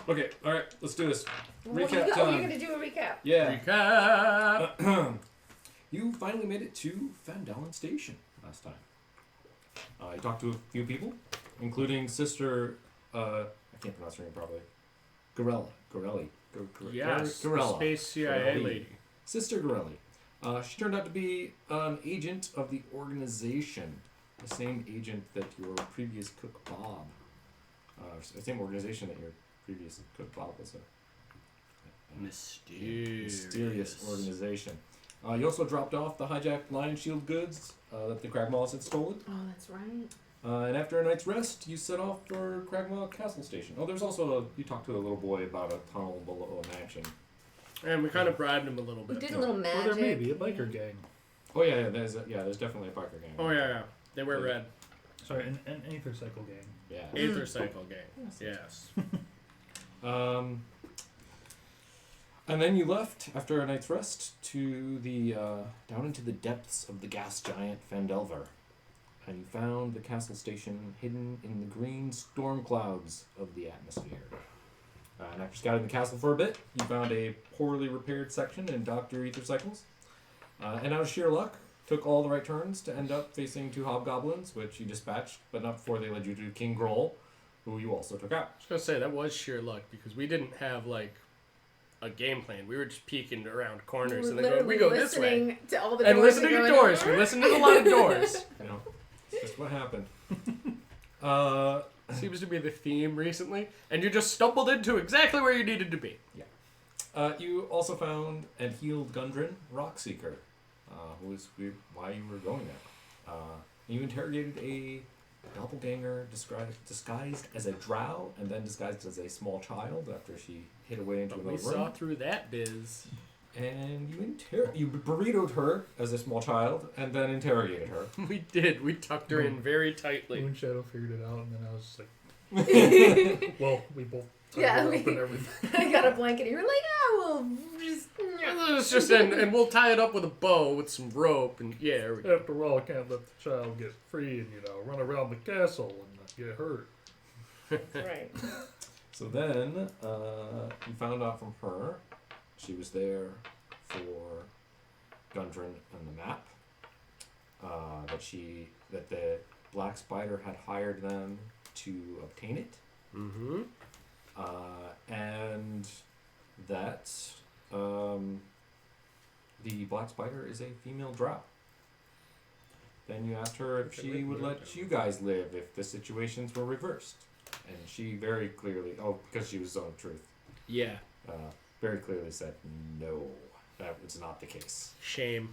Okay, alright, let's do this. What Recap you're time. going to do a recap. Yeah. Recap. You finally made it to Fandalen Station last time. You talked to a few people, including Sister, I can't pronounce her name properly. Gorelli. Yes, the Gorella. Space CIA Gorelli. lady. Sister Gorelli. She turned out to be an agent of the organization. The same agent that your previous cook Bob, the same organization that your previous cook Bob was a mysterious organization. You also dropped off the hijacked Lion Shield goods that the Cragmaws had stolen. Oh, that's right. And after a night's rest, you set off for Cragmaw Castle Station. Oh, there's also you talked to a little boy about a tunnel below a mansion. And we kind of bribed him a little We bit. did a little magic. Well, there may be a biker gang. Oh yeah, there's definitely a biker gang. Oh, yeah. They wear red. Sorry, an Aethercycle gang. Yeah. Aethercycle gang. Yes. And then you left after a night's rest to the down into the depths of the gas giant Fandelver, and you found the castle station hidden in the green storm clouds of the atmosphere. And after scouting the castle for a bit, you found a poorly repaired section in Dr. Aethercycles, and out of sheer luck, took all the right turns to end up facing two hobgoblins, which you dispatched, but not before they led you to King Groll, who you also took out. I was going to say, that was sheer luck, because we didn't have, like, a game plan. We were just peeking around corners, and then we go this way. Listening to all the And doors listening to going doors. on. We listened to a lot of doors. You know, it's just what happened. Seems to be the theme recently. And you just stumbled into exactly where you needed to be. You also found and healed Gundren, Rockseeker, who was why you were going there. You interrogated a doppelganger disguised as a drow and then disguised as a small child after she hid away into But another we room. saw through that biz. And you burritoed her as a small child and then interrogated her. We did. We tucked her in very tightly. Moonshadow figured it out, and then I was just like, well, we both Yeah, tied her we- up and everything. I got a blanket. And you were like, we'll just. It's just and we'll tie it up with a bow with some rope and yeah. There we go. After all, I can't let the child get free and, run around the castle and not get hurt. Right. So then you found out from her she was there for Gundren and the map. That the Black Spider had hired them to obtain it. Mm-hmm. And that the Black Spider is a female drow. Then you asked her if she would let you guys live if the situations were reversed. And she very clearly, because she was Zone of Truth, Yeah. very clearly said, no, that was not the case. Shame.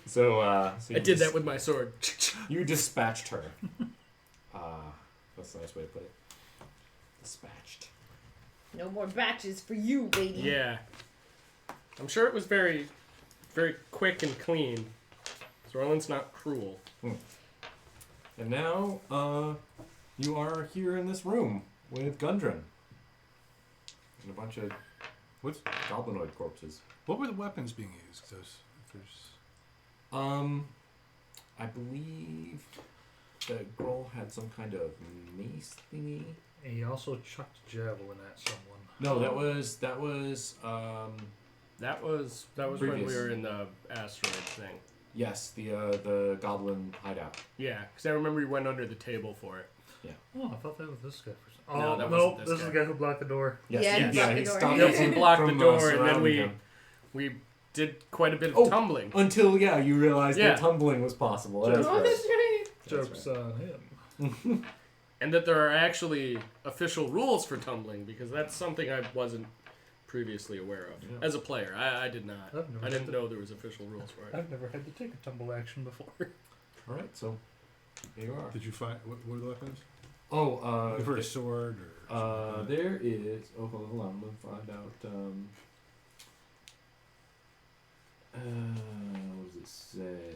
So I did that with my sword. You dispatched her. That's a nice way to put it. Dispatched. No more batches for you, lady. Yeah. I'm sure it was very, very quick and clean. Zorlin's not cruel. And now, you are here in this room with Gundren. And a bunch of goblinoid corpses. What were the weapons being used? I believe that Groll had some kind of mace thingy. And he also chucked a javelin at someone. No, that was That was when Previous. we were in the asteroid thing. yes, the goblin hideout. Yeah, because I remember we went under the table for it. Oh, I thought that was this guy. No, that wasn't nope, this this is guy. the guy who blocked the door. Yes, Yeah, he blocked he the door. stopped Yep, us we blocked the from, door, and then surrounding him. we did quite a bit of tumbling. Until you realized Yeah. that tumbling was possible. That's Oh, right. that's right. Joke's on him. And that there are actually official rules for tumbling, because that's something I wasn't previously aware of. Yeah. As a player, I did not. I didn't know there was official rules for it. I've never had to take a tumble action before. All right, so here you are. Did you find what are the weapons? Oh, For a sword or there is. Oh, hold on. I'm gonna find out. What does it say?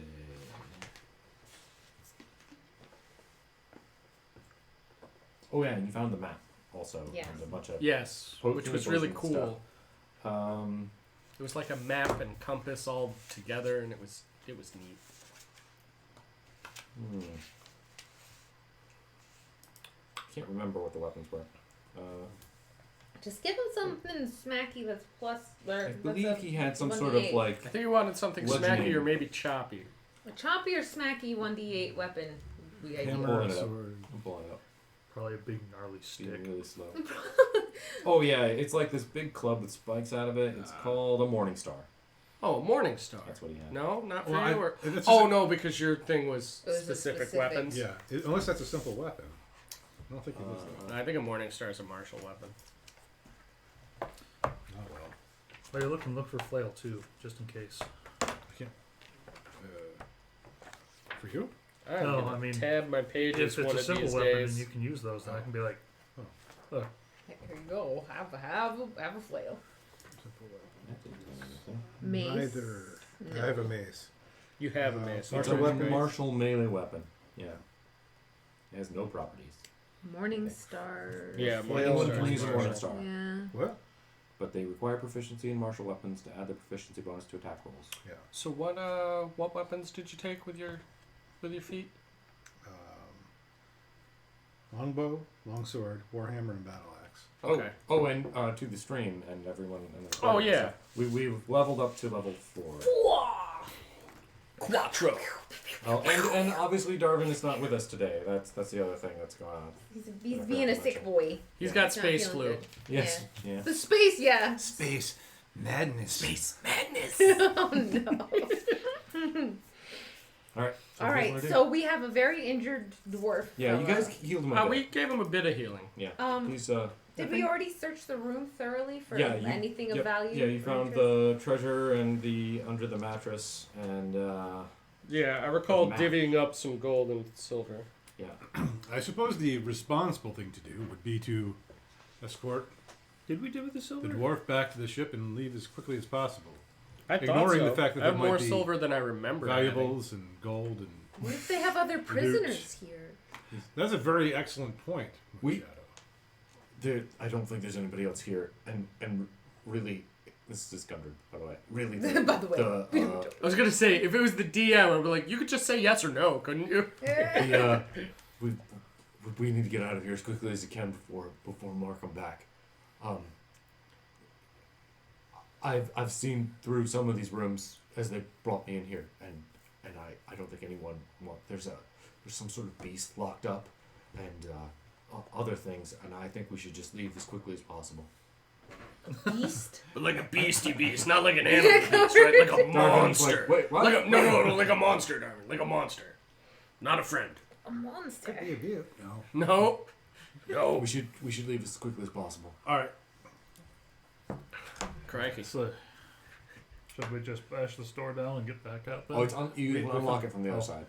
Oh yeah, and you found the map also. Yes. And a bunch of Yes, which was really symbols and cool. It was like a map and compass all together, and it was neat. can't remember what the weapons were. Just give him something smacky that's plus. I believe he had some sort of like. I think you wanted something Bludgeoning. smacky or maybe choppy. A choppy or smacky 1d8 weapon. We ideal. Hammer Pulling and it up. sword. I'm pulling it up. Probably a big gnarly Being stick. really slow. Oh yeah, it's like this big club with spikes out of it. It's called a Morning Star. Oh, Morning Star. That's what he had. No, not for Well, you. Or... it's Oh no, because your thing was It was a specific specific- weapons. Yeah, unless that's a simple weapon. I don't think it is that. I think a Morning Star is a martial weapon. Oh well. While you're looking, look for flail too, just in case. I can't. For you? I'm No, gonna I mean, tab my pages If it's one a of simple these weapon days. and you can use those, then I can be like, Here you go. Have a flail. Simple weapon. Mace. Neither. No. I have a mace. You have a mace. Martial It's a Which one? weapon. martial melee weapon. Yeah. It has no properties. Morning Star. Yeah, Flail Morning Anyone and Star. can is use a martial. Morning Star, Yeah. What? but they require proficiency in martial weapons to add the proficiency bonus to attack rolls. Yeah. So what weapons did you take with your feet? Longbow, longsword, warhammer, and battle axe. Okay. Oh, and to the stream and everyone. And the Oh, yeah. We've leveled up to level 4. Quattro. Oh, and obviously Darwin is not with us today. That's the other thing that's going on. He's being a sick boy. He's got He's not space feeling flu. good. Yes. Yeah. The space, yeah. Space madness. Space madness. Oh no. All right. All what do you right, wanna do? so we have a very injured dwarf. Yeah, you fella. guys healed him a We bit. gave him a bit of healing. Yeah. Please. Please. Did we already search the room thoroughly for Yeah, you- anything of Yep. value? Yeah, you or found interest? the treasure and the under the mattress and Yeah, I recall Map. divvying up some gold and silver. yeah. I suppose the responsible thing to do would be to escort did we do with the silver? the dwarf back to the ship and leave as quickly as possible. I thought Ignoring so. the fact that I have there might more be silver than I remember. having. Valuables and gold and What if they have other prisoners here? that's a very excellent point. We- Shadow. I don't think there's anybody else here, and really, this is Gundred, by the way. Really, By the way. I was gonna say, if it was the DM, I'd be like, you could just say yes or no, couldn't you? we need to get out of here as quickly as we can before Mark come back. I've seen through some of these rooms as they brought me in here, and I don't think anyone there's some sort of beast locked up, and other things, and I think we should just leave as quickly as possible. Beast? But like a beastie beast, not like an animal beast, right? Like a Darwin's monster. like, wait, what? Like a, no, like a monster, Darwin. Like a monster. Not a friend. A monster. Could be a view. No. No. No. We should leave as quickly as possible. All right. Crikey. So, should we just bash the store down and get back out then? Oh, it's you Wait, can unlock it from the other oh. side.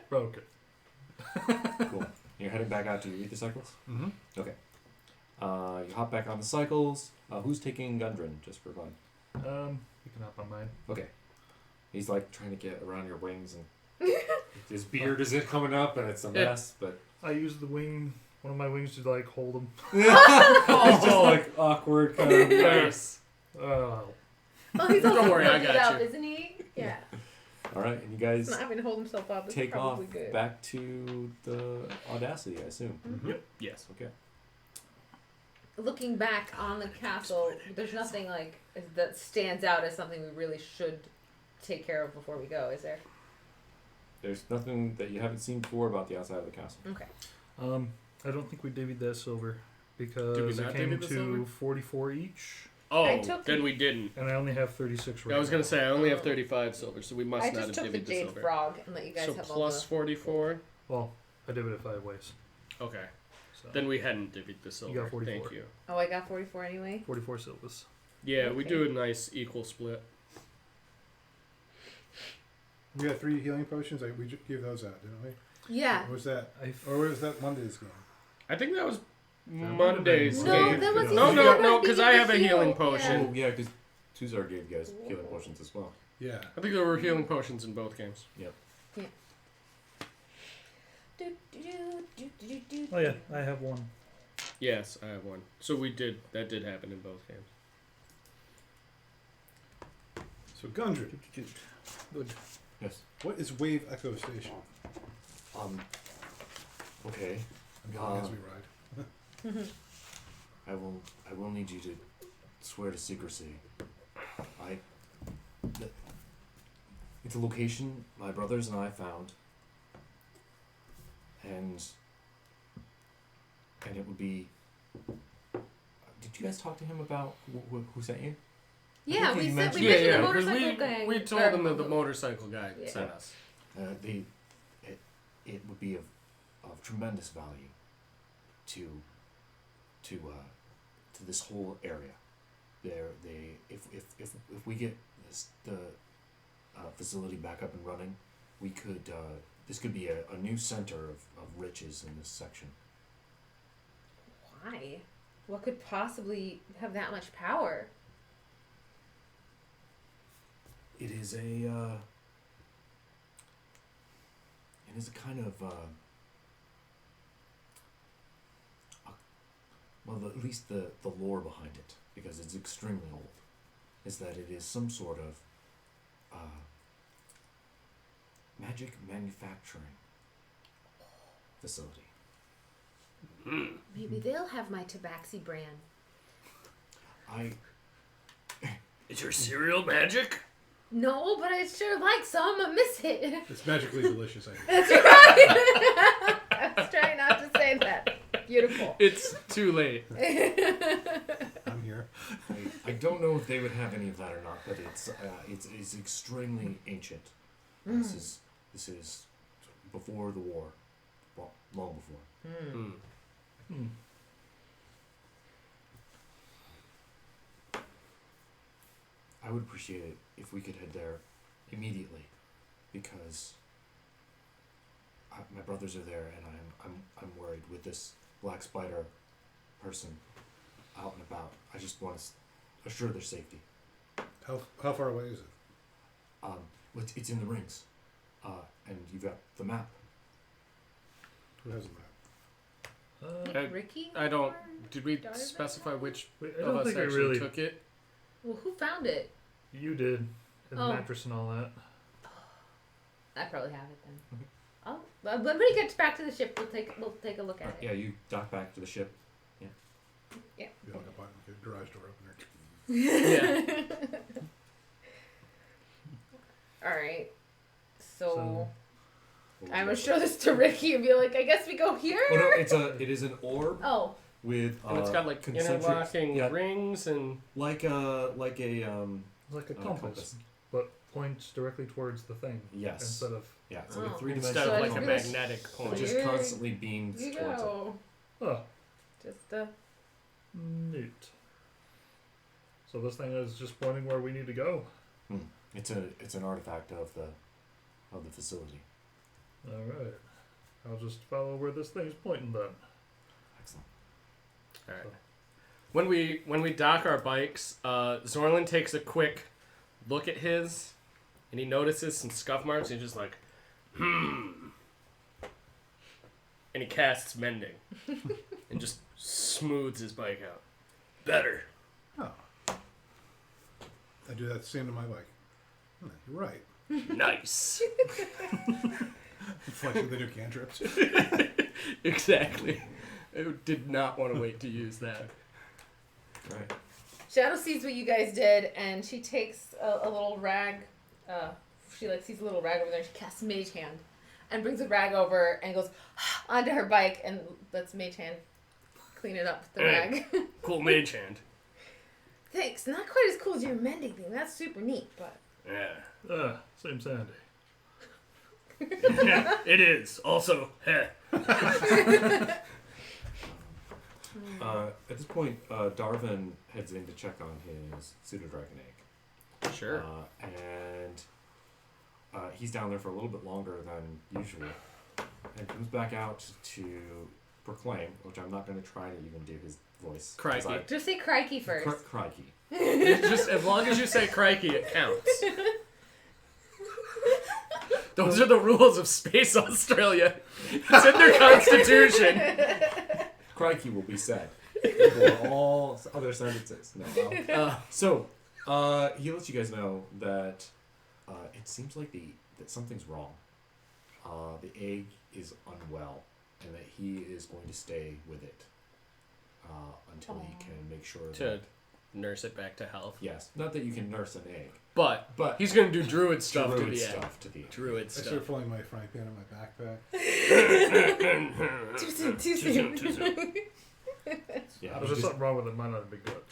Broke it. Cool. You're heading back out to the ether cycles? Mm-hmm. Okay. You hop back on the cycles. Who's taking Gundren, just for fun? You can hop on mine. Okay. He's like trying to get around your wings, and his beard isn't coming up, and it's a mess, but I used one of my wings to like hold him. it's just like awkward kind of. Nice. Oh, he's also Don't worry, I holding it got up, you. isn't he? Yeah. All right, and you He's guys not having to hold himself up. It's take off probably good. back to the Audacity, I assume. Mhm. Yep. Yes. Okay. Looking back on the castle, there's nothing like that stands out as something we really should take care of before we go, is there? There's nothing that you haven't seen before about the outside of the castle. Okay. I don't think we divvied that silver because Did we it not came divvy the to silver? 44 each, Oh, I took then the- we didn't. and I only have 36 right I was now. gonna say I only have 35 silver, so we must I not just have took the divvied the jade silver. frog and let you guys So have plus all 44. Well, I divvied it 5 ways. Okay. So Then we hadn't divvied the silver. got 44. Thank you. the... Oh, I got 44 anyway? 44 silvers. Yeah, we Okay. do a nice equal split. We got 3 healing potions. We gave those out, didn't we? Yeah. Or was that? I Or was that Monday's game? I think that was would've Monday's been- No, game. that was No, you no, said no, I because needed I to have a heal. healing Yeah. potion. Oh yeah, because Tuzar gave you guys healing potions as well. Yeah. I think there were healing potions in both games. Oh yeah, I have one. Yes, I have one. So that did happen in both games. So Gundred, Good. Yes. what is Wave Echo Station? Okay. I'm going as we ride. I will need you to swear to secrecy. It's a location my brothers and I found, and it would be. Did you guys talk to him about who sent you? Yeah, think we you said we mentioned- mentioned the because motorcycle gang. we told or- them that the motorcycle guy Yeah. sent us. It would be of tremendous value to this whole area. If we get the facility back up and running, we could this could be a new center of riches in this section. Why? What could possibly have that much power? It is a kind of at least the lore behind it, because it's extremely old, is that it is some sort of magic manufacturing facility. Maybe they'll have my Tabaxi brand. Is your cereal magic? No, but I sure like some. I miss it. It's magically delicious, I think. That's right. I was trying not to say that. Beautiful. It's too late. I'm here. I don't know if they would have any of that or not, but it's extremely ancient. This is before the war, well, long before. Mm. I would appreciate it if we could head there immediately, because my brothers are there, and I'm worried with this black spider person out and about. I just want to assure their safety. How far away is it? It's in the rings, and you've got the map. Who has a map? Ricky? I don't. or Did we Daughter specify which I of don't us think I actually really. took it? Well, who found it? You did. And Oh. the mattress and all that. I probably have it then. Oh, well, when we get back to the ship, we'll take a look at it. Yeah, you dock back to the ship. You look up on the garage door opener. Yeah. All right. So What I'm would gonna you show this to Ricky and be like, I guess we go here. Oh no, it is an orb Oh, with And it's got like concentric- interlocking yeah, rings and like a It's like a compass, but points directly towards the thing Yes. instead of. Yeah, it's like a Oh. 3-dimensional instead So of it's like a really- magnetic It point. just Weird. constantly beams you towards it. go. Oh, Just neat. So this thing is just pointing where we need to go. It's an artifact of the facility. All right. I'll just follow where this thing's pointing then. Excellent. All right. When we dock our bikes, Zorlin takes a quick look at his, and he notices some scuff marks. And he's just like, and he casts mending, and just smooths his bike out. Better. Oh. I do that the same to my bike. You're right. Nice. Flex with the new cantrips. Exactly. I did not want to wait to use that. Right. Shadow sees what you guys did, and she takes a little rag. She sees a little rag over there. She casts Mage Hand, and brings a rag over and goes onto her bike and lets Mage Hand clean it up with the Hey. rag. Cool mage hand. Thanks. Not quite as cool as your mending thing. That's super neat, but Yeah. Same Sandy. Yeah, it is. Also, heh. At this point, Darvin heads in to check on his pseudo-dragon egg. Sure. And he's down there for a little bit longer than usual. And comes back out to proclaim, which I'm not going to try to even do his voice. 'cause Crikey. just say crikey first. Crikey. Just as long as you say crikey, it counts. Those are the rules of Space Australia. It's in their constitution. Crikey will be said for all other sentences. No. So, he lets you guys know that it seems like that something's wrong. The egg is unwell, and that he is going to stay with it until he can make sure To that... nurse it back to health. Yes, not that you can nurse an egg, But but he's gonna do druid stuff druid to the egg. stuff to the egg. Druid I start stuff. pulling my frying pan in my backpack. Too soon. Too soon. Yeah, There's just something wrong with it. Might not be good.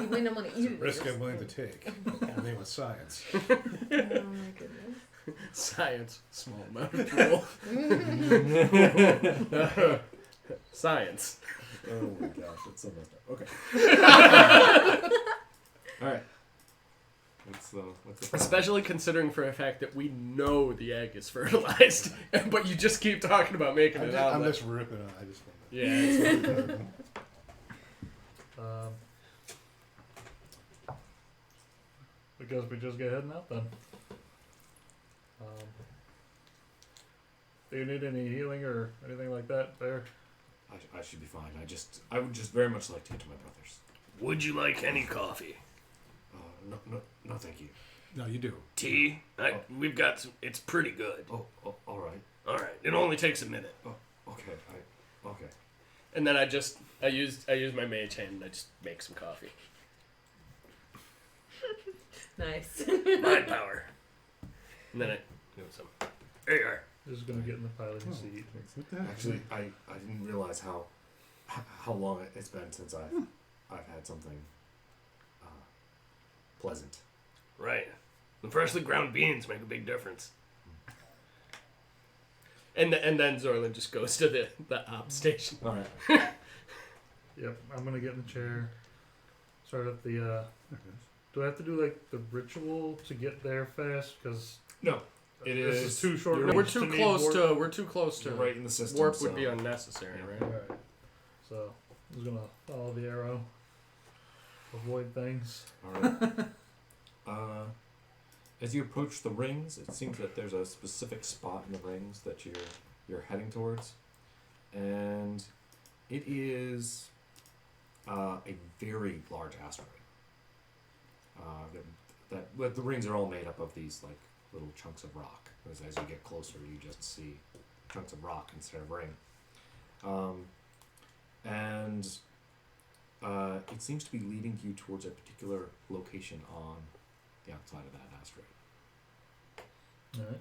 You might not want to eat it. Risk I'm willing to take. I mean, with science. Oh my goodness. Science. Small amount of drool. Science. Oh my gosh, that's so messed up. Okay. All right. What's the plan? Especially considering for a fact that we know the egg is fertilized, but you just keep talking about making it out. I'm just ripping on. I just want to. Yeah. It's I guess we just get heading out then. Do you need any healing or anything like that there? I should be fine. I would just very much like to get to my brother's. Would you like any coffee? No, thank you. No, you do. Tea? We've got some. It's pretty good. Oh, all right. All right. It only takes a minute. Okay. Okay. And then I use my mage hand and I just make some coffee. Nice. Mind power. And then I do some. There you are. Just gonna get in the piloting seat. What the heck? Actually, I didn't realize how long it's been since I've had something pleasant. Right. The freshly ground beans make a big difference. And then Zorlin just goes to the op station. All right. Yep, I'm gonna get in the chair. Start at the. Do I have to do like the ritual to get there fast? Because No, it this is. is too short. you're No, range we're too need close warp. to. We're too close to. You're right in the system. Warp so- would be unnecessary, Yeah. right? Alright. So I'm just gonna follow the arrow. Avoid things. All right. As you approach the rings, it seems that there's a specific spot in the rings that you're heading towards, and it is a very large asteroid. But the rings are all made up of these like little chunks of rock. As you get closer, you just see chunks of rock instead of ring. And it seems to be leading you towards a particular location on the outside of that asteroid. Alright.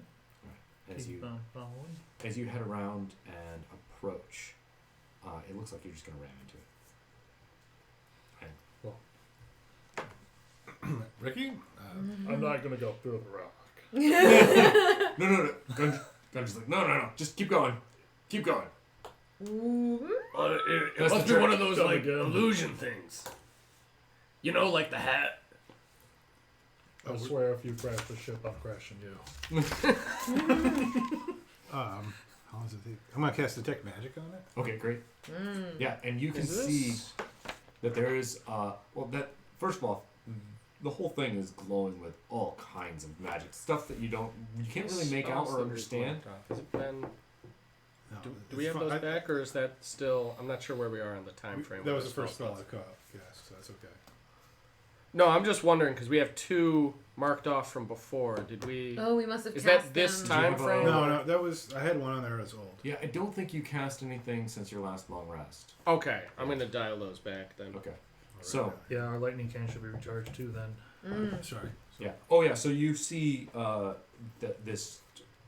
As Keep you on following. as you head around and approach, it looks like you're just gonna ram into it. Ricky? I'm not gonna go through the rock. No. Gun's like, no. Just keep going. Keep going. It That's must the be one trick. of those Come like again. illusion things. You know, like the hat. I swear if you crash the ship, I'm crashing you. How long does it take? I'm gonna cast detect magic on it. Okay, great. Yeah, and you can Is see this- that there is that first of all, the whole thing is glowing with all kinds of magic stuff that you can't really make out or understand. Has it been? No, Do it's we have fine. those back, or is that still? I'm not sure where we are on the time frame. That with was the first spell slots. I caught. Yes, so that's okay. No, I'm just wondering because we have 2 marked off from before. Did we? Oh, we must have. Is cast that this them. time have a- frame? No, that was. I had one on there that's old. Yeah, I don't think you cast anything since your last long rest. Okay, I'm gonna dial those back then. Okay. All So- right. Yeah, our lightning can should be recharged too then. Sorry. Yeah. Oh yeah. So you see this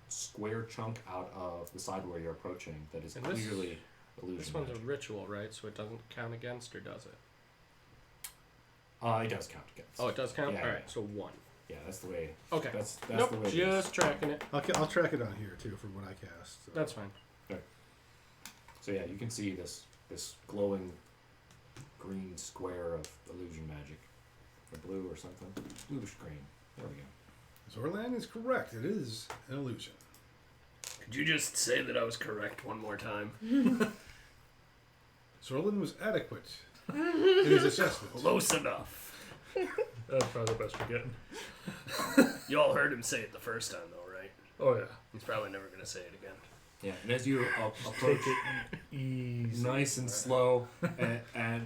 square chunk out of the side where you're approaching that is And this- clearly illusion. This one's a magic. ritual, right? So it doesn't count against, or does it? It does count against. Oh, it does count. Yeah, All right, yeah. so 1. Yeah, that's the way. Okay. That's Nope, the way. it is. just tracking it. I'll track it on here too for what I cast. So. That's fine. So yeah, you can see this glowing green square of illusion magic, or blue or something, bluish green. There we go. Zorlan is correct. It is an illusion. Could you just say that I was correct one more time? Zorlan was adequate in his assessment. Close enough. That's probably the best we're getting. You all heard him say it the first time, though, right? Oh yeah. He's probably never going to say it again. Yeah, and as you approach, Take it easy. nice and slow, and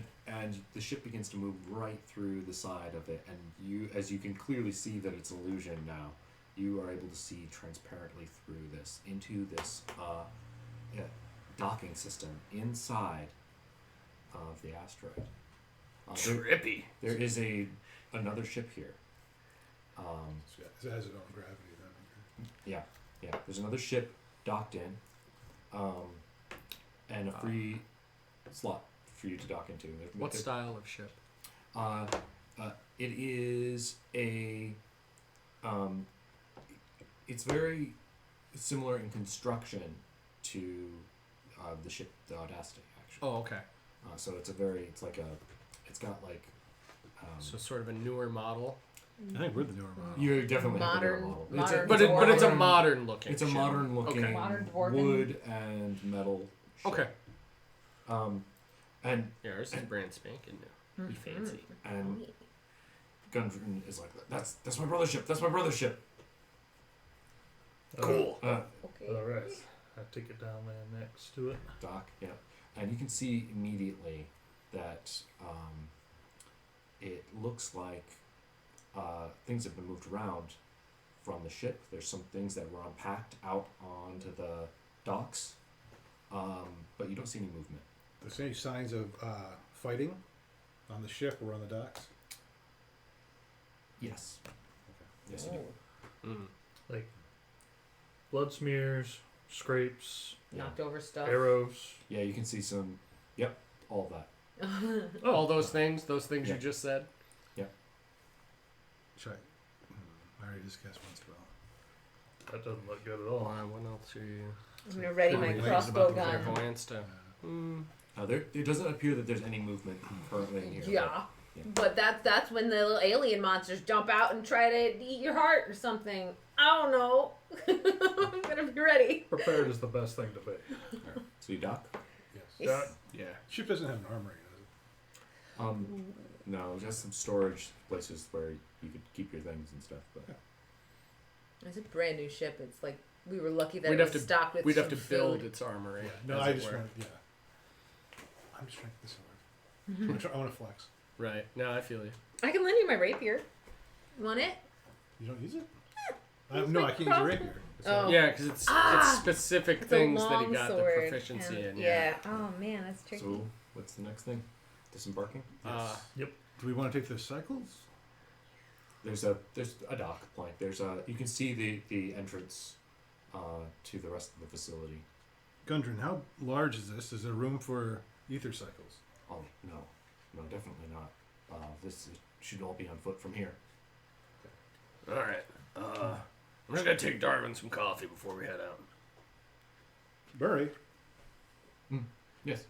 the ship begins to move right through the side of it, and as you can clearly see that it's an illusion now, you are able to see transparently through this into this docking system inside of the asteroid. Trippy. There is another ship here. So it has its own gravity then. Yeah. There's another ship docked in, and a free slot for you to dock into. What style of ship? It is a. It's very similar in construction to the ship, the Audacity, actually. Oh, okay. So it's got like. So sort of a newer model. I think we're the newer model. You definitely have the newer Modern- model. modern But it's a dwarven. modern looking. It's a ship. modern looking Okay. Modern dwarven. wood and metal ship. Okay. And Yeah, ours is brand spanking new. Be fancy. and Gundren is like, that's my brother's ship. That's my brother's ship. Cool. Okay. All right. I take it down there next to it. Dock, yeah. And you can see immediately that it looks like things have been moved around from the ship. There's some things that were unpacked out onto the docks, but you don't see any movement. There's any signs of fighting on the ship or on the docks? Yes. Yes, you do. Mm. Like blood smears, scrapes, Knocked over stuff. arrows. Yeah, you can see some. Yep, all of that. All those things you Yeah. just said. Should I already discussed one spell. That doesn't look good at all. What else are you? I'm gonna ready my Wait, crossbow about the gun. Clairvoyance to. It doesn't appear that there's any movement currently in here. Yeah. Yeah. But that's when the little alien monsters jump out and try to eat your heart or something. I don't know. I'm gonna be ready. Prepared is the best thing to be. Alright, so you dock? Yes. Yes. Yeah. Ship doesn't have an armory, does it? No, just some storage places where you could keep your things and stuff. But It's a brand new ship. It's like we were lucky that We'd it have was to- stocked with We'd have some to build food. its armory. No, as I it just were. want I'm just trying to get this over. I want to flex. Right. No, I feel you. I can lend you my rapier. Want it? You don't use it? Use No, my I can't use a crossbow. rapier. Oh. Yeah, because it's specific The things that he long got the sword proficiency and- in. Yeah. Oh man, that's tricky. so what's the next thing? Disembarking? Yes. Yep. Do we want to take the cycles? There's a dock plank. You can see the entrance to the rest of the facility. Gundren, how large is this? Is there room for ether cycles? Oh no, definitely not. This should all be on foot from here. All right. I'm just gonna take Darwin some coffee before we head out. Burry, Yes.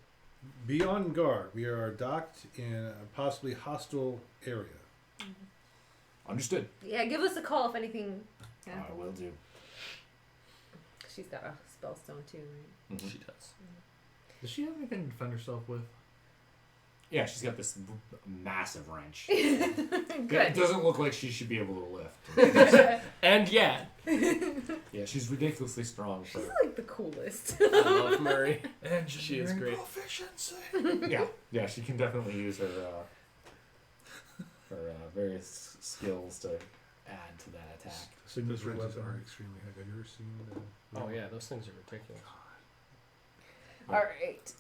be on guard. We are docked in a possibly hostile area. Understood. Yeah, give us a call if anything I happens. will do. She's got a spellstone too, right? Mhm. She does. Does she have anything to defend herself with? Yeah, she's got this massive wrench. Good. It doesn't look like she should be able to lift. And yet, Yeah, she's ridiculously strong. She's For, like the coolest. I love Murray. And She is great. Proficiency. yeah, she can definitely use her various skills to add to that attack. Signature Wrenches weapon. are extremely heavy. Have you ever seen Oh yeah, those things are ridiculous. All right.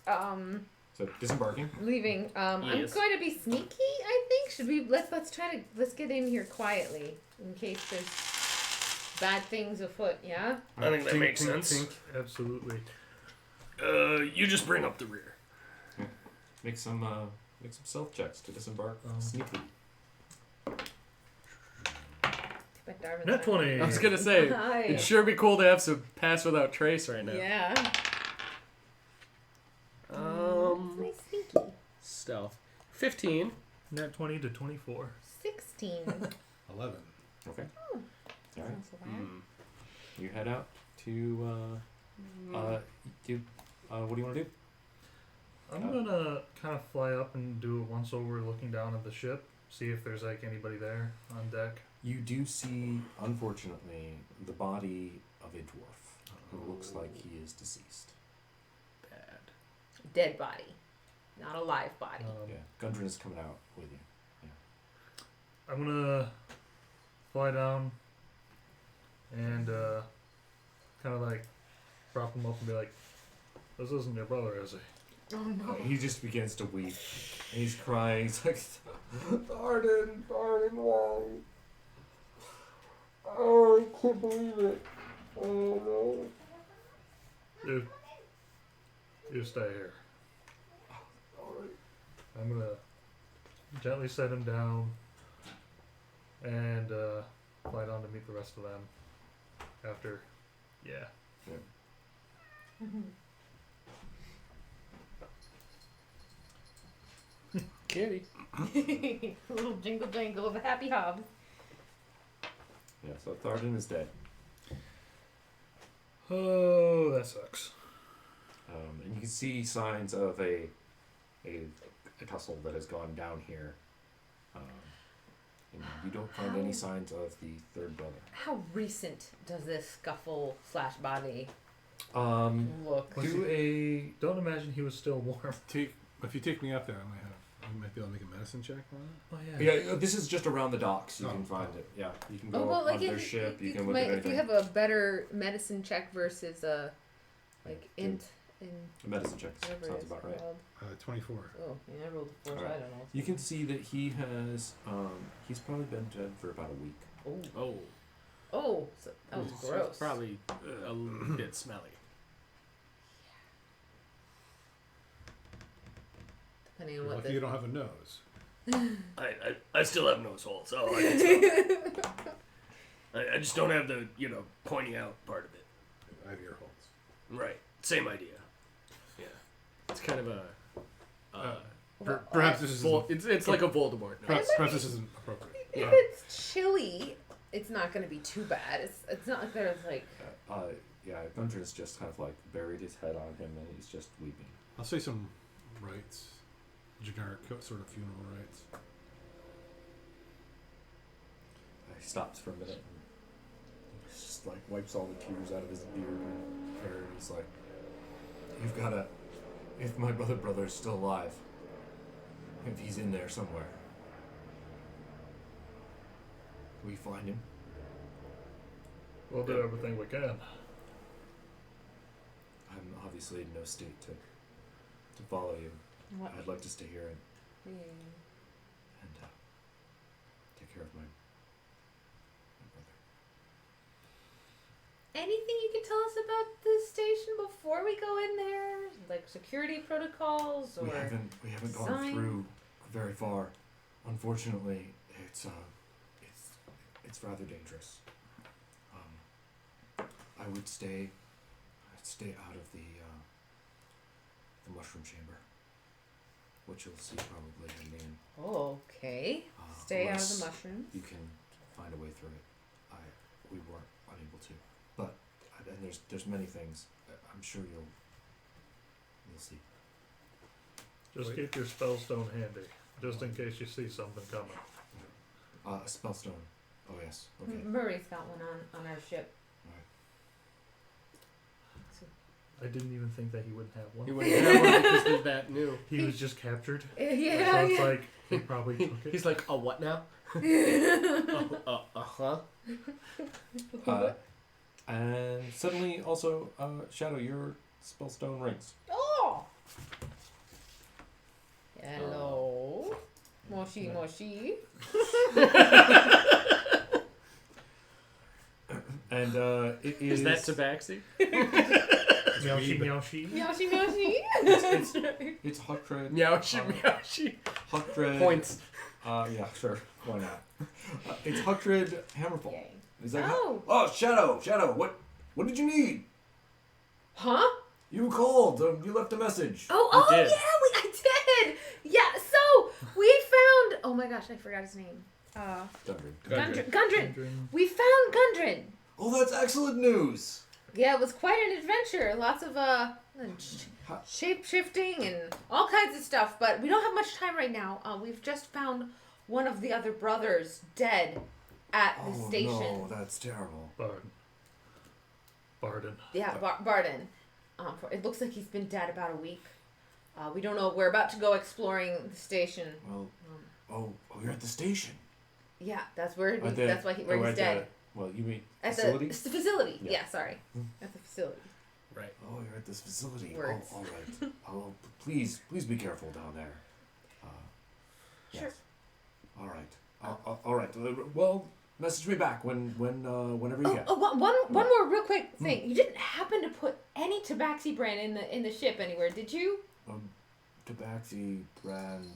So disembarking. Leaving. I'm Yes. going to be sneaky. I think. Should we? Let's get in here quietly in case there's bad things afoot. Yeah. I think that Tink, makes tink, sense. tink. Absolutely. You just bring up the rear. Make some stealth checks to disembark sneakily. But Darwin's Net 20. I was gonna say, Hi. it'd sure be cool to have some pass without trace right now. Yeah. Um, Nice sneaky. stealth. 15. Net 20 to 24. 16. 11. Okay. All right. Not so bad. You head out to what do you want to do? I'm gonna kind of fly up and do a once over looking down at the ship, see if there's like anybody there on deck. You do see, unfortunately, the body of a dwarf who looks like he is deceased. Bad. Dead body, not a live body. Yeah, Gundren is coming out with you. I'm gonna fly down and kind of like prop him up and be like, This isn't your brother, is he? Oh no. He just begins to weep. And he's crying. He's like, Arden, why? Oh, I can't believe it. Oh no. You stay here. Alright. I'm gonna gently set him down and fly down to meet the rest of them after. Yeah. Kitty. A little jingle jangle of a happy hob. Yeah, so Tharden is dead. Oh, that sucks. And you can see signs of a tussle that has gone down here. And you don't find any signs of the third brother. How recent does this scuffle / body look? Don't imagine he was still warm. If you take me up there, I might be able to make a medicine check on it. Oh yeah. Yeah, this is just around the docks. You can find it. Yeah, you can go on their ship. You can look at If anything. you have a better medicine check versus a int in A medicine check whatever sounds it is about right. called. 24. Oh, yeah, I rolled a 4, so I Alright. don't know. You can see that he has. He's probably been dead for about a week. Oh. Oh, so that was So gross. it's probably a little bit smelly. Depending on You're what lucky the you don't have a nose. I still have nose holes. So I just don't have the pointing out part of it. I have ear holes. Right. Same idea. Yeah. It's kind of a. Perhaps this is It's like a Voldemort. No. perhaps this isn't appropriate. If it's chilly, it's not going to be too bad. It's not like there's like. Yeah, Gundren's just kind of like buried his head on him and he's just weeping. I'll say some rites. Generic sort of funeral rites. He stops for a minute and just like wipes all the tears out of his beard and hair. And he's like, "You've got to. If my brother is still alive, if he's in there somewhere, can we find him?" We'll do everything we can. I'm obviously in no state to follow you. What? I'd like to stay here and Hmm. take care of my brother. Anything you can tell us about the station before we go in there? Like security protocols or We haven't gone sign? through very far. Unfortunately, it's rather dangerous. I would stay out of the mushroom chamber, which you'll see probably in the end. Oh, okay. Stay out of Unless the mushroom. You can find a way through it. We weren't unable to, but and there's many things. I'm sure you'll see. Just keep your spellstone handy, just in case you see something coming. A spellstone. Oh yes. Okay. Murray's got one on our ship. I didn't even think that he wouldn't have one. He wouldn't have one because they're that new. He was just captured. Yeah. So it's like he probably took it. He's like, a what now? Huh? And suddenly, also, Shadow, your spellstone rings. Oh. Hello. Moshi Moshi. And it is. Is that Tabaxi? Meowshi, meowshi. Moshi Moshi. It's Huckred. Meowshi, meowshi. Huckred. Points. Yeah, sure. Why not? It's Huckred Hammerfall. Yay. He's like, Oh. Shadow, what did you need? Huh? You called. You left a message. Oh, did. yeah, I did. Yeah, so we found. Oh my gosh, I forgot his name. Gundren. Gundren. We found Gundren. Oh, that's excellent news. Yeah, it was quite an adventure. Lots of shape shifting and all kinds of stuff. But we don't have much time right now. We've just found one of the other brothers dead at the station. Oh, no, that's terrible. Barden. Yeah, Barden. It looks like he's been dead about a week. We don't know. We're about to go exploring the station. Well, you're at the station. Yeah, that's where where he's at dead. Well, you mean At facility? the facility. Yeah. Yeah, sorry. At the facility. Right. Oh, you're at this facility. Words. Oh, all right. Oh, please be careful down there. Sure. Yes. All right. All right. Well, message me back whenever you get. One more real quick thing. You didn't happen to put any Tabaxi brand in the ship anywhere, did you? Tabaxi brand.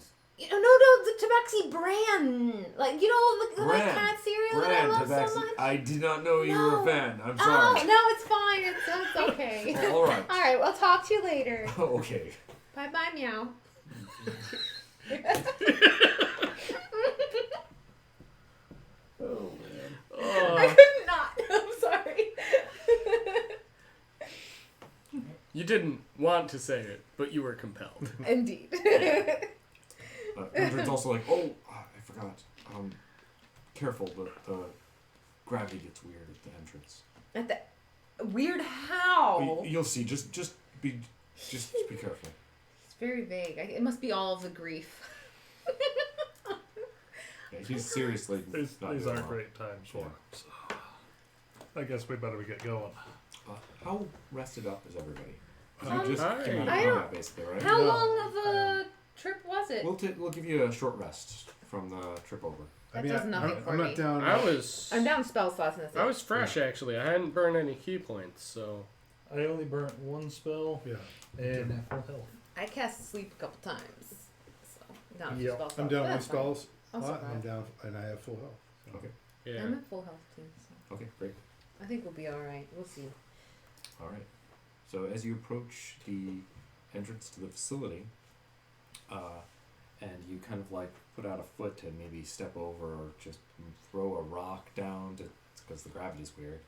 No, the Tabaxi brand. Like, the like Brand. cat cereal Brand that I love Tabaxi. so much. I did not know you were No. a fan. I'm Oh, sorry. no, it's fine. It's okay. All right. All right, we'll talk to you later. Oh, okay. Bye-bye, meow. Oh man. I could not. I'm sorry. You didn't want to say it, but you were compelled. Indeed. Andrew's also like, I forgot. Careful, the gravity gets weird at the entrance. At the weird how? You'll see. Just be careful. It's very vague. It must be all of the grief. Yeah, he's seriously. These not aren't doing well. great times for him. So I guess we better get going. How rested up is everybody? Um, You just came out I of don't- combat, basically, right? How No, long of a trip was it? We'll give you a short rest from the trip over. That does nothing for I'm me. not down. I'm down spell slots in this. I was fresh actually. I hadn't burned any key points, so I only burnt one spell Yeah. and at full health. I cast sleep a couple times. So I'm down Yeah. spell slots. I'm but down one that's fine. spells. I'll Slot, survive. I'm down, and I have full health. So. Okay. yeah. I'm at full health too. So Okay, great. I think we'll be all right. We'll see. All right. So as you approach the entrance to the facility, and you kind of like put out a foot to maybe step over or just throw a rock down because the gravity's weird,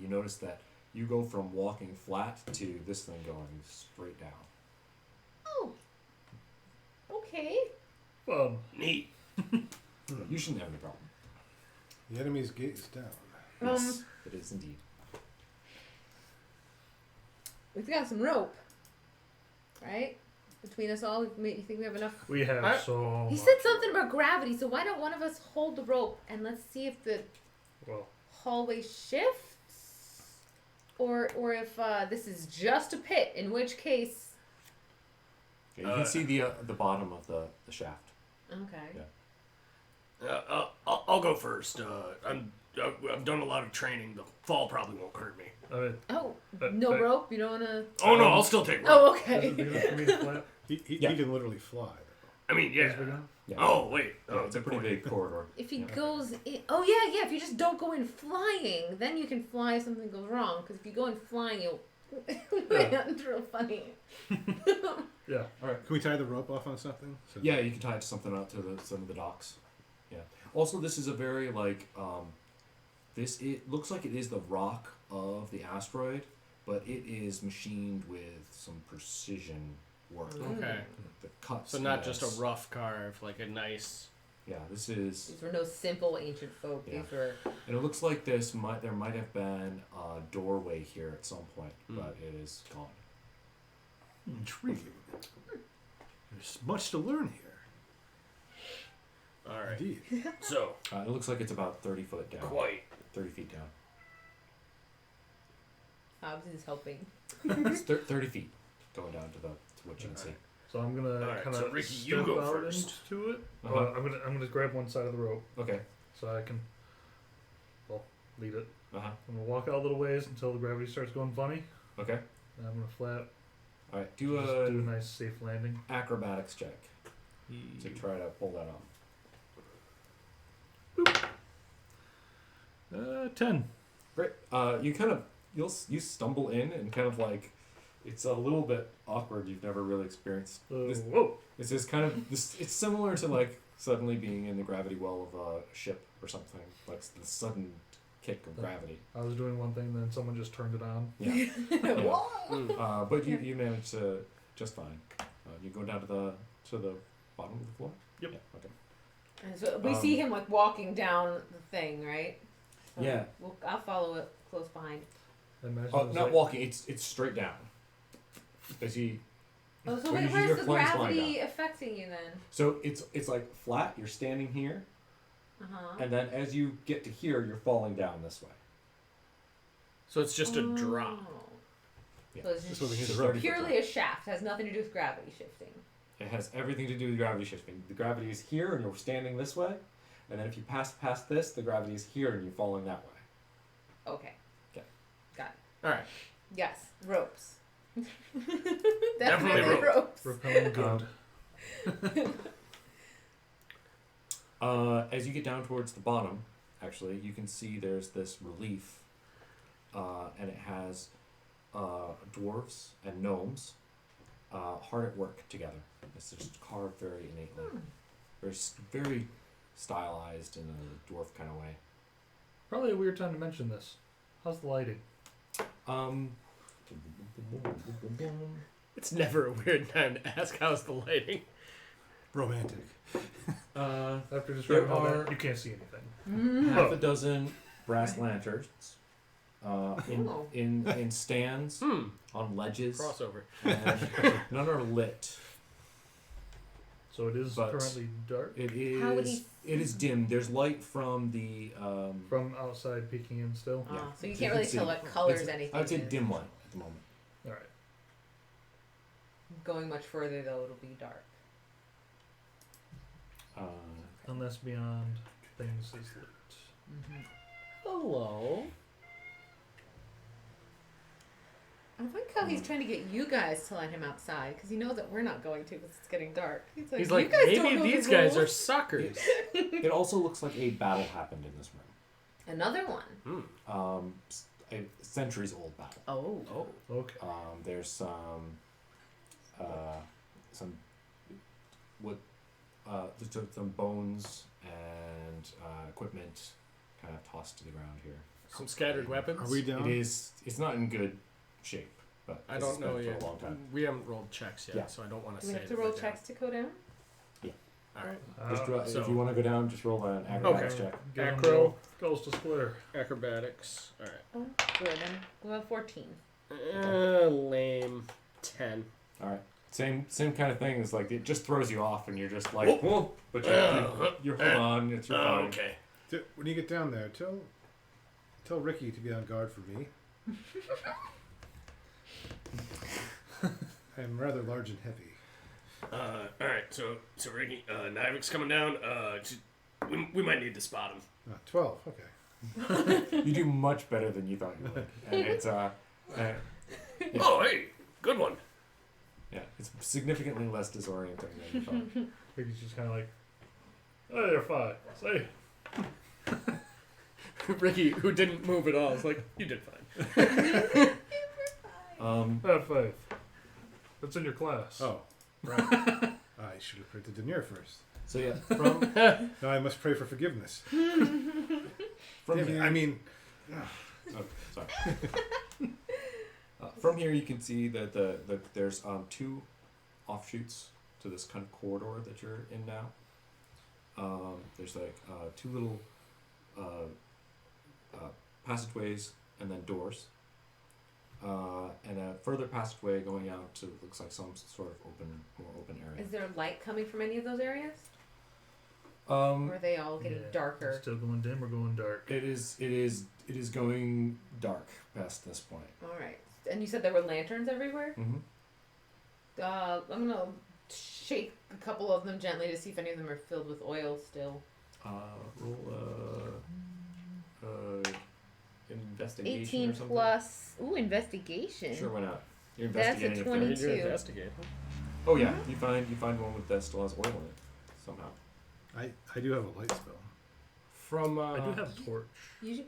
you notice that you go from walking flat to this thing going straight down. Oh. Okay. Neat. You shouldn't have any problem. The enemy's gate is down. Yes, it is indeed. We've got some rope, right? Between us all, you think we have enough? We have I- so He much said something about gravity, so why don't one of us hold the rope and let's see if the Well, hallway shifts, or if this is just a pit, in which case. Yeah, you can see the bottom of the shaft. Okay. Yeah. I'll go first. I've done a lot of training. The fall probably won't hurt me. I mean, Oh, no rope. You don't wanna. Oh no, I'll still take rope. Oh, is okay. it big enough for me to flap? He Yeah. can literally fly. I mean, Is yeah. it big enough? Yeah. Oh wait. Yeah, Oh, it's a good pretty point. big corridor. If he Yeah. goes in, oh yeah. If you just don't go in flying, then you can fly if something goes wrong. Because if you go in flying, you'll. It's real funny. Yeah. All right. Can we tie the rope off on something? So Yeah, you can tie something out to some of the docks. Yeah. Also, this is a very like it looks like it is the rock of the asteroid, but it is machined with some precision work. Okay. The cuts. So not just yes. a rough carve, like a nice. Yeah, this is, These were no simple ancient folk. Yeah. These were. and it looks like there might have been a doorway here at some point, but it is gone. Intriguing. There's much to learn here. All right. Indeed. So It looks like it's about 30 foot down. quite. 30 feet down. Hobbs is helping. It's 30 feet going down to what you can see. So I'm gonna Alright, kind so of Ricky, step you go out first. into it. Uh-huh. I'm gonna grab one side of the rope Okay. so I can, lead it. Uh huh. I'm gonna walk out a little ways until the gravity starts going funny. Okay. And I'm gonna flap. All right. Do Just do a a nice safe landing. acrobatics check to try to pull that off. 10. Great. You kind of you stumble in and kind of like it's a little bit awkward. You've never really experienced. This, Whoa. this is kind of this. It's similar to like suddenly being in the gravity well of a ship or something. Like the sudden kick of gravity. I was doing one thing, then someone just turned it on. Yeah. Whoa! But you managed to just fine. You go down to the bottom of the floor. Yep. Yeah, okay. And so we see him like walking down the thing, right? So Yeah. I'll follow it close behind. I imagine Oh, it was not like- walking. It's straight down. As he Oh, so Well, wait, your where's the flame's flying gravity affecting you then? so it's like flat. You're standing here, Uh huh. and then as you get to here, you're falling down this way. So it's just a drop. Yeah. So it's That's what we just need to rub. purely a shaft. Has nothing to do with gravity shifting. It has everything to do with gravity shifting. The gravity is here, and you're standing this way, and then if you pass past this, the gravity is here, and you're falling that way. Okay. Okay. Got it. All right. Yes. Ropes. Definitely ropes. Repelling good. As you get down towards the bottom, actually, you can see there's this relief, and it has dwarves and gnomes hard at work together. It's just carved very innately, very stylized in a dwarf kind of way. Probably a weird time to mention this. How's the lighting? It's never a weird time to ask how's the lighting. Romantic. After describing There all are- that, you can't see anything. Half a dozen brass lanterns Oh. in stands on ledges, Crossover. and none are lit. So it is But- currently dark. It How would is. he- It is dim. There's light from the. From outside peeking in still. Yeah. So you So can't you really can tell see. what colors It's- anything I would say is. dim light at the moment. Alright. Going much further though, it'll be dark. Unless beyond things is lit. Hello. I like how he's trying to get you guys to let him outside because he knows that we're not going to because it's getting dark. He's He's you like, guys don't maybe know these the guys are rules." suckers. It also looks like a battle happened in this room. Another one. A centuries old battle. Oh. Okay. There's some wood, some bones and equipment kind of tossed to the ground here. Some scattered weapons. Are we down? It is. It's not in good shape, but I this don't has been know for yet. a long time. We haven't rolled checks yet, Yeah. so I don't want to Do we say have to that roll we're down. checks to go down? All right. Just so- if you want to go down, just roll an acrobatics check. Give him Acro. goes to square. Acrobatics. All right. Oh, good. Then we'll have 14. Lame. 10. All right. Same kind of thing. It's like it just throws you off, and you're just like, Whoop. whoa, but you're hold on. It's your fine. Okay. When you get down there, tell Ricky to be on guard for me. I'm rather large and heavy. All right. So Ricky, Nivik's coming down. We might need to spot him. 12. Okay. You do much better than you thought you would, and it's yeah. Oh, hey, good one. Yeah, it's significantly less disorienting than you thought. Ricky's just kind of like, oh, you're fine. Say, Ricky, who didn't move at all, is like, you did fine. have faith. That's in your class. Oh, right. I should have prayed to Demir first. So yeah, from Now I must pray for forgiveness. from Damn it, here, I mean, oh, sorry. From here, you can see that there's two offshoots to this kind of corridor that you're in now. There's like two little passageways and then doors, and a further passageway going out to looks like some sort of more open area. Is there light coming from any of those areas? Or Um, are they all getting Yeah. darker? Still going dim or going dark? it is going dark past this point. All right. And you said there were lanterns everywhere? Mm-hmm. I'm going to shake a couple of them gently to see if any of them are filled with oil still. Roll investigation 18 or something. plus. Ooh, investigation. Sure, why not? You're That's a investigating. if 20. there- You're 22. investigating. Oh yeah, you find one with that still has oil in it somehow. I do have a light spell. From I do have a torch. You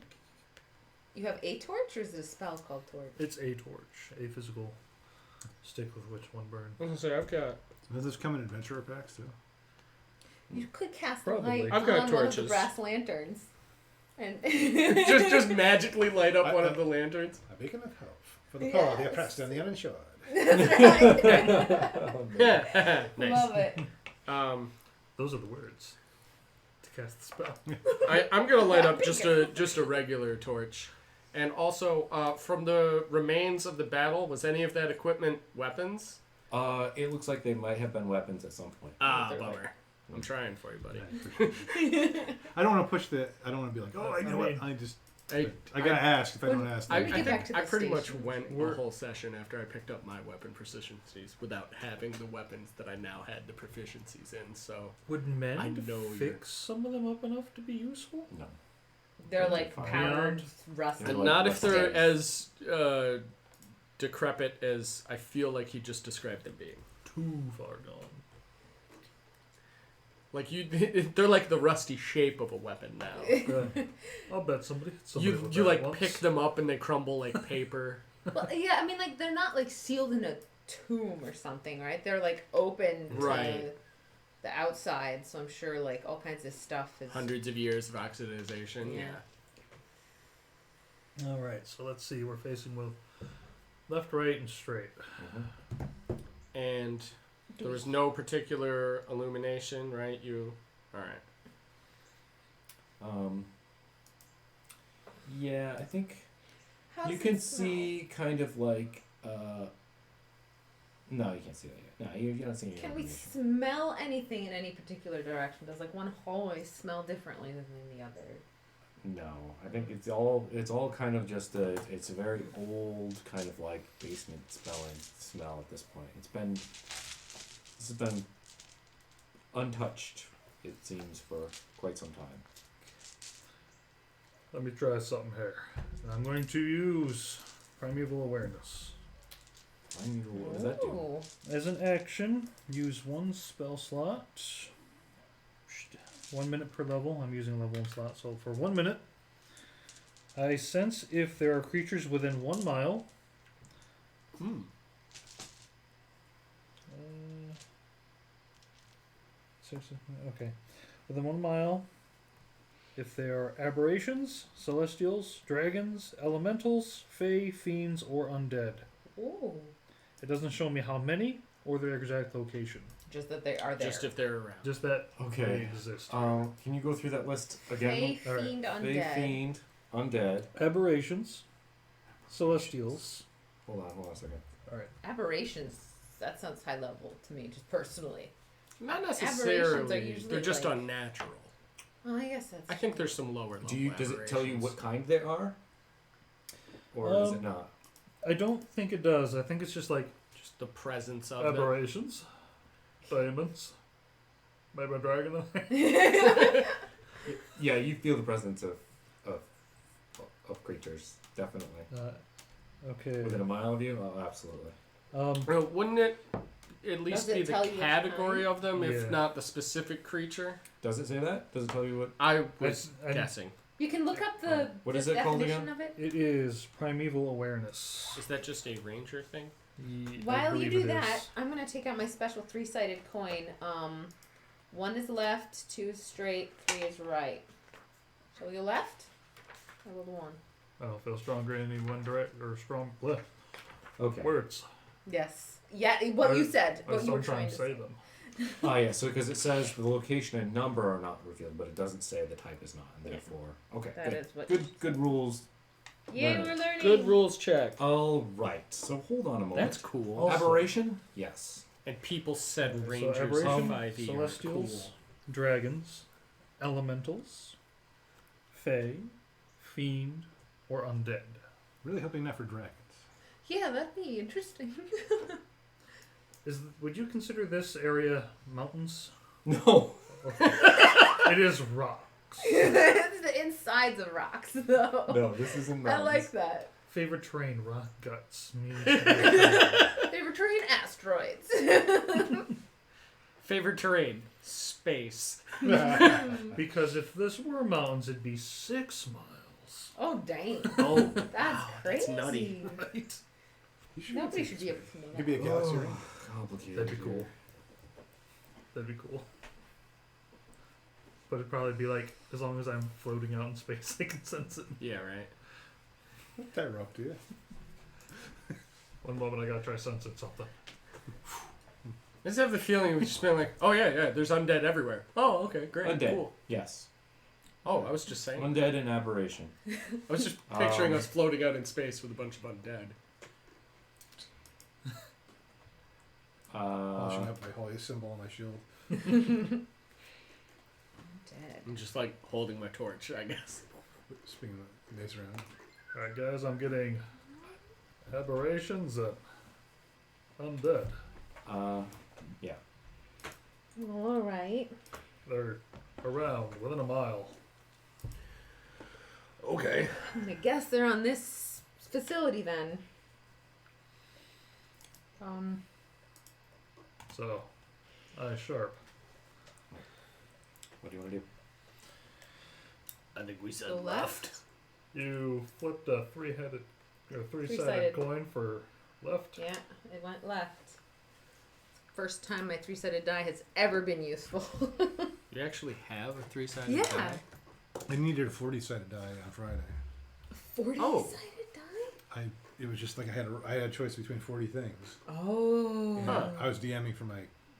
have a torch, or is it a spell called torch? It's a torch, a physical stick with which one burn. I was gonna say I've got. Does this come in adventurer packs too? You could cast Probably. light I've got on one of the torches. brass lanterns, and just magically light up one of the lanterns. A beacon of hope for the poor, the Yes. oppressed, and the uninsured. That's right. Nice. Love it. Those are the words to cast the spell. I'm gonna light up just a regular torch, and also from the remains of the battle, was any of that equipment weapons? It looks like they might have been weapons at some point. Ah, bummer. I'm trying for you, buddy. I don't want to push the. I don't want to be like, oh, you know I what? mean- I just. I gotta ask. If I don't ask, I, When we I get think back to I the pretty much station. went a whole session after I picked up my weapon proficiencies without having the weapons that I now had the proficiencies in. So Would I mend know fix some of them up enough to be useful? No. They're like Fine. powdered, Beyond- rusted. They're and like not if they're sticks. as decrepit as I feel like he just described them being. Too far gone. Like they're like the rusty shape of a weapon now. I'll bet somebody You with you that like once. pick them up and they crumble like paper. Well, yeah, I mean, like they're not like sealed in a tomb or something, right? They're like open to Right. the outside, so I'm sure like all kinds of stuff is. Hundreds of years of oxidization. Yeah. Yeah. All right, so let's see. We're facing with left, right, and straight. And there was no particular illumination, right? All right. Yeah, I think How you does can it smell? see kind of like. No, you can't see that yet. No, you're not seeing any Can we illumination. smell anything in any particular direction? Does like one hallway smell differently than the other? No, I think it's all kind of just it's a very old kind of like basement smell at this point. This has been untouched, it seems, for quite some time. Let me try something here. I'm going to use Primeval Awareness. What does that do? Ooh. As an action, use one spell slot. 1 minute per level. I'm using a level 1 slot, so for 1 minute, I sense if there are creatures within 1 mile. Okay. Within 1 mile, if there are aberrations, celestials, dragons, elementals, fae, fiends, or undead. Ooh. It doesn't show me how many or their exact location. Just that they are there. Just if they're around. Just that Okay. they exist. Can you go through that list again? Fae, Alright. fiend, Fae, undead. fiend, undead. Aberrations, celestials. Hold on a second. Alright. Aberrations. That sounds high level to me, just personally. Not Aberrations are necessarily. usually, They're just like- unnatural. Well, I guess that's. I think there's some lower level. Does it tell you what kind they are? Or does it not? I don't think it does. I think it's just like Just the presence of them. aberrations, diamonds, maybe a dragon. Yeah, you feel the presence of creatures, definitely. Okay. Within a mile of you? Oh, absolutely. Well, wouldn't it at least Does it be tell the you which category kind? of them, if Yeah. not the specific creature? Does it say that? Does it tell you what? I was I- guessing. You can look up the, What the is it called definition again? of it. It is primeval awareness. Is that just a ranger thing? I While you believe do it that, is. I'm gonna take out my special 3-sided coin. 1 is left, 2 is straight, 3 is right. Shall we go left? Or will the 1? I don't feel stronger in any one direct or strong Okay. words. Yes. Yeah, what you said. I What you were trying sometimes to say say. them. Oh yeah, so because it says the location and number are not revealed, but it doesn't say the type is not, and Yeah. therefore, okay, That good. is what. Good rules. Yay, learning. we're learning. Good rules check. All right. So hold on a moment. That's cool. Also- Aberration? Yes. And people said Okay, so rangers aberration, 5e are celestials, cool. dragons, elementals, fae, fiend, or undead. Really hoping not for dragons. Yeah, that'd be interesting. Would you consider this area mountains? No. It is rocks. It's the insides of rocks, though. No, this isn't. I like that. Favorite terrain, rock guts. Means They return asteroids. Favorite terrain? Space. because if this were mountains, it'd be 6 miles. Oh, dang. Oh, That's crazy. that's nutty. Right? Nobody should be able to know Could be a that. galaxy ring. Complicated. That'd be cool. That'd be cool. But it'd probably be like, as long as I'm floating out in space, I can sense it. Yeah, right. Tie her up, do you? One moment I gotta try sensing something. I just have the feeling we've just been like, oh yeah, there's undead everywhere. Oh, okay, great, Undead. cool. Yes. Oh, I was just saying. Undead and aberration. I was just picturing Um, us floating out in space with a bunch of undead. Polishing up my holy symbol on my shield. Dead. I'm just like holding my torch, I guess. Speaking of days around. Alright, guys, I'm getting aberrations and undead. Yeah. All right. They're around, within a mile. Okay. I guess they're on this facility then. So, eye sharp. What do you want to do? I think we said Go left. left? You flipped a three-sided Three-sided. coin for left. Yeah, it went left. First time my 3-sided die has ever been useful. You actually have a 3-sided Yeah. die? I needed a 40-sided die on Friday. 40-sided Oh. die? It was just like I had a choice between 40 things. Oh. And Huh. I was DMing for my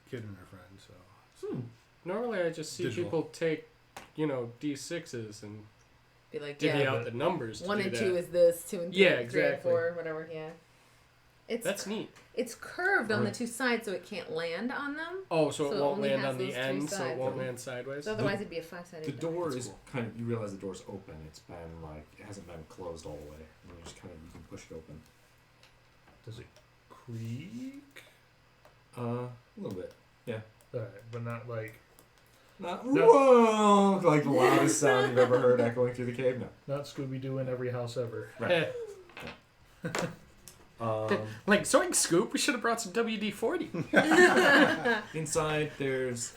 kid and her friend, so. Normally I just see Digital. people take, D6s and Be like, divvy yeah, out the numbers to 1 do and that. 2 is this, 2 and 3, Yeah, 3 and exactly. 4, whatever, yeah. That's neat. It's curved on the Right. 2 sides so it can't land on them. Oh, so So it it won't only land has on the those 3 end, so it sides. won't land sideways? So otherwise it'd be a 5-sided The die. door That's is cool. kind of, you realize the door's open. It's been it hasn't been closed all the way. And you just kind of, you can push it open. Does it creak? A little bit. Alright, but not like Not No. whoa, like the loudest sound you've ever heard echoing through the cave. No. not Eh. Scooby-Doo in every house ever. Right. Like, Zoink Scoop, we should have brought some WD-40. Inside, there's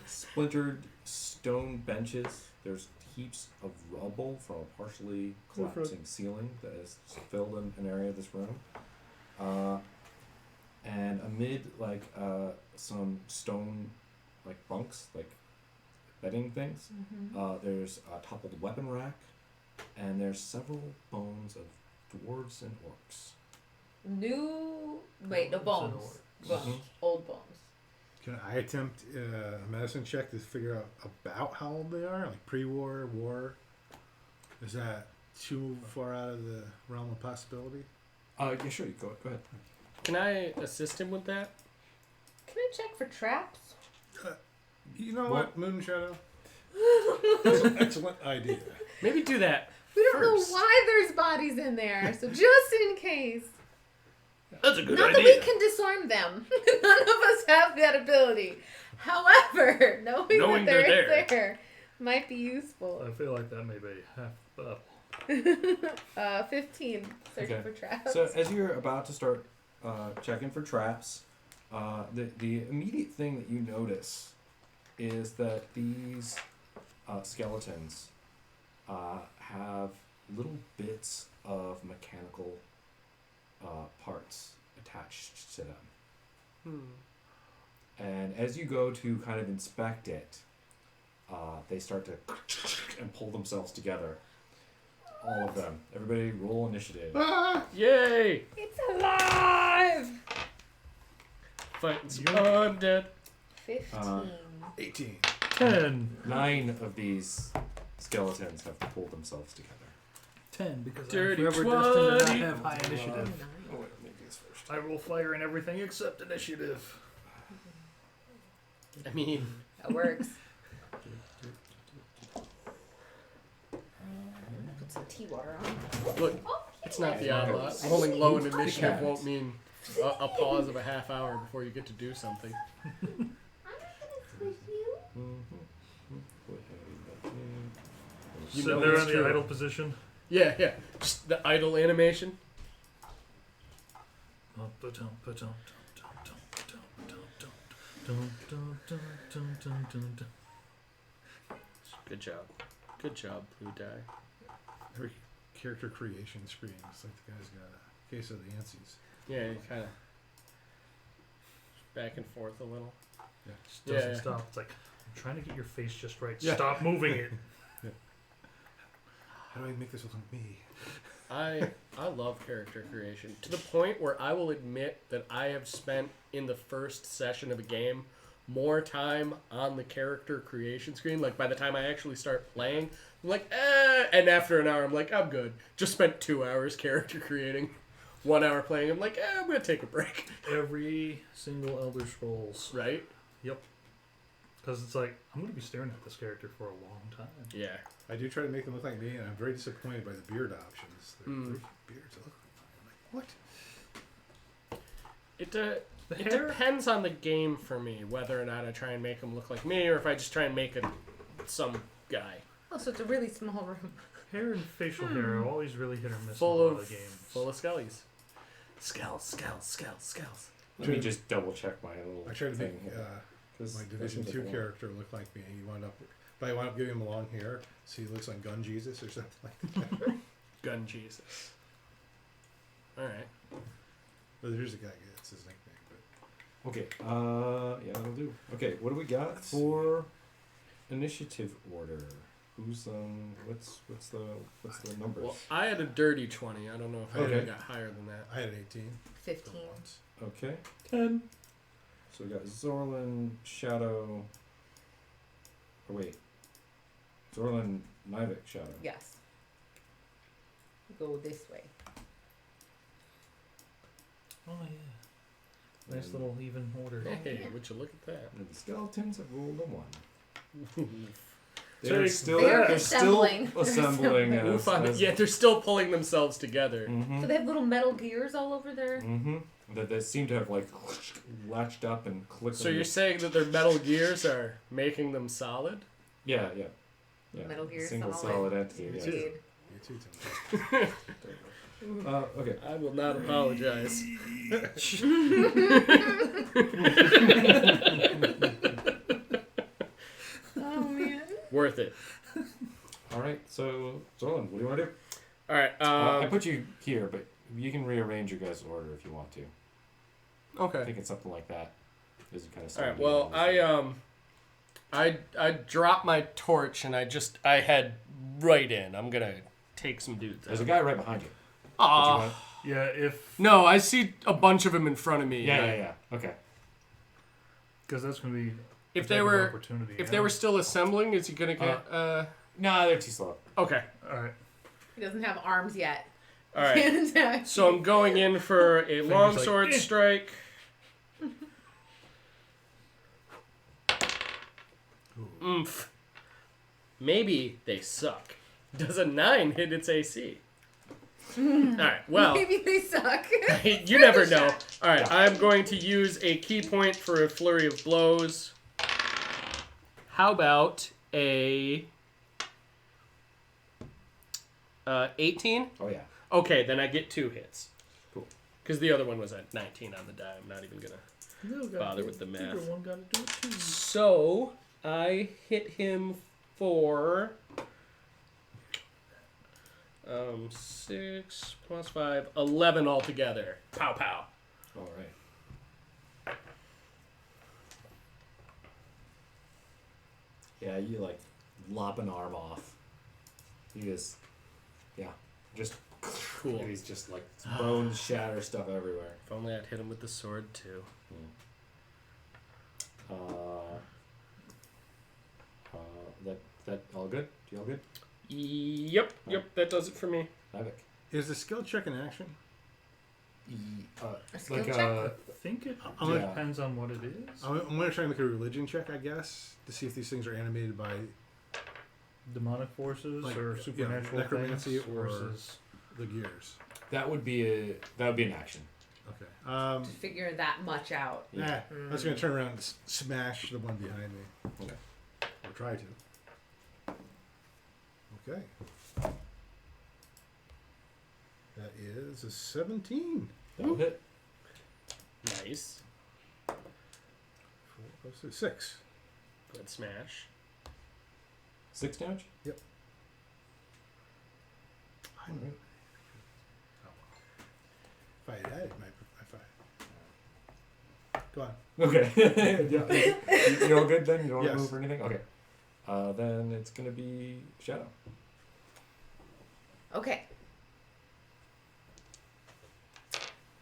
splintered stone benches. There's heaps of rubble from a partially collapsing ceiling that has filled in an area of this room. And amid some stone bunks, bedding things, there's a toppled weapon rack, and there's several bones of dwarves and orcs. No Bones bones. and Bones. Mhm. Old bones. Can I attempt a medicine check to figure out about how old they are? Like pre-war, war? Is that too far out of the realm of possibility? Yeah, sure. You go ahead. Can I assist him with that? Can I check for traps? You know What? what, Moon Shadow? That's an excellent idea. Maybe do that. We don't First. know why there's bodies in there, so just in case. That's a good Not idea. that we can disarm them. None of us have that ability. However, knowing that they're they're there. there might be useful. I feel like that may be half up. 15. Searching Okay. for traps. So as you're about to start checking for traps, the immediate thing that you notice is that these skeletons have little bits of mechanical parts attached to them. And as you go to kind of inspect it, they start to and pull themselves together. All of them. Everybody roll initiative. Yay! It's alive! Fighting some undead. 15. 18. 10. 9 of these skeletons have pulled themselves together. 10 because Dirty I'm forever destined to 20. not have high initiative. Oh, wait, maybe it's first. I roll fire and everything except initiative. I mean, That works. Put some tea water on. look, it's not the odd lot. Rolling low in initiative won't mean a pause of a half hour before you get to do something. You So know they're it's in the true. idle position. Yeah. Just the idle animation. Good job. Good job, Blue Die. Every character creation screen. It's like the guy's got a case of the antsies. Yeah, you kind of back and forth a little. Just doesn't Yeah. stop. It's like, I'm trying to get your face just right. Yeah. Stop moving it. How do I make this look like me? I love character creation to the point where I will admit that I have spent in the first session of a game more time on the character creation screen. Like by the time I actually start playing, I'm like, and after an hour, I'm like, I'm good. Just spent 2 hours character creating. 1 hour playing, I'm like, I'm gonna take a break. Every single Elder Scrolls. Right? Yep. Because it's like, I'm going to be staring at this character for a long time. Yeah. I do try to make them look like me, and I'm very disappointed by the beard options. They're very few beards that look like mine. I'm like, what? It The it hair, depends on the game for me, whether or not I try and make him look like me, or if I just try and make some guy. Oh, so it's a really small room. hair and facial hair are always really hit or miss Full in a lot of of games. full of skellies. Scalls. Let me just double check my little I tried to thing make here. 'Cause my Division that's 2 a different character look like me. He wound up, but I wound up giving him long hair, so he looks like Gun Jesus or something like that. Gun Jesus. All right. But here's the guy gets his nickname. But one. Okay, yeah, that'll do. Okay, what do we got Let's for initiative order? Who's what's the numbers? Well, I had a dirty 20. I don't know if I Okay. got higher than that. I had an 18. 15. Once. Okay, 10. so we got Zorlin, Shadow. Oh wait, Zorlin, Nivik, Shadow. Yes. Go this way. Oh, yeah. Nice And- little even order. Hey, would you look at that? And the skeletons have rolled a 1. Oof. They're So still they're they're still assembling. assembling. Oof on it. Yeah, they're still pulling themselves together. Mm-hmm. So they have little metal gears all over their. Mm-hmm. That they seem to have like latched up and clicked. So on you're the- saying that their metal gears are making them solid? Yeah. Metal Gear Single Solid. entity. Yeah. Indeed. You too, Tim. Okay. I will not apologize. Oh man. Worth it. All right. So Zorlin, what do you want to do? All right. I put you here, but you can rearrange your guys' order if you want to. I Okay. think it's something like that. As you kind of. All right. Well, I dropped my torch and I head right in. I'm gonna take some dudes. There's a out. guy right behind you. Did you Aw. want- Yeah, if... No, I see a bunch of them in front of me. Yeah. Okay. Because that's going to be... If a they type of were, opportunity, if they were still assembling, is he gonna get? Nah, they're too slow. Okay. Alright. He doesn't have arms yet. All right. Can't attack. So I'm going in for a Fingers longsword like, eh. strike. Oomph. Maybe they suck. Does a 9 hit its AC? Alright, well, Maybe they suck. you never know. Alright, I'm going to use a key point for a flurry of blows. How about a 18? Oh yeah. Okay, then I get 2 hits. Cool. Because the other one was at 19 on the die. I'm not even going to bother with the math. One got to do it too. So I hit him for 6 plus 5, 11 altogether. Pow pow. All right. Yeah, you like lop an arm off. He is, yeah, just Cool. He's just like bones shatter stuff everywhere. If only I'd hit him with the sword too. That all good? You all good? Yep, that does it for me. Nivik. Is the skill check in action? A skill Like check? I think it I'm Yeah. depends on what it is. I'm going to try and make a religion check, I guess, to see if these things are animated by Demonic forces Like, or yeah, supernatural necromancy things or- versus... the gears. that would be an action. Okay. To figure that much out. Yeah. I was going to turn around and smash the one behind me. Okay. Or try to. Okay. That is a 17. That'll hit. Nice. 4 plus 6. Good smash. 6 damage. I'm, Alright. if I had added my... Go on. Okay. Yeah. You're all good then? You don't want Yes. to move or anything? Okay. Then it's gonna be Shadow. Okay.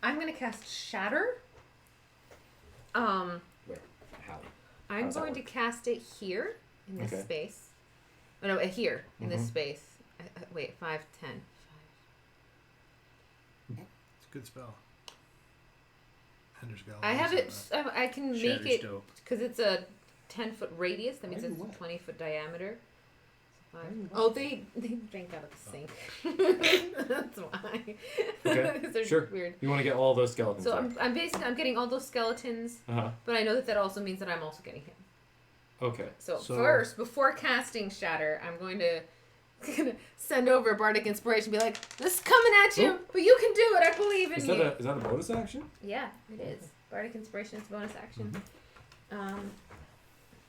I'm gonna cast Shatter. Where? How? I'm How's that going to work? cast it here in this Okay. space. Oh, no, here in this Mhm. space. Wait, 5, 10. It's a good spell. Ender's Gallery. I have it. I can Shatter's make it dope. because it's a 10-foot radius. That means Why are it's you wet? 20-foot diameter. So Why are you wet? oh, they drank out of the sink. That's why. Okay, They're sure. weird. You want to get all those skeletons. So there. I'm getting all those skeletons, Uh-huh. but I know that also means that I'm also getting him. Okay. So So- first, before casting Shatter, I'm going to send over Bardic Inspiration and be like, this is coming at you, but you can do it. I believe in Is you. that a bonus action? Yeah, it is. Bardic Inspiration is a bonus action. Mm-hmm.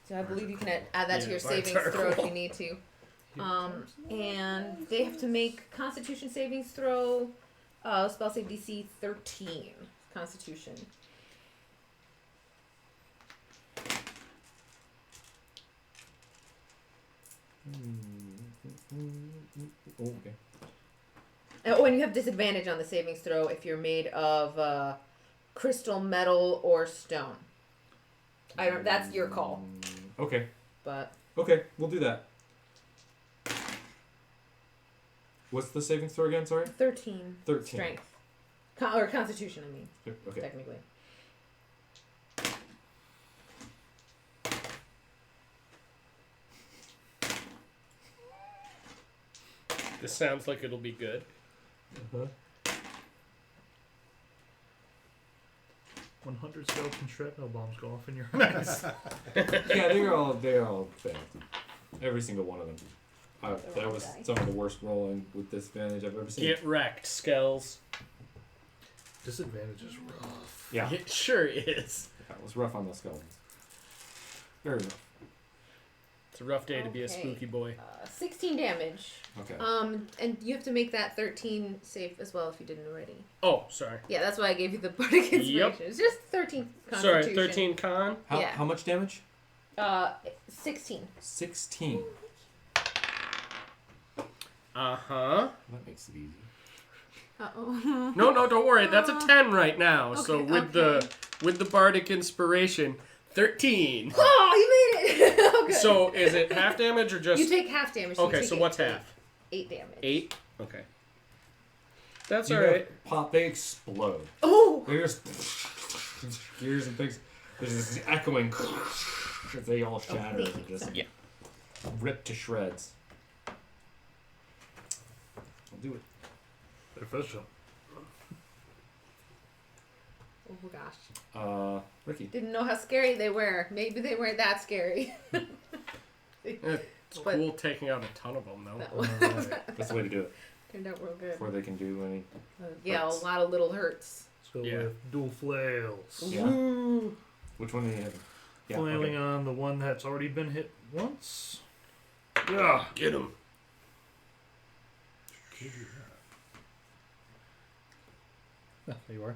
So I believe you can add that to your bards savings are throw if cool. you need to. And they have to make Constitution savings throw. Spell save DC 13. Constitution. Oh, okay. Oh, and you have disadvantage on the savings throw if you're made of crystal, metal, or stone. I don't. That's your call. Okay. But Okay, we'll do that. What's the saving throw again? Sorry. 13. 13. Strength. Or Constitution, I mean, Okay. technically. This sounds like it'll be good. Uh-huh. 100 skeleton shrapnel bombs go off in your eyes. Yeah, they're all bad. Every single one of them. That was die. some of the worst rolling with disadvantage I've ever seen. Get wrecked, Skells. Disadvantage is rough. Yeah, It sure is. that was rough on those skeletons. Very rough. It's a rough day to be a Okay. spooky boy. 16 damage. Okay. And you have to make that 13 save as well if you didn't already. Oh, sorry. Yeah, that's why I gave you the Bardic Inspiration. Yep. It's just 13 Constitution. Sorry, 13 con. How yeah. much damage? 16. 16. Uh-huh. That makes it easy. Uh-oh. No, don't worry. That's a 10 right now. So Okay, with the Bardic Inspiration, 13. Oh, you made it! Oh, good. So is it half damage or just... You take half damage. you Okay, take so what's half? 8 damage. 8? Okay. That's You alright. have pop, they explode. Oh! There's gears and things. There's this echoing as they all shatter thank and you. just Yeah. rip to shreds. I'll do it. They're official. Oh gosh. Ricky. Didn't know how scary they were. Maybe they weren't that scary. It's But- cool taking out a ton of them, though. That was, Alright, That's the way to do it. turned out real good. Before they can do any. Yeah, hurts. a lot of little hurts. let's go Yeah. with dual flails. Yeah. Ooh. Which one do you have? Yeah. Flailing Okay. on the one that's already been hit once. Yeah. Get him. Ah, there you are.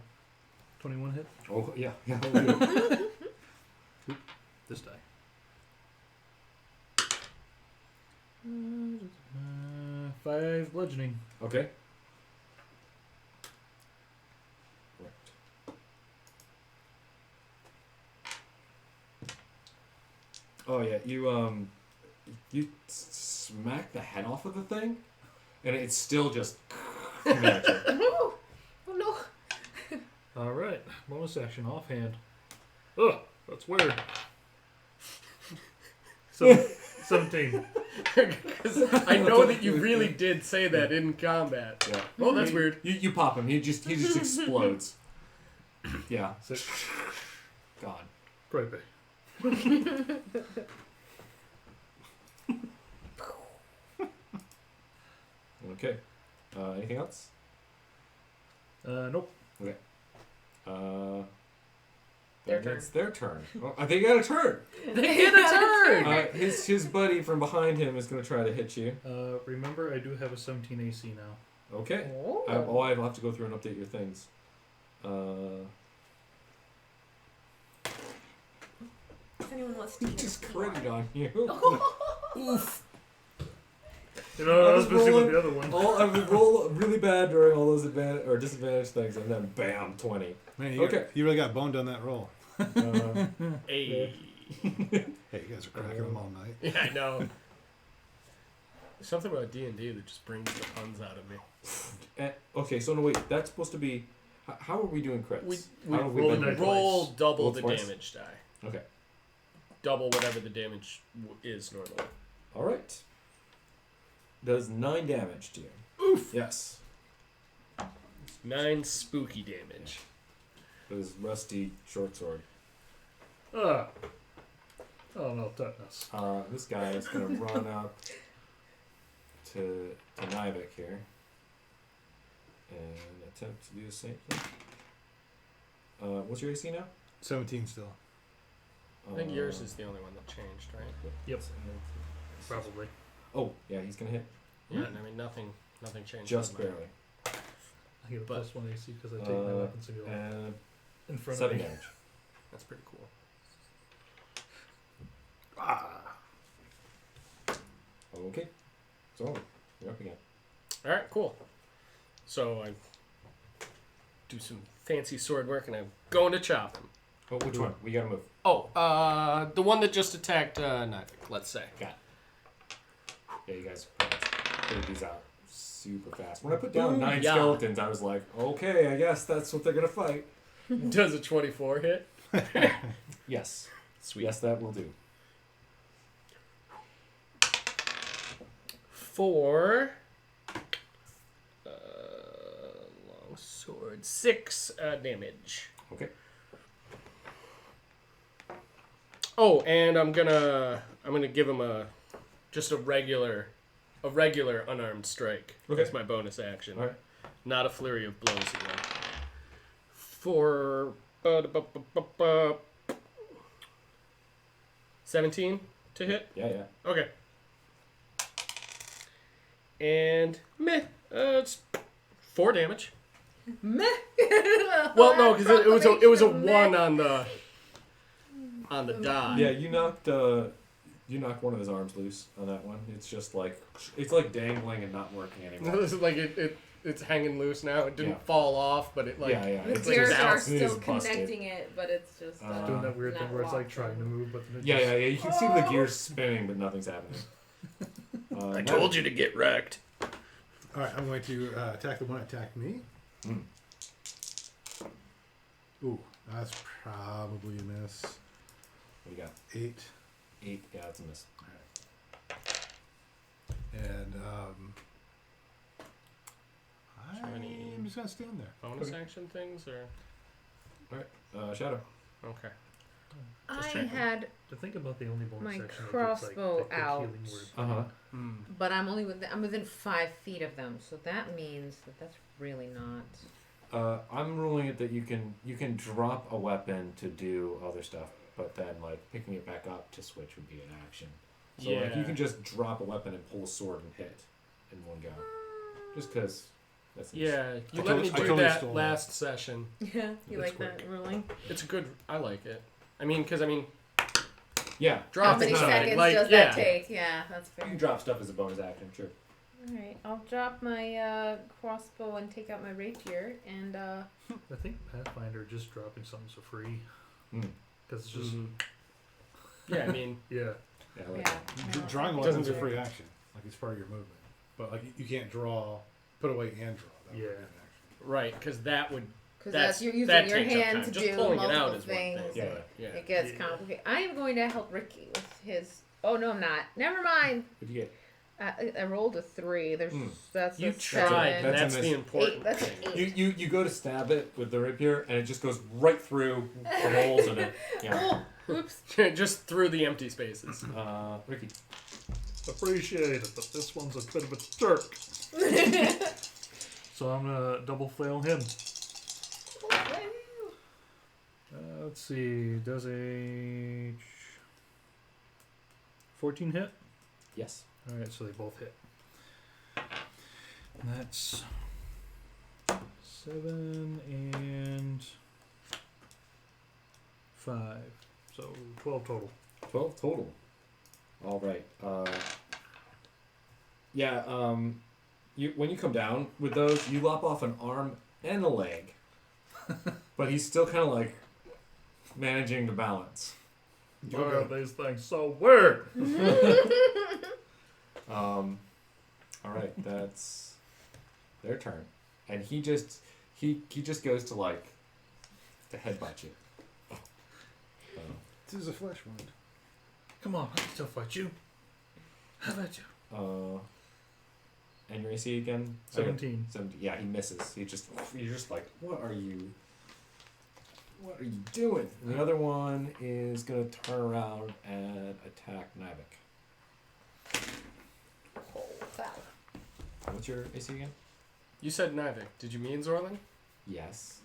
21 hit. Oh yeah. Yeah. I'll do it. This die. 5 bludgeoning. Okay. Right. Oh yeah, you smack the head off of the thing, and it's still just coming at you. Oh no. Alright, bonus action offhand. Ugh, that's weird. So, 17. Because I know that you really did say that in combat. Yeah. Oh, that's weird. You pop him. He just explodes. Yeah. 6. God. Creepy. Okay. Anything else? Nope. Okay. Their then turn. It's their turn. Oh, they got a turn. They get a turn! His buddy from behind him is going to try to hit you. Remember, I do have a 17 AC now. Okay. Oh. I'll have to go through and update your things. If anyone wants to He eat just it, critted on you. Oof. You know, I was was busy with rolling- the other one. I would roll really bad during all those advantage or disadvantage things, and then bam, 20. Man, you, Okay. you really got boned on that roll. Hey. Hey, you guys are cracking them all night. Yeah, I know. There's something about D&D that just brings the puns out of me. Okay, so no wait, that's supposed to be. How are we doing crits? We How have roll been a doing die roll crits? double Roll the twice? damage die. Okay. double whatever the damage is normally. All right. Does 9 damage to you. Oof. Yes. 9 spooky damage. His rusty short sword. Oh no, tetanus. This guy is going to run up to Nivek here and attempt to do the same thing. What's your AC now? 17 still. I think yours is the only one that changed, right? Yep. Probably. Oh, yeah, he's going to hit. Yeah, and I mean nothing changed. Just on mine. barely. I get a But- +1 AC because I take my weapons and go And in front 7 of me. damage. That's pretty cool. Okay. So, you're up again. All right, cool. So I do some fancy sword work, and I'm going to chop him. Oh, which one? We got to move. Oh, the one that just attacked Nivek, let's say. Got it. Yeah, you guys figured these out super fast. When I put down 9 yeah. skeletons, I was like, okay, I guess that's what they're going to fight. Does a 24 hit? Yes. Sweet. Yes, that will do. For long sword 6 damage. Okay. Oh, and I'm gonna give him just a regular unarmed strike. Okay. That's my bonus action. All right. Not a flurry of blows again. For 17 to hit. Yeah. Okay. And meh, it's 4 damage. Meh. Well, no, because it was a Meh. 1 on the die. Yeah, you knocked one of his arms loose on that one. It's just like dangling and not working anymore. This is like it's hanging loose now. It didn't Yeah. fall off, but it like Yeah. The It's gears just are out. It still is busted. connecting it, but it's just Doing that weird not thing where it's like locked trying to in. move, but then it Yeah. just... You can see the gears spinning, but nothing's happening. I told you to get wrecked. Alright, I'm going to attack the one that attacked me. Mm. Ooh, that's probably a miss. What do you got? 8. 8. Yeah, that's a miss. And How many- I'm just going to stand there. bonus Okay. action things or Shadow. okay. I Just checking. had, To think about the only bonus My section, it's crossbow like the out. healing word. Uh-huh. but I'm within 5 feet of them, so that means that's really not. I'm ruling it that you can drop a weapon to do other stuff, but then like picking it back up to switch would be an action. So like you Yeah. can just drop a weapon and pull a sword and hit in one go, just because. That's Yeah, you I let me totally- I do totally that stole last session. Yeah, you That's like that ruling? It's a good. I like it. I mean, Yeah. How drop many is not seconds like does yeah. that take? Yeah, that's You fair. can drop stuff as a bonus action, sure. Alright, I'll drop my crossbow and take out my rapier, and I think Pathfinder just dropping something's for free. Hmm. Because it's just, Mhm. Yeah, I mean, yeah. Yeah, I like yeah. it. no, Drawing a Doesn't weapon's a do- free action. Like it's part of your movement. But like you can't draw, put away and draw. That would be Yeah. an action. right? Because that would. Because That's you're using that your takes up hand time. to Just do pulling it multiple out is things. one thing. Yeah. Yeah. It gets Yeah. complicated. I am going to help Ricky with his. Oh no, I'm not. Never mind. What'd you get? I rolled a 3. There's that's You a tried. 7. That's a That's the miss. important 8. That's an thing. 8. You go to stab it with the rapier and it just goes right through the holes in it. Yeah. Oh, oops. Just through the empty spaces. Ricky. Appreciate it, but this one's a bit of a jerk. So I'm gonna double flail him. Let's see. Does a 14 hit? Yes. All right, so they both hit. That's 7 and 5, so 12 total. 12 total. All right. You when you come down with those, you lop off an arm and a leg, but he's still kind of like managing to balance. Why are these things so weird? All right, that's their turn, and he just goes to like to headbutt you. This is a flesh wound. Come on, I can still fight you. How about you? And your AC again? 17. 17. Yeah, he misses. You're just like, what are you doing? And the other one is gonna turn around and attack Nivik. Oh, foul. What's your AC again? You said Nivik. Did you mean Zorlin? Yes.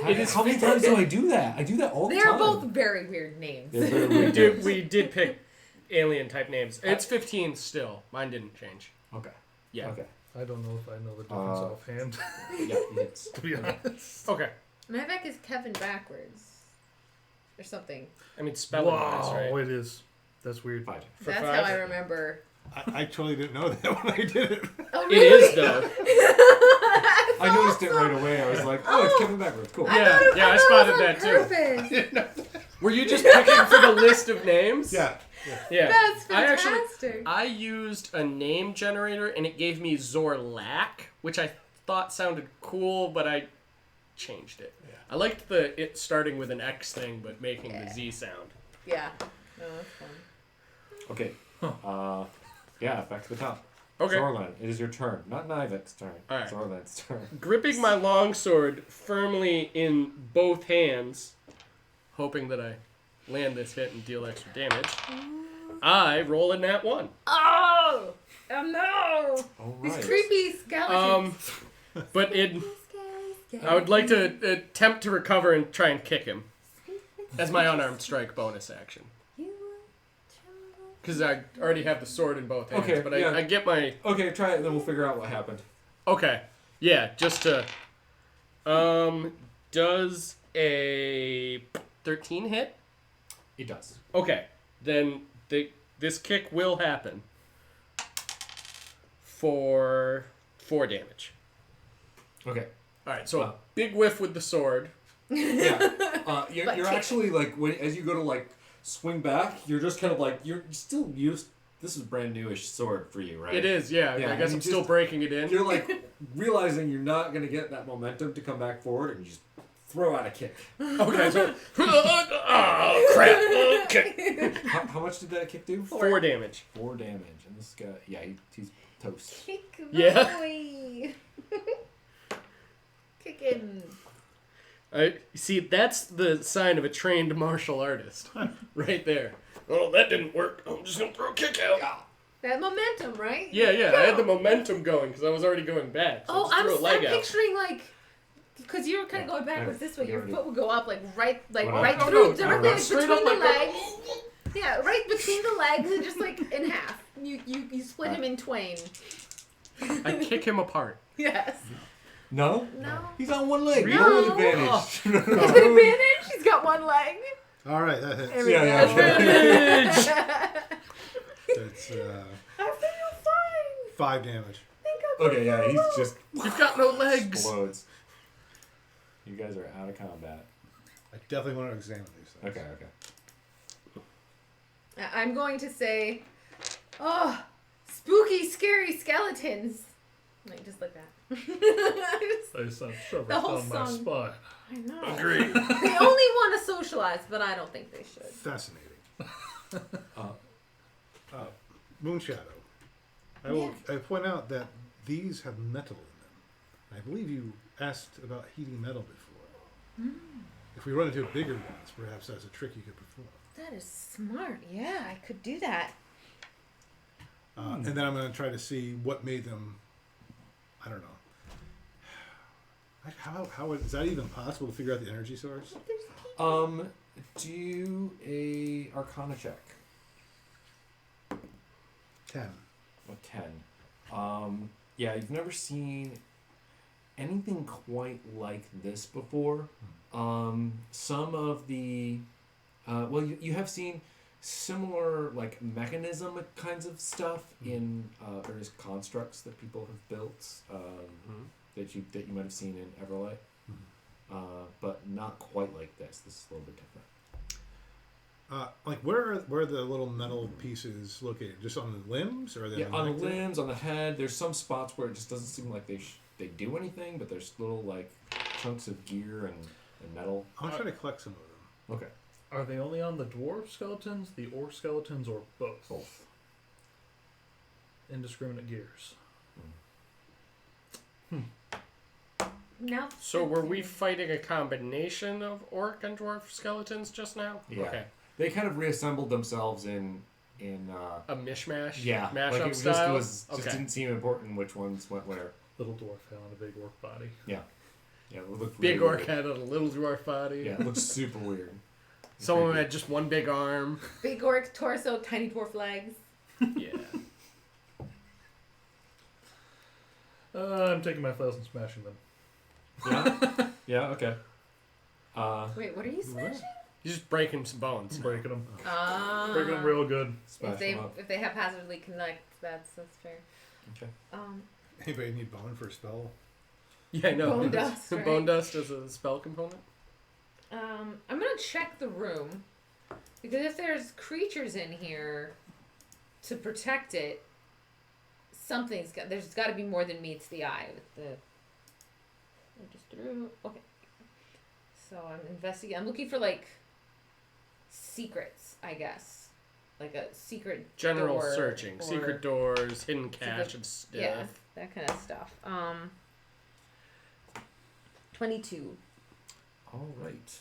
It is How many times do I do that? I do that all the They're time. both very weird names. They're very weird. We did pick alien type names. It's 15 still. Mine didn't change. Okay. Yeah. Okay. I don't know if I know the difference offhand, Yeah, it's to be honest. Okay. Nivek is Kevin backwards. Or something. I mean, spelling wise, Wow, right? it is. That's weird. 5. For That's 5? how I remember. I totally didn't know that when I did it. Oh, It really? is, though. I noticed it right away. I was like, oh, it's Kevin backwards. Cool. Yeah, yeah, I spotted that too. Were you just picking for the list of names? Yeah. Yeah. That's I fantastic. I used a name generator and it gave me Zorlak, which I thought sounded cool, but I changed it. Yeah. I liked it starting with an X thing, but making the Z sound. Yeah. No, that's fun. Okay. Yeah, back to the top. Okay. Zorlan, it is your turn. Not Nivik's turn. All right. Zorlan's turn. Gripping my longsword firmly in both hands, hoping that I land this hit and deal extra damage, I roll a nat 1. Oh! Oh no! All These right. creepy skeletons. But I would like to attempt to recover and try and kick him as my unarmed strike bonus action. Because I already have the sword in both hands, Okay, but yeah. I get my... Okay, try it, then we'll figure out what happened. Okay, yeah, just to... Does a 13 hit? It does. Okay, then this kick will happen for 4 damage. Okay. Alright, so a big whiff with the sword. Yeah. You're But kick. actually like as you go to like swing back, you're just kind of like you're still used. This is brand newish sword for you, right? It is, yeah. Yeah, I guess and I'm you still just- breaking it in. You're like realizing you're not gonna get that momentum to come back forward, and you just throw out a kick. Okay, so... oh, crap. Okay. How much did that kick do? 4 damage. 4 damage, and this guy, yeah, he's toast. Kick Yeah. boy. Kicking. See, that's the sign of a trained martial artist. Right there. Oh, that didn't work. I'm just going to throw a kick out. That momentum, right? Yeah, I had the momentum going because I was already going back. So I Oh, just threw a I'm leg out. picturing like, because you were kind of going backwards this way. Your foot would go up like right No, through no, directly no, straight between up the like legs. that. Yeah, right between the legs and just like in half. You split him in twain. I kick him apart. Yes. No? No. He's on one leg. No. Roll advantage. He's got advantage. He's got one leg. All right, that There hits. we Yeah, go. Damage! That's I feel fine. 5 damage. Okay, yeah, he's just You've got no legs. explodes. You guys are out of combat. I definitely want to examine these things. Okay. I'm going to say, oh, spooky, scary skeletons. Like just like that. I just sound shoved The whole down my song. spine. I know. Agree. They only want to socialize, but I don't think they should. Fascinating. Uh, Moonshadow. I point out that these have metal in them. I believe you asked about heating metal before. If we run into bigger ones, perhaps that's a trick you could perform. That is smart. Yeah, I could do that. And then I'm going to try to see what made them. I don't know. How is that even possible to figure out the energy source? Do a Arcana check. 10. What 10? Yeah, you've never seen anything quite like this before. Some of the, you have seen similar like mechanism kinds of stuff in various constructs that people have built that you might have seen in Everlight, but not quite like this. This is a little bit different. Like where are the little metal pieces located? Just on the limbs, or are they On the limbs, on the head. There's some spots where it just doesn't seem like they do anything, but there's little like chunks of gear and metal. I'll try to collect some of them. Okay. Are they only on the dwarf skeletons, the orc skeletons, or both? Both. Indiscriminate gears. Now. So were we fighting a combination of orc and dwarf skeletons just now? Yeah. Okay. They kind of reassembled themselves in A mishmash? yeah, Mashup like it just style? was just Okay. didn't seem important which ones went where. Little dwarf head on a big orc body. Yeah, it looked Big really orc weird. head on a little dwarf body. Yeah, it looked super weird. Some of them Creepy. had just one big arm. Big orc torso, tiny dwarf legs. Yeah. I'm taking my flails and smashing them. Yeah, yeah, okay. Wait, what are you smashing? He's just breaking some bones. Breaking them. Ah. Breaking them real good. Smash them up. If they haphazardly connect, that's fair. Okay. Anybody need bone for a spell? Yeah, I know. Bone dust, right? Bone dust is a spell component. I'm gonna check the room because if there's creatures in here to protect it, there's got to be more than meets the eye with the. I just threw. Okay. So I'm investigating. I'm looking for like secrets, I guess, like a secret General door searching. or- Secret doors, hidden cache, and stuff. Yeah, that kind of stuff. 22. All right.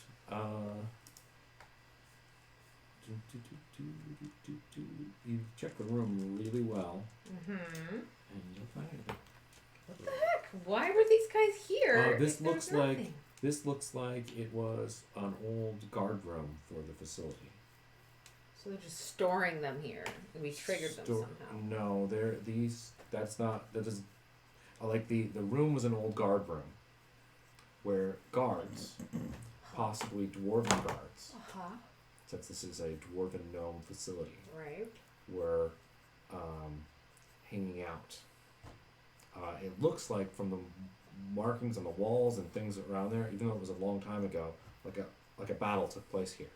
You check the room really well, Mm-hmm. and you'll find anything. What the heck? Why were these guys here? This if there's looks like nothing? this looks like it was an old guard room for the facility. So they're just storing them here, and we triggered them somehow. No, they're these. That's not. That is. Like the room was an old guard room, where guards, possibly dwarven guards, Uh-huh. since this is a dwarven gnome facility, Right. were hanging out. It looks like from the markings on the walls and things around there, even though it was a long time ago, like a battle took place here,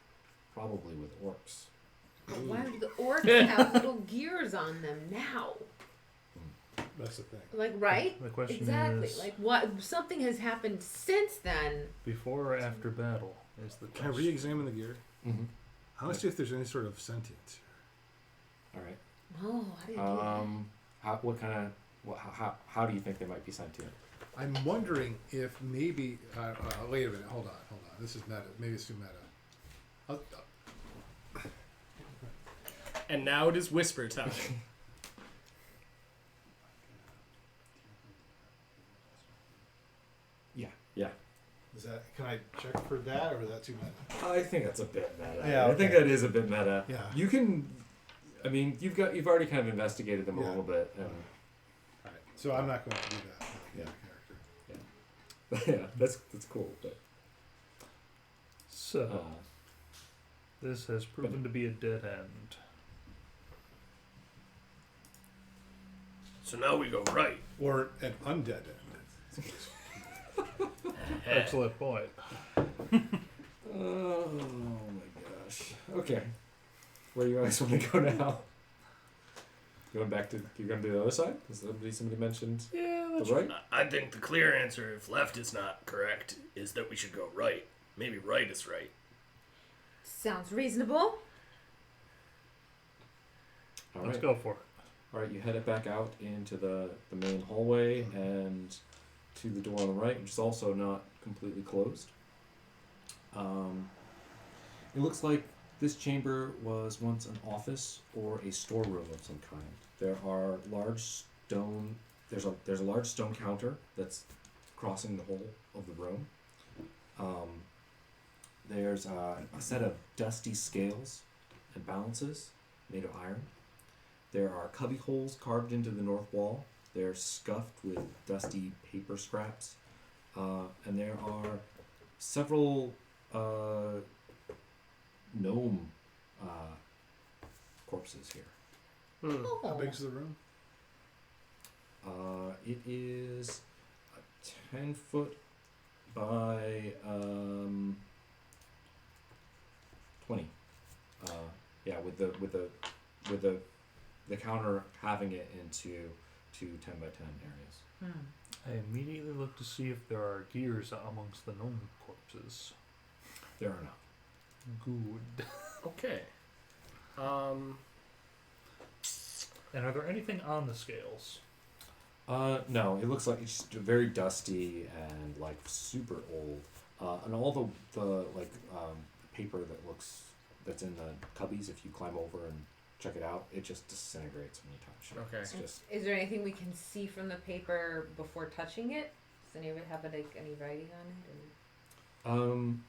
probably with orcs. But why do the orcs have little gears on them now? That's the thing. Like, right? The question Exactly. is, Like, what? Something has happened since then. before or after battle is the Can I question. re-examine the gear? Mm-hmm. I want to see if there's any sort of sentience here. All right. Oh, how do you do that? How do you think they might be sentient? I'm wondering if maybe. Wait a minute. Hold on. This is meta. Maybe it's too meta. And now it is whisper time. Yeah. Is that? Can I check for that, or is that too meta? I think that's a bit meta. Yeah, I think okay. that is a bit meta. Yeah. You can. I mean, you've already kind of investigated them a Yeah. little bit, and All right. So I'm not going to do that. Yeah. Character. yeah, that's cool. But So, this has proven to be a dead end. So now we go right. Or an undead end. Excellent point. oh my gosh. Okay, where do you guys want to go now? Going back to you're going to do the other side? Because somebody mentioned Yeah, the right. I think the clear answer, if left is not correct, is that we should go right. Maybe right is right. Sounds reasonable. All let's right. go for it. All right, you head it back out into the main hallway and to the door on the right, which is also not completely closed. It looks like this chamber was once an office or a storeroom of some kind. There are there's a large stone counter that's crossing the whole of the room. There's a set of dusty scales and balances made of iron. There are cubby holes carved into the north wall. They're scuffed with dusty paper scraps. And there are several gnome corpses here. How Oh. big is the room? It is 10 foot by 20. Yeah, with the counter having it into two 10 by 10 areas. I immediately look to see if there are gears amongst the gnome corpses. There are not. Good. Okay. And are there anything on the scales? No, it looks like it's just very dusty and like super old. And all the paper that's in the cubbies, if you climb over and check it out, it just disintegrates when you touch it. Okay. It's just Is there anything we can see from the paper before touching it? Does any of it have like any writing on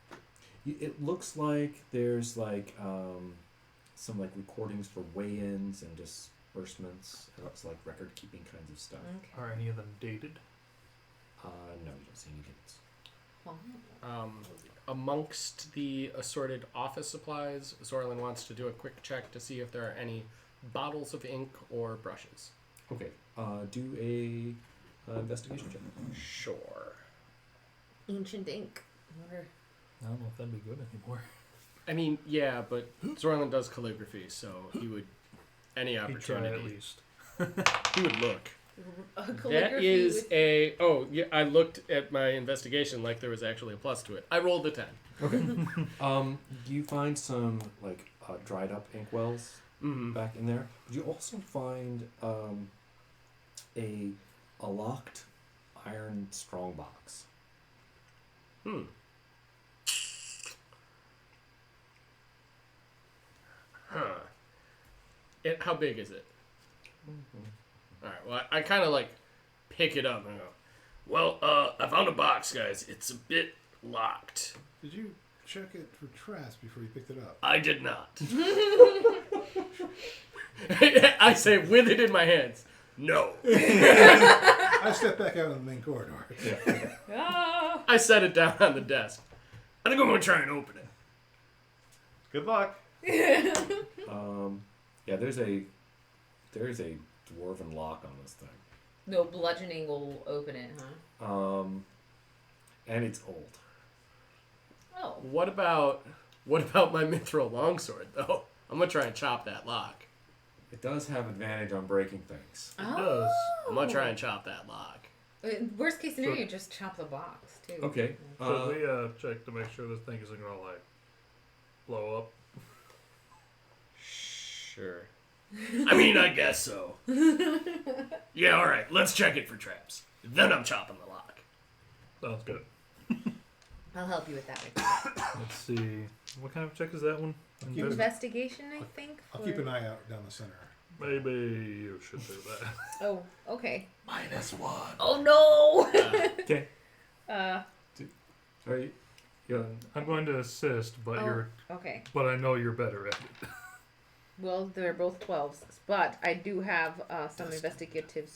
it? it looks like there's like some like recordings for weigh-ins and disbursements. It looks like record-keeping kinds of stuff. Okay. Are any of them dated? No, you don't see any dates. Well, Amongst the assorted office supplies, Zorlin wants to do a quick check to see if there are any bottles of ink or brushes. Okay. Do a investigation check. Sure. ancient ink. I wonder. I don't know if that'd be good anymore. I mean, yeah, but Zorlin does calligraphy, so he would any He'd try opportunity. at least. He would look. That Calligraphy is with- a. Oh, yeah. I looked at my investigation like there was actually a plus to it. I rolled a 10. Okay. You find some like dried up inkwells Mm-hmm. back in there. But you also find a locked iron strongbox. Hmm. Huh. How big is it? All right. Well, I kind of like pick it up and go. Well, I found a box, guys. It's a bit locked. Did you check it for traps before you picked it up? I did not. I say with it in my hands. No. I stepped back out in the main corridor. Ah! I set it down on the desk. I think I'm gonna try and open it. Good luck. Yeah, there's a dwarven lock on this thing. No bludgeoning will open it, huh? And it's old. Oh. What about my mithril longsword though? I'm gonna try and chop that lock. It does have advantage on breaking things. It does. I'm gonna try and chop that lock. Worst case scenario, just chop the box too. Okay. Should we check to make sure this thing isn't gonna like blow up? Sure. I mean, I guess so. Yeah, alright. Let's check it for traps. Then I'm chopping the lock. Sounds good. I'll help you with that one. Let's see. What kind of check is that one? Investigation, I think. I'll keep an eye out down the center. Maybe you should do that. Oh, okay. -1. Oh no. Okay. uh. I'm going to assist, but Oh, okay. but I know you're better at it. Well, they're both 12s, but I do have some investigative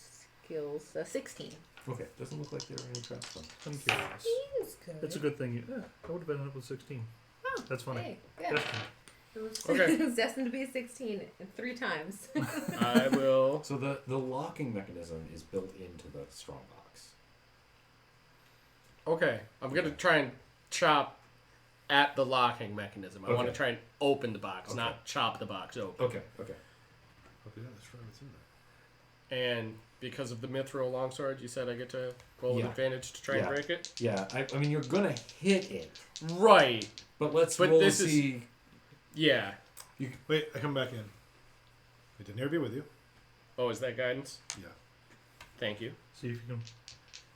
skills. 16. Okay. Doesn't look like there are any traps though. I'm curious. Is good. It's a good thing. Yeah, I would have been up with 16. Oh, That's funny. hey, yeah. Destiny. It was, Okay. it was destined to be a 16 3 times. I will. So the locking mechanism is built into the strongbox. Okay, I'm gonna try and chop at the locking mechanism. I want to Okay. try and open the box, Okay. not chop the box open. Okay. Okay. Okay, let's try what's in there. And because of the mithril longsword, you said I get to roll with Yeah. advantage to try and Yeah. break it. Yeah. I mean, you're gonna hit it, Right. but let's But roll this to is- see. Yeah. Wait, I come back in. Wait, did Nair be with you? Oh, is that guidance? Yeah. Thank you. See if you can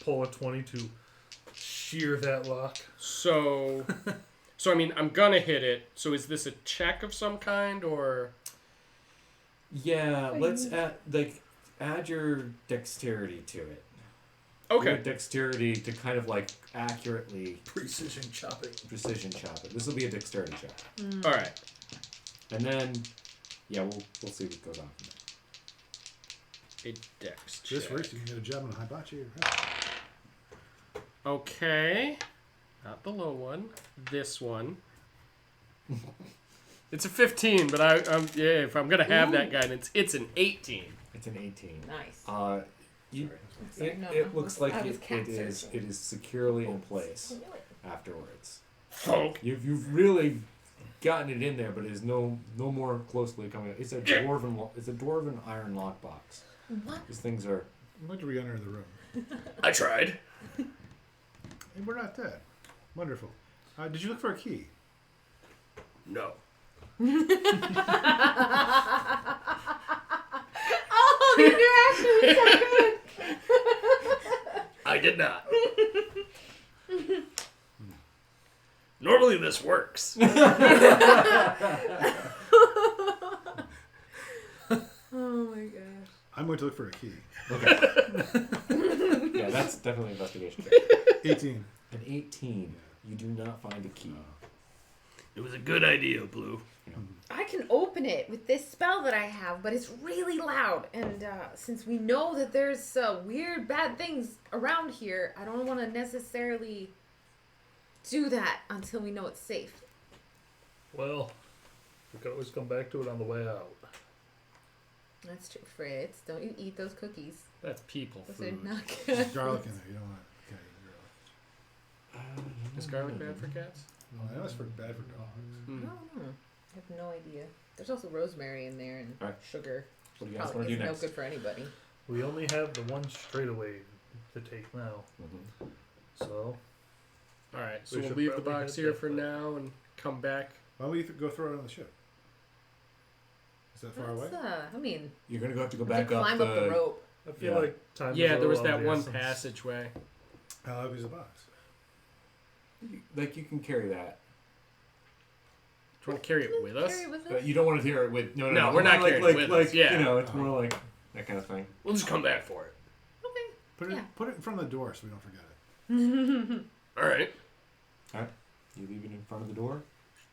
pull a 20 to shear that lock. So, so I mean, I'm gonna hit it. So is this a check of some kind, or? Yeah. Let's add your dexterity to it. Okay. Your dexterity to kind of like accurately Precision chopping. precision chop it. This will be a dexterity check, All right. and then yeah, we'll see what goes on from there. A dex This check. works. You can get a job in a hibachi. Or health. Okay. Not the low one. This one. It's a 15, but yeah. If I'm gonna have that guidance, it's an 18. It's an 18. Nice. It No, looks I like was cat it searching. is securely in place afterwards. Funk. You've really gotten it in there, but it is no more closely coming. It's a dwarven iron lockbox. What? These things are. I'm going to re-enter the room. I tried. Hey, we're not dead. Wonderful. Did you look for a key? No. Oh, the interaction is so good. I did not. Normally this works. Oh my gosh. I'm going to look for a key. Yeah, that's definitely investigation. 18. An 18. You do not find a key. It was a good idea, Blue. I can open it with this spell that I have, but it's really loud. And since we know that there's weird, bad things around here, I don't want to necessarily do that until we know it's safe. Well, we could always come back to it on the way out. That's true, Fritz. Don't you eat those cookies. That's people Those are food. not There's good. garlic in there. You don't want to garlic. Is garlic bad for cats? Oh, that was bad for dogs. Hmm. No, I have no idea. There's also rosemary in there and Alright. sugar. What do you guys Probably want to is do no next? good for anybody. We only have the one straightaway to take now. Mhm. So, Alright, so We we'll should leave the probably box head here that for way. now and come back. Why don't we go throw it on the ship? Is that far away? I mean, You're going to have to go we have back to climb up the rope. I feel Yeah. like time Yeah, is there was of that the one essence. passageway. How heavy is the box? Like, you can carry that. Do you want to carry it with us? Carry it with But us? you don't want to hear it with... No, No, we're not like, carrying like, it with like, us, yeah. You know, it's more like that kind of thing. We'll just come back for it. Okay. Put it in front of the door so we don't forget it. All right. You leave it in front of the door.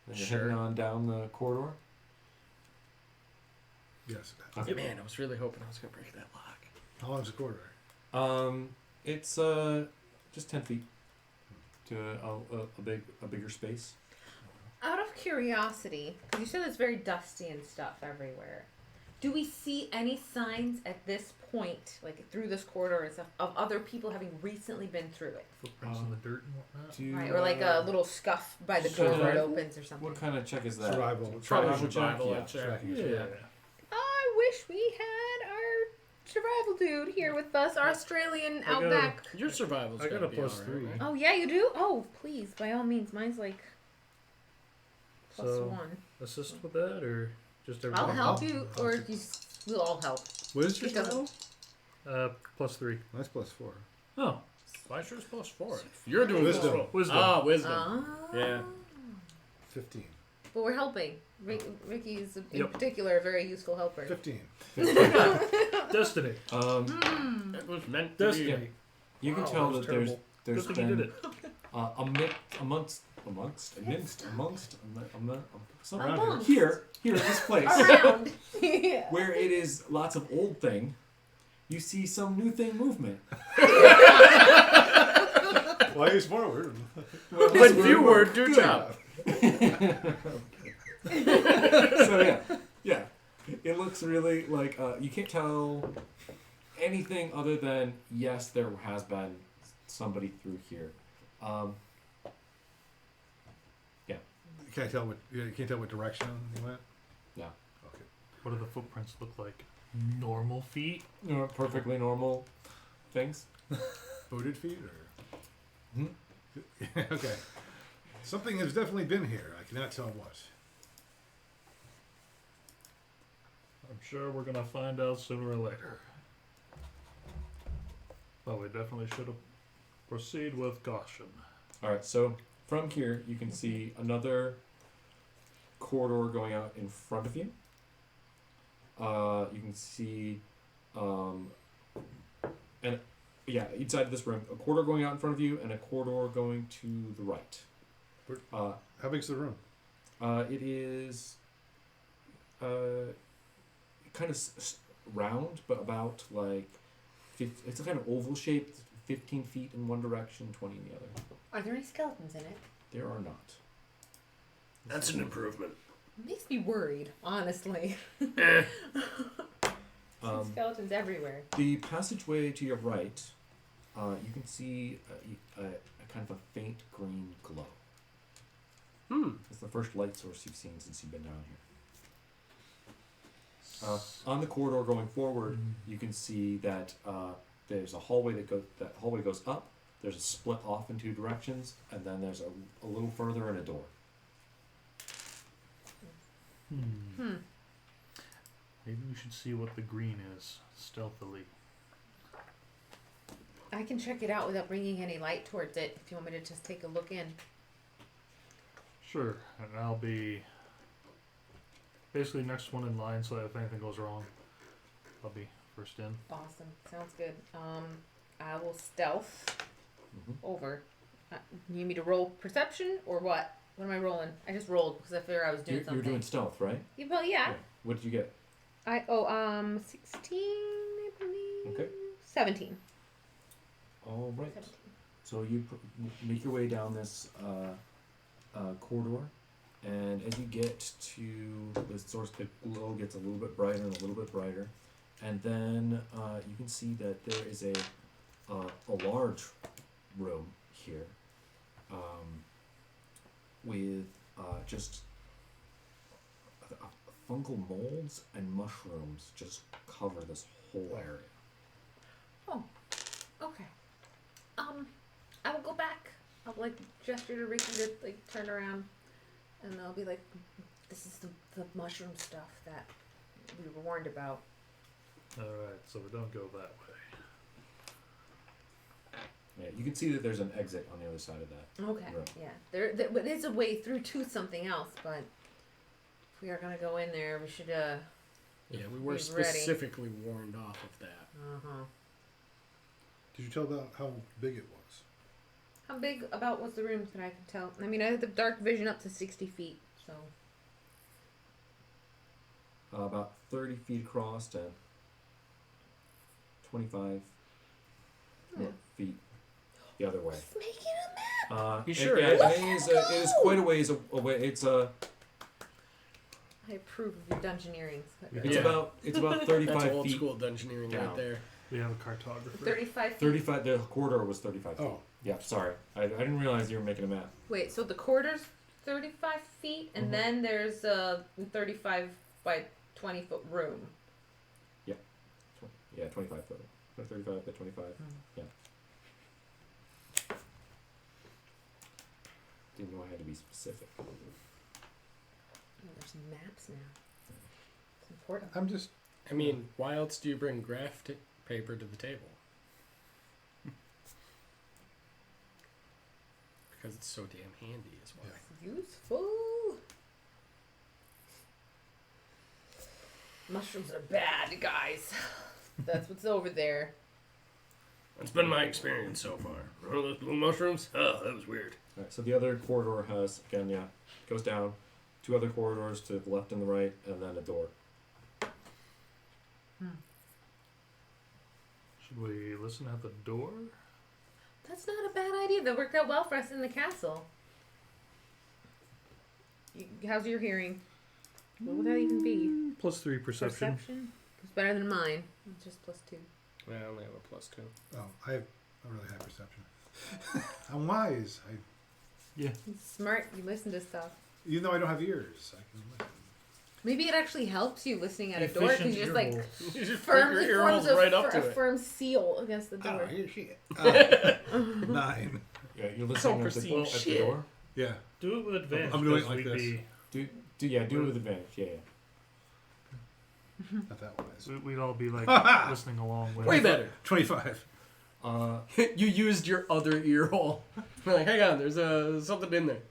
And you're Sure. heading on down the corridor. Yes. Okay. Man, I was really hoping I was going to break that lock. How long is the corridor? It's just 10 feet to a bigger space. Out of curiosity, because you said it's very dusty and stuff everywhere, do we see any signs at this point, like through this corridor and stuff, of other people having recently been through it? Footprints in the dirt and whatnot. Do, Right, or like a little scuff by the door where it Survival? opens or something. What kind of check is that? Survival. Probably Survival check? survival, Yeah. I'd say. Tracking. Yeah. I wish we had our survival dude here with us, our Australian I gotta- outback. Your survival's I got gotta a be plus alright, 3. right? Oh yeah, you do? Oh, please, by all means. Mine's like plus So- 1. Assist with that, or just I'll everyone? help you, or you, we'll all help. What is your It doesn't- survival? Plus 3. That's plus 4. Oh, Why is yours plus 4? You're doing Wisdom. control. Wisdom. Ah, wisdom. Ah. Yeah. 15. But we're helping. Ricky is, in Yep. particular, a very useful helper. 15. Destiny. It was meant to be. Destiny. You can Wow, tell that was that terrible. there's Good thing you been did it. something Amongst. here in this place Around. Yeah. where it is lots of old thing. You see some new thing movement. Why use forward? When few word, do job. So yeah, it looks really like you can't tell anything other than yes, there has been somebody through here. You can't tell what direction he went? No. Okay. What do the footprints look like? Normal feet? Perfectly normal things. Booted feet or? Hmm? Okay. Something has definitely been here. I cannot tell what. I'm sure we're gonna find out sooner or later. But we definitely should proceed with caution. All right, so from here you can see another corridor going out in front of you. You can see, inside of this room, a corridor going out in front of you and a corridor going to the right. How big's the room? It is kind of round, but about like it's a kind of oval shaped, 15 feet in one direction, 20 in the other. Are there any skeletons in it? There are not. That's an improvement. Makes me worried, honestly. Eh. Skeletons everywhere. The passageway to your right, you can see a kind of a faint green glow. It's the first light source you've seen since you've been down here. On the corridor going forward, you can see that there's a hallway that hallway goes up. There's a split off in two directions, and then there's a little further and a door. Maybe we should see what the green is stealthily. I can check it out without bringing any light towards it if you want me to just take a look in. Sure, and I'll be basically next one in line, so that if anything goes wrong, I'll be first in. Awesome. Sounds good. I will stealth over. You need me to roll perception or what? What am I rolling? I just rolled because I figured I was doing something. You're doing stealth, right? Yeah, well, yeah. What did you get? 16, I believe. Okay. 17. All right. 17. So you make your way down this corridor, and as you get to the source, the glow gets a little bit brighter and a little bit brighter, and then you can see that there is a large room here, with just fungal molds and mushrooms just cover this whole area. Oh, okay. I will go back. I'll gesture to Ricky to turn around, and I'll be like, "This is the mushroom stuff that we were warned about." All right, so we don't go that way. Yeah, you can see that there's an exit on the other side of that. Okay. Right. Yeah. There is a way through to something else, but if we are gonna go in there, we should Yeah, we were Be ready. specifically warned off of that. Did you tell about how big it was? How big about was the room that I can tell? I mean, I had the dark vision up to 60 feet, so. About 30 feet across and 25 feet the other way. Just making a map. You sure It is? is quite a ways away. It's I approve of your dungeoneering. it's Yeah. about 35 That's old feet. school dungeoneering down. right there. We have a cartographer. 35 feet. 35. The corridor was 35 feet. Oh. Yeah, sorry. I didn't realize you were making a map. Wait, so the corridor's 35 feet, and then there's a 35 by 20 foot room. Yeah, 25 foot. 35 by 25. Yeah. Didn't know I had to be specific. Oh, there's maps now. It's important. I'm just. I mean, why else do you bring graph paper to the table? Because it's so damn handy, is why. Useful. Mushrooms are bad, guys. That's what's over there. That's been my experience so far. Remember those blue mushrooms? Oh, that was weird. All right, so the other corridor has, again, goes down. 2 other corridors to the left and the right, and then a door. Should we listen at the door? That's not a bad idea. That worked out well for us in the castle. How's your hearing? What would that even be? +3 perception. It's better than mine. It's just +2. I only have a +2. Oh, I have a really high perception. I'm wise. He's smart. You listen to stuff. Even though I don't have ears, I can listen. Maybe it actually helps you listening at a door because you just earhole. You just firm, put it your ear forms holes right up a to it. firm seal against the door. Oh, here's shit. 9. Yeah, you're listening at perceive the shit. door. Yeah. Do it with advantage. I'm doing it because like we'd this. Do it with advantage. Yeah. Not that wise. We'd all be like listening along with. Way better. 25. You used your other ear hole. Like, hang on, there's something in there.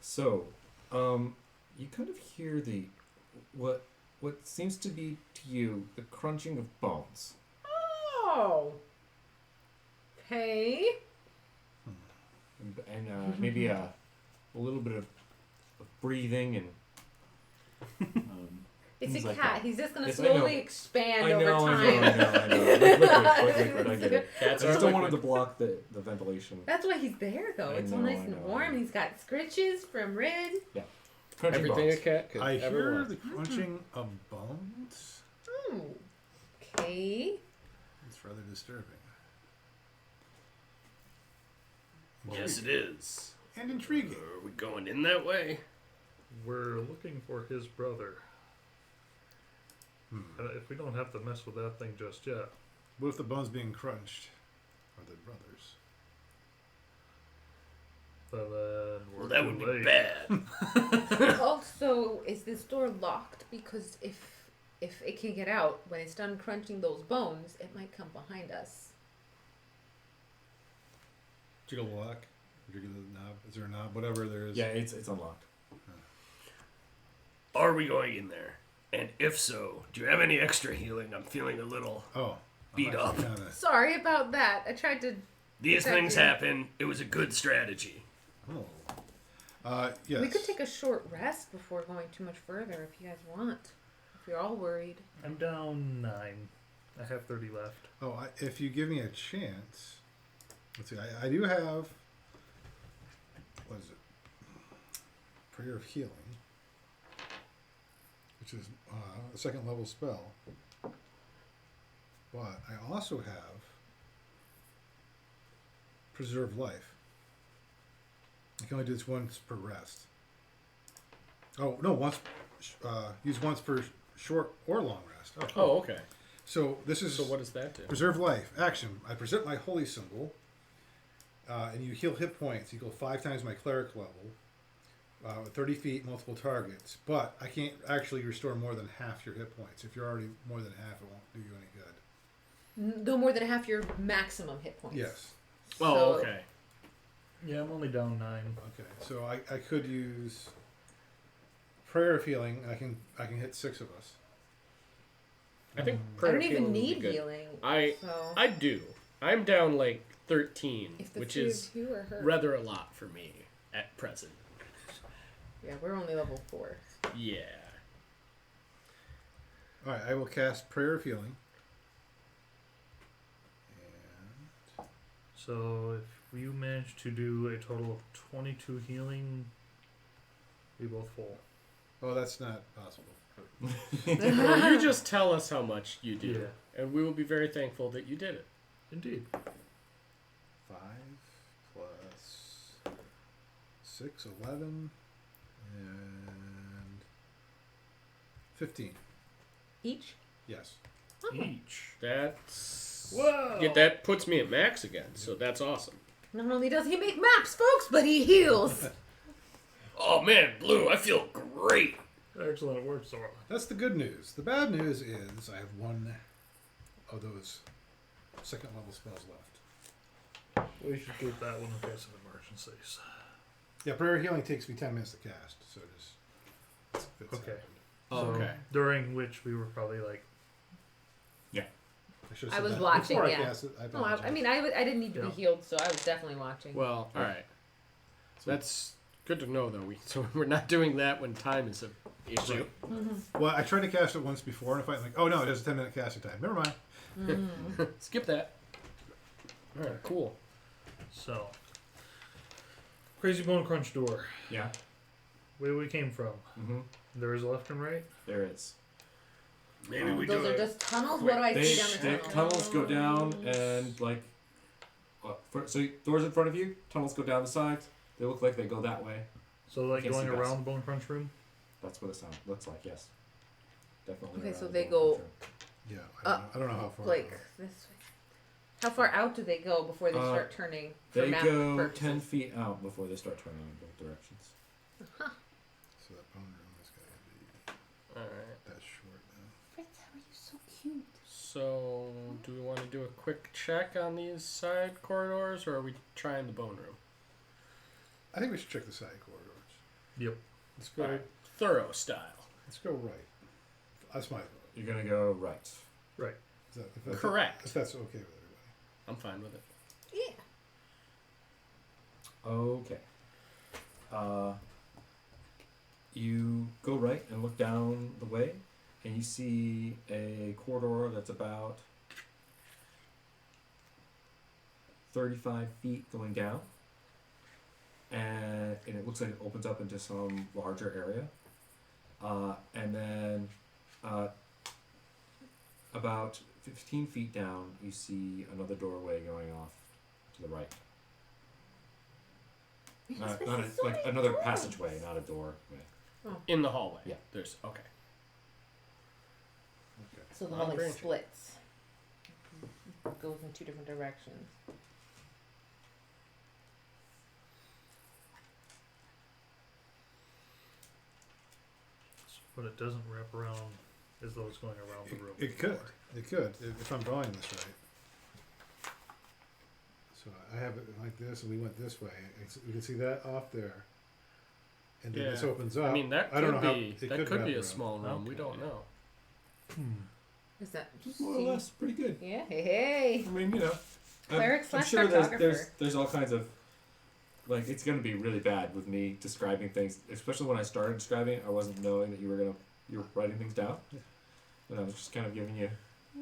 So, you kind of hear what seems to be to you the crunching of bones. Oh. Okay. And maybe a little bit of breathing and. It's things a like cat. that. He's just going to Yes, I know. slowly expand I over know. time. Liquid, I get it. I Cats just are don't want it liquid. to block the ventilation. That's why he's there, though. I It's all know, nice I and know, I warm. know. He's got scritches from Rid. Crunching Everything a bones. cat could I ever hear want. the crunching of bones. Oh. Okay. It's rather disturbing. Yes, it is. And intriguing. Are we going in that way? We're looking for his brother. If we don't have to mess with that thing just yet. What if the bones being crunched are the brothers? and then we're Well, that too would be late. bad. Also, is this door locked? Because if it can get out, when it's done crunching those bones, it might come behind us. Jiggle the lock. Jiggle the knob. Is there a knob? Whatever there is. Yeah, it's unlocked. Are we going in there? And if so, do you have any extra healing? I'm feeling a little Oh. beat up. Kinda, Sorry about that. I tried to. These Thank things you. happen. It was a good strategy. oh. Yes. We could take a short rest before going too much further if you guys want. If you're all worried. I'm down 9. I have 30 left. Oh, if you give me a chance, let's see. I do have. What is it? Prayer of Healing, which is a second level spell. But I also have Preserve Life. I can only do this once per rest. Oh no, once. Use once per short or long rest. Oh, cool. Oh, okay. So this is So what does that do? Preserve Life. Action. I present my holy symbol, and you heal hit points equal 5 times my cleric level, 30 feet, multiple targets. But I can't actually restore more than half your hit points. If you're already more than half, it won't do you any good. No more than half your maximum hit points. Yes. Oh, So- okay. Yeah, I'm only down 9. Okay. So I could use Prayer of Healing, and I can hit 6 of us. I think I prayer don't of even healing would be need good. healing. I So do. I'm down like 13, if the which three is of you are hurt. rather a lot for me at present. Yeah, we're only level 4. Yeah. All right. I will cast Prayer of Healing. And So if you manage to do a total of 22 healing, we both fall. oh, that's not possible. Well, you just tell us how much you do, Yeah. and we will be very thankful that you did it. Indeed. 5 plus 6, 11, and 15. Each? Yes. Each. That's Whoa. Yeah, that puts me at max again, so that's awesome. Not only does he make maps, folks, but he heals. Oh man, Blue, I feel great. Excellent work, Sora. That's the good news. The bad news is I have 1 of those second level spells left. We should keep that one in case of emergencies. Yeah, Prayer of Healing takes me 10 minutes to cast, so just. if it's Okay. happened. Oh, So, okay. during which we were probably like, I should I have said was that watching, before yeah. I cast it. I No, apologize. I mean, I didn't need to be Yeah. healed, so I was definitely watching. Well, all right. That's good to know, though. So we're not doing that when time is an issue. Well, I tried to cast it once before, and if I'm like, oh no, it has a 10-minute casting time. Never mind. Skip that. All right, cool. so. Crazy Bone Crunch door. Yeah. Where we came from. Mm-hmm. There is a left and right. There is. Maybe we Those do are it. just tunnels? What do I They, see down the the tunnel? tunnels go down and like, so doors in front of you. Tunnels go down the sides. They look like they go that way. So like Yes, going it does. around the Bone Crunch room. That's what it looks like. Yes. Definitely. Okay, around so the they door go control. Yeah, I don't know how far. like this way. How far out do they go before they Uh, start turning for They map go purposes? 10 feet out before they start turning in both directions. So that bone room is going to be All right. that short now. Fritz, how are you so cute? So, do we want to do a quick check on these side corridors, or are we trying the bone room? I think we should check the side corridors. Yep. Let's go. All right. Thorough style. Let's go right. That's my vote. You're gonna go right. Right. If that's, Correct. If that's okay with everybody. I'm fine with it. Yeah. Okay. You go right and look down the way, and you see a corridor that's about 35 feet going down, and it looks like it opens up into some larger area, and then about 15 feet down, you see another doorway going off to the right. Not like another passageway, not a doorway. In the hallway. Yeah. There's okay. So the I'm hallway branching. splits. It goes in 2 different directions. But it doesn't wrap around as though it's going around the room. It could. It could, if I'm drawing this right. So I have it like this, and we went this way. You can see that off there. And then this opens up. I mean, that I don't could know how be it that could wrap be a around. small room. We don't know. Is that More or less, pretty good. Yeah. Hey. I mean, Cleric I'm slash sure cartographer. there's all kinds of like it's gonna be really bad with me describing things, especially when I started describing it. I wasn't knowing that you were writing things down, and I was just kind of giving you.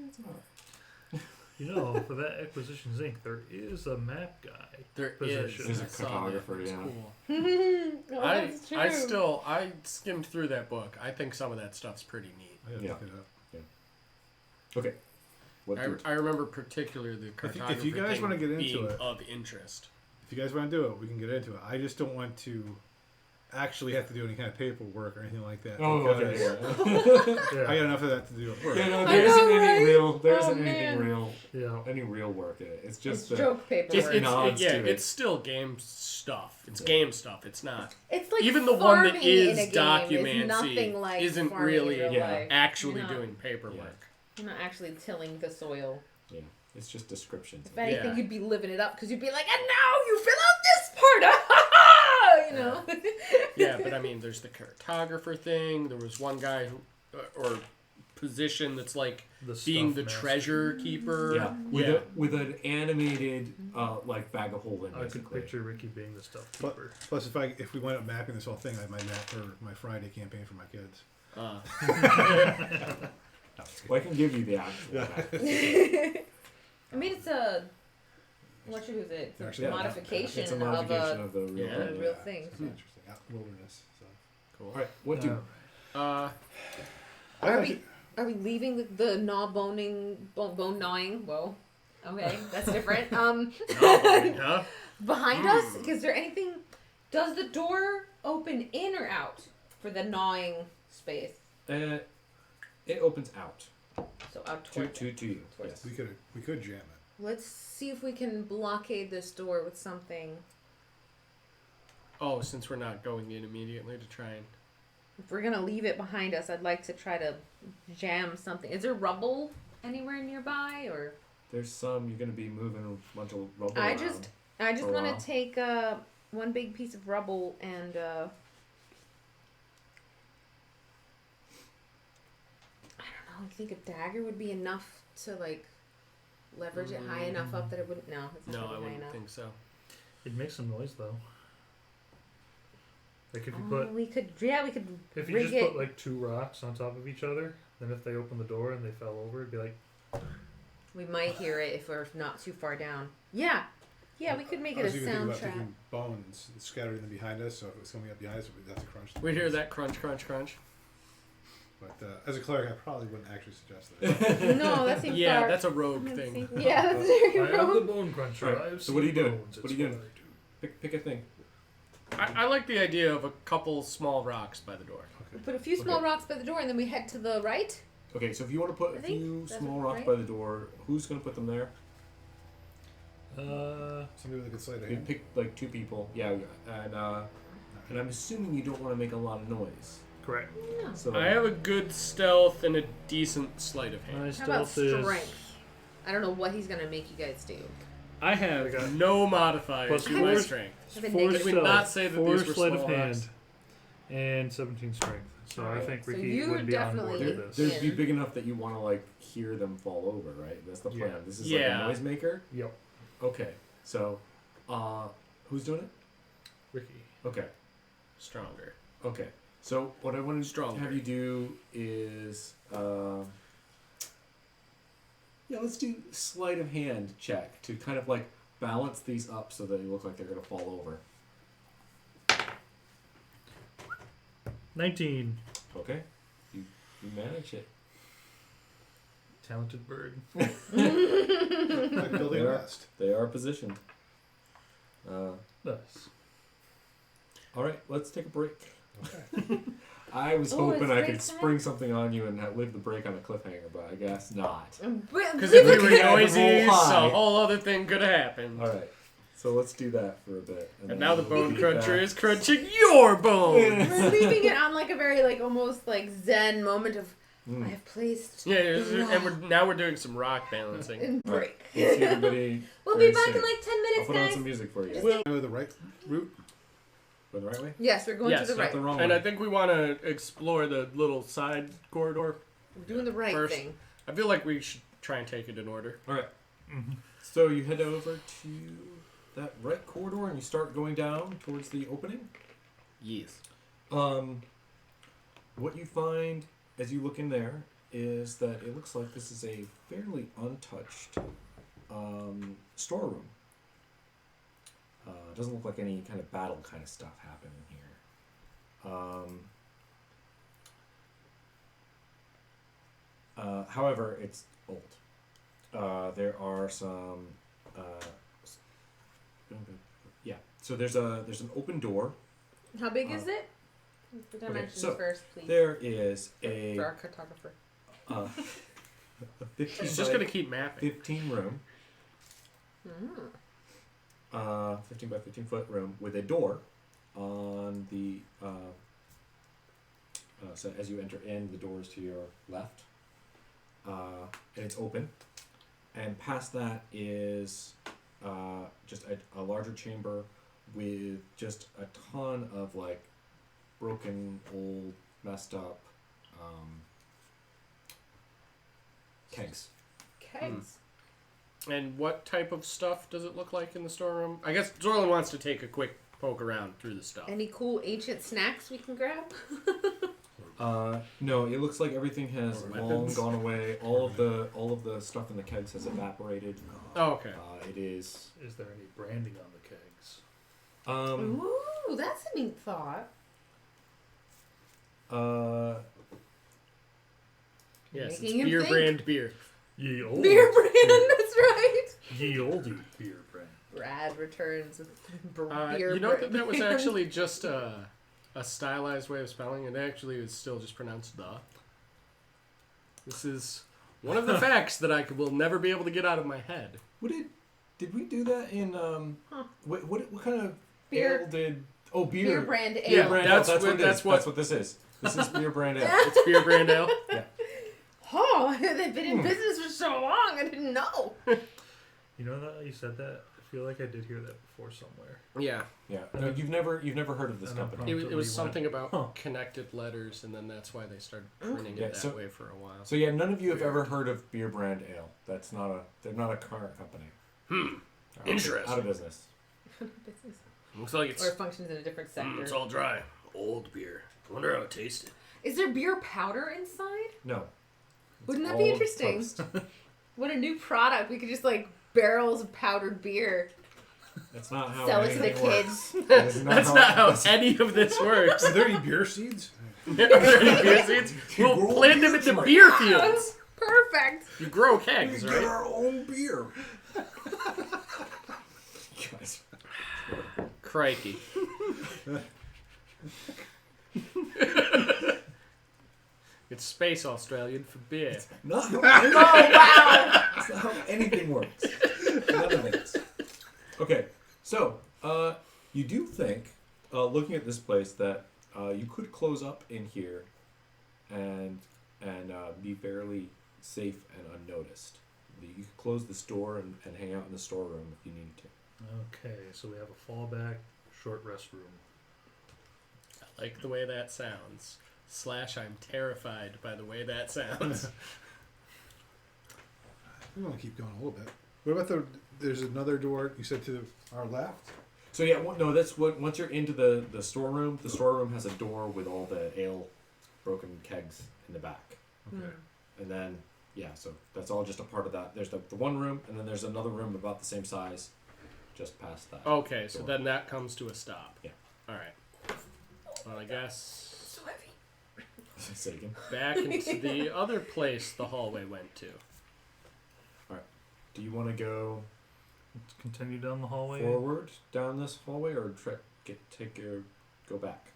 It's all right. You know, for that Acquisitions Inc., there is a map guy. There Position. is. There's a I saw that. cartographer, It's yeah. cool. Well, that's true. I skimmed through that book. I think some of that stuff's pretty neat. I gotta Yeah. look it up. Okay. What do I remember particularly the cartography if you guys thing wanna get into being it- of interest. If you guys want to do it, we can get into it. I just don't want to actually have to do any kind of paperwork or anything like that. Oh, okay. because Yeah. Yeah. I got enough of that to do at work. Yeah, no, I there isn't know, any right? real. There Oh, isn't man. anything real. Yeah. Any real work in it. It's just It's the, joke paper. Just work. nods to it. It's still game stuff. It's Yeah. game stuff. It's not It's like even the one that farming is in a game documency nothing like isn't farming really in real Yeah. life. actually You're not- doing paperwork. You're not actually tilling the soil. Yeah, it's just descriptions. If anything, Yeah. you'd be living it up because you'd be like, and now you fill out this part. You know. Yeah, but I mean, there's the cartographer thing. There was one guy who, or position that's like The being stuff the master. treasure keeper. Yeah, with an animated like bag of holding. I could Basically. picture Ricky being the stuff Plus, keeper. plus if we wind up mapping this whole thing, I have my map for my Friday campaign for my kids. Well, I can give you the actual. I mean, it's a what should it? It's Actually, a yeah, modification, It's a modification of of the real. Yeah. a thing. real thing. It's interesting. Out in the wilderness. So. Cool. All right, what do? Are we leaving the gnaw bone gnawing? Whoa. Okay, that's different. Huh? Behind us, is there anything? Does the door open in or out for the gnawing space? It opens out So out to towards. you. Towards- Yes. We could jam it. Let's see if we can blockade this door with something. Oh, since we're not going in immediately to try and. If we're gonna leave it behind us, I'd like to try to jam something. Is there rubble anywhere nearby, or? There's some. You're gonna be moving a bunch of rubble I around. just for a want while. to take one big piece of rubble and I don't know. I think a dagger would be enough to like leverage it high enough up that it wouldn't. No, it's not No, gonna I be high wouldn't enough. think so. It'd make some noise though. Like if you put We could. Yeah, we could. if you rig just it. put like two rocks on top of each other, then if they open the door and they fell over, it'd be like We might hear it if we're not too far down. Yeah, we could make I it a was even thinking sound about trap. taking bones scattered in behind us, so if it was coming up behind us, we'd have to crunch. We hear that crunch, crunch, crunch. But as a cleric, I probably wouldn't actually suggest that. No, that seems Yeah, far. that's a rogue thing. Yeah, that's very I am the wrong. bone cruncher. Alright, I have so what are seen you doing? bones. What It's are you doing? I do. Pick a thing. I like the idea of a couple small rocks by the door. We put a few small Okay. rocks by the door, and then we head to the right. Okay, so if you want to put I a think few that's small rocks right. by the door, who's gonna put them there? Somebody with a good sleight of You hand. pick like two people. Yeah, and I'm assuming you don't want to make a lot of noise. Correct. So I have a good stealth and a decent sleight of hand. My How about stealth is strength? I don't know what he's gonna make you guys do. I have I got no modifiers plus to my four- strength. I've been 4 negative. Did we not say that 4 these were sleight small of hand, rocks? and 17 strength. So I Alright. think So Ricky you would be on board definitely- with they'd this. be big enough that you want to like hear them fall over, right? That's the plan. Yeah. This is Yeah. like a noisemaker. Yep, Okay, so who's doing it? Ricky. Okay, Stronger. okay. So what I want to Stronger. have you do is let's do sleight of hand check to kind of like balance these up so that they look like they're gonna fall over. 19. Okay, you manage it. Talented bird. Like building a Yeah. nest. They are positioned. Nice. All right, let's take a break. Okay. I was Oh, hoping it's I break could time? spring something on you and leave the break on a cliffhanger, but I guess not. Because Because if we were Roll noisy, high. a whole other thing could have happened. All right, So let's do that for a bit. And then now the we'll bone be cruncher back. is crunching your bones. We're leaving it on like a very like almost like Zen moment of Mm. I have placed Yeah, and now we're doing some rock balancing. and All right. break. We'll see everybody. We'll very be back soon. in like 10 I'll minutes, put on guys. some music for you. Well, Go the right route. Go the right way? Yes, we're going Yes, to the Not right. the wrong and way. I think we want to explore the little side corridor. We're doing the right First. thing. I feel like we should try and take it in order. All right. So you head over to that right corridor and you start going down towards the opening. Yes. What you find as you look in there is that it looks like this is a fairly untouched storeroom. Doesn't look like any kind of battle kind of stuff happening here. However, it's old. There are some. Yeah. So there's an open door. How big is it? The dimensions so first, please. There is a For our cartographer. a 15 He's just by gonna keep mapping. 15 room. Mm. 15 by 15 foot room with a door on the. So as you enter in, the door is to your left, and it's open. And past that is just a larger chamber with just a ton of like broken, old, messed up kegs. Kegs. And what type of stuff does it look like in the storeroom? I guess Zorlin wants to take a quick poke around through the stuff. Any cool ancient snacks we can grab? No, it looks like everything has Or long weapons. gone away. All of the stuff in the kegs has evaporated. Oh, okay. It is. Is there any branding on the kegs? Ooh, that's a neat thought. Yes, it's Making him beer think. brand beer. Ye old Beer brand, that's right. Ye oldie beer brand. Brad returns with You know brand. that was actually just a stylized way of spelling. It actually is still just pronounced the. This is one of the facts that I will never be able to get out of my head. Did we do that in what kind of Beer. ale did? Oh, beer. Beer brand ale. Yeah, brand that's ale. what- What it is. that's what- That's what this is. This is beer brand ale. It's beer brand ale. Oh, they've been in business for so long, I didn't know. You know that you said that? I feel like I did hear that before somewhere. Yeah, Yeah. No, you've never heard of this And I'm company. it was Totally something about Huh. connected letters, and then that's why they started printing Yeah, it that so- way for a while. So yeah, none of you have ever heard of beer brand ale. They're not a current company. Interesting. Out of business. Business. Looks like it's Or functions in a different sector. it's all dry. Old beer. I wonder how it tasted. Is there beer powder inside? No. Wouldn't that All be interesting? toast. What a new product. We could just like barrels of powdered beer. That's not how Sell it to the anything kids. works. That is That's not how that's- any of this works. Are there any beer seeds? Are there any beer seeds? We'll grow plant them beers into right beer fields. Perfect. You grow We kegs, get right? our own beer. Guys. Crikey. It's Space Australian for beer. Not how anything, That's not how anything works. None of it. Okay, so you do think, looking at this place, that you could close up in here and be fairly safe and unnoticed. You could close this door and hang out in the storeroom if you needed to. Okay, so we have a fallback, short rest room. I like the way that sounds. / I'm terrified by the way that sounds. We want to keep going a little bit. What about there's another door you said to our left? So yeah, no, that's what. Once you're into the storeroom has a door with all the ale, broken kegs in the back, Okay. and then yeah, so that's all just a part of that. There's the one room, and then there's another room about the same size, just past that. Okay, so door. then that comes to a stop. Yeah. Alright. Well, I guess So heavy. Say it again. back into the other place the hallway went to. Do you want to go Let's continue down the hallway. forward down this hallway, or go back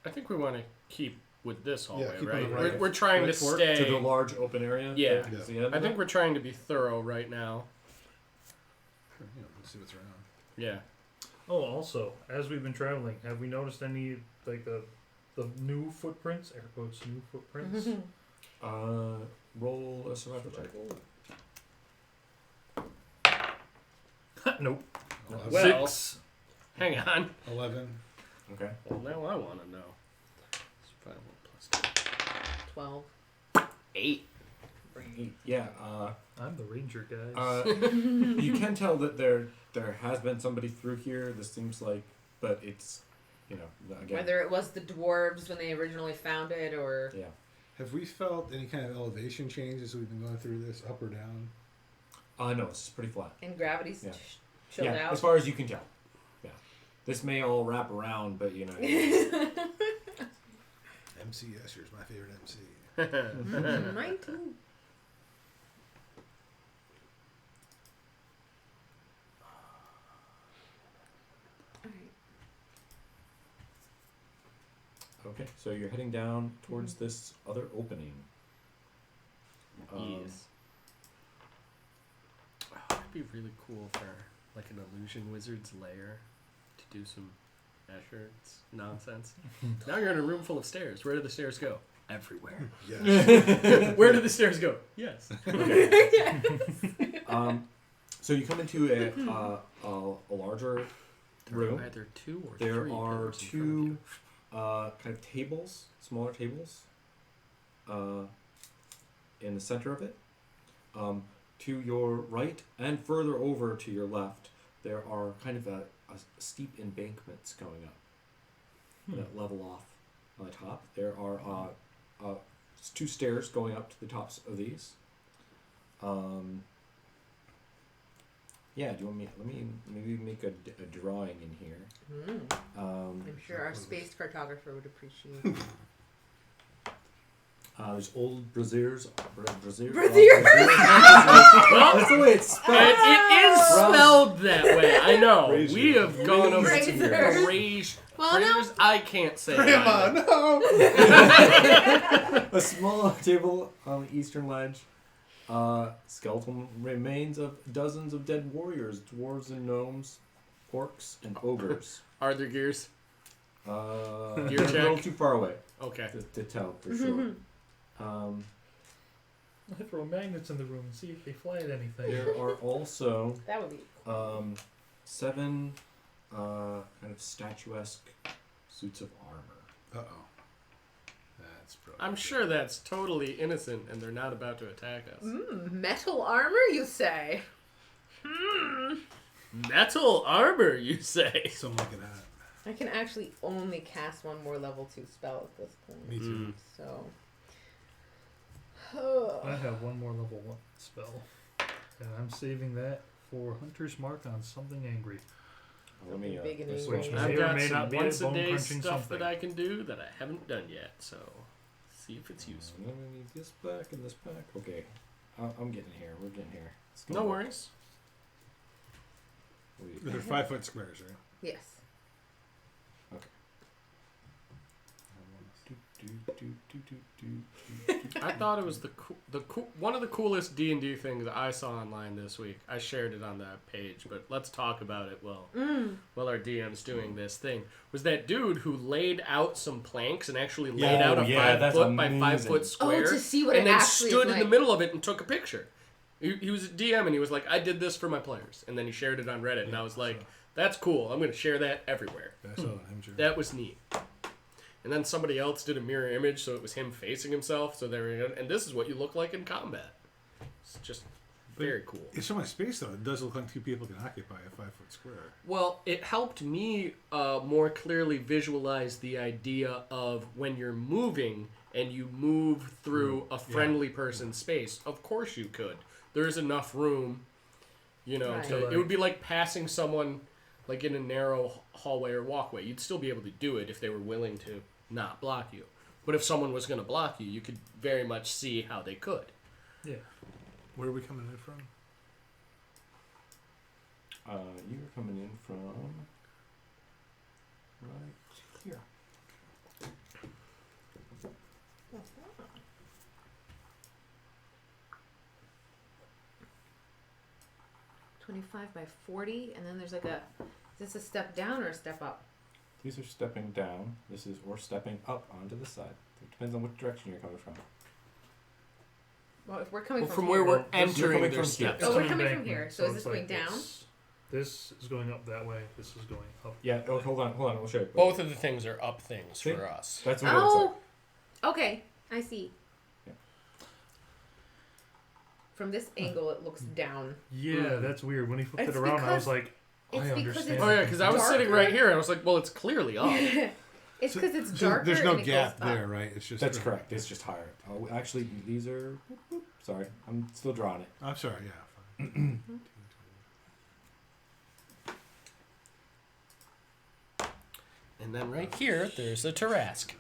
I think we want to keep with this hallway, keep on right? the right. We're trying Right to forward stay. to the large open area? Yeah. that is the end I of think it? we're trying to be thorough right now. Sure, let's see what's around. Yeah. Oh, also, as we've been traveling, have we noticed any like the new footprints? Air quotes, new footprints. Roll a survival check. Nope. Well, 6. hang on. 11. Okay. Well, now I want to know. Survival plus 12. 8. Yeah. I'm the ranger, guys. You can tell that there has been somebody through here. This seems like, but it's, again. Whether it was the dwarves when they originally found it, or Yeah. Have we felt any kind of elevation changes as we've been going through this, up or down? No, it's pretty flat. and gravity's Yeah. chilled Yeah, out. as far as you can tell. Yeah. This may all wrap around, but MC Escher's my favorite MC. Mine too. Okay, so you're heading down towards this other opening. Yes. Oh, it'd be really cool for like an illusion wizard's lair to do some Escher's nonsense. Now you're in a room full of stairs. Where do the stairs go? Everywhere. Yes. Where do the stairs go? Yes. So you come into a larger room. There are either 2 or There 3 are pillars in front of 2 you. kind of tables, smaller tables, in the center of it. To your right and further over to your left, there are kind of a steep embankments going up that level off on the top. There are 2 stairs going up to the tops of these. Yeah, do you want me? Let me maybe make a drawing in here. I'm sure our space cartographer would appreciate. There's old braziers. Braziers? That's the way it's spelled. It is spelled that way. I know. Brazier. We have gone over Brazers. to Braziers. Well, no. I can't say Grandma, that. no! A small table on the eastern ledge. Skeletal remains of dozens of dead warriors, dwarves and gnomes, orcs and ogres. Are there gears? Gear a Gear little check? too far away Okay. to tell for sure. I throw magnets in the room and see if they fly at anything. There are also That would be 7 kind of statuesque suits of armor. Uh-oh. That's probably I'm sure that's totally innocent and they're not about to attack us. metal armor, you say? Metal armor, you say? something like that. I can actually only cast one more level 2 spell at this point. Me too. So. I have one more level 1 spell, and I'm saving that for Hunter's Mark on something angry. Let me Big and this angry. switch. May I've or got may some not be once a bone day crunching stuff something. that I can do that I haven't done yet, so see if it's useful. Let me need this back and this back. Okay, I'm getting here. We're getting here. It's No gonna work. worries. Wait. They're 5-foot squares, right? Yes. I thought it was one of the coolest D&D things I saw online this week. I shared it on that page, but let's talk about it while our DM's doing this thing. Was that dude who laid out some planks and actually laid out a 5 foot by 5 foot square, to see what and it then actually stood is in the like. middle of it and took a picture. He was a DM and he was like, "I did this for my players," and then he shared it on Reddit, and I was like, "That's cool. I'm going to share that everywhere." I saw that. I'm sure. That was neat. And then somebody else did a mirror image, so it was him facing himself. So there we go. And this is what you look like in combat. It's just very cool. It's so much space, though. It does look like 2 people can occupy a 5-foot square. Well, it helped me more clearly visualize the idea of when you're moving and you move through a friendly person's space. Of course you could. There's enough room, Right. it would be like passing someone like in a narrow hallway or walkway. You'd still be able to do it if they were willing to not block you. But if someone was going to block you, you could very much see how they could. Yeah. Where are we coming in from? You were coming in from right here. 25 by 40, and then there's like a Is this a step down or a step up? These are stepping down. This is or stepping up onto the side. It depends on which direction you're coming from. Well, if we're coming From here, where we're You're entering coming their from here. steps. Oh, we're an coming from embankment, here. So is it's this going down? This is going up that way. This is going up. Yeah. Oh, hold on. We'll show you. Both of the things are up things See? for us. That's what it looks like. Oh, okay. I see. Yeah. From this angle, it looks down. Yeah, that's weird. When he flipped It's it around, I was because- like, I it's because understand. it's- Oh yeah, because I was sitting Darker? right here and I was like, well, it's clearly up. It's So- because it's so darker. there's no and it gap goes up. there, right? It's just That's correct. It's just higher. Oh, actually, these are. Sorry, I'm still drawing it. I'm sorry. Yeah. Fine. And then right here, there's a Tarask.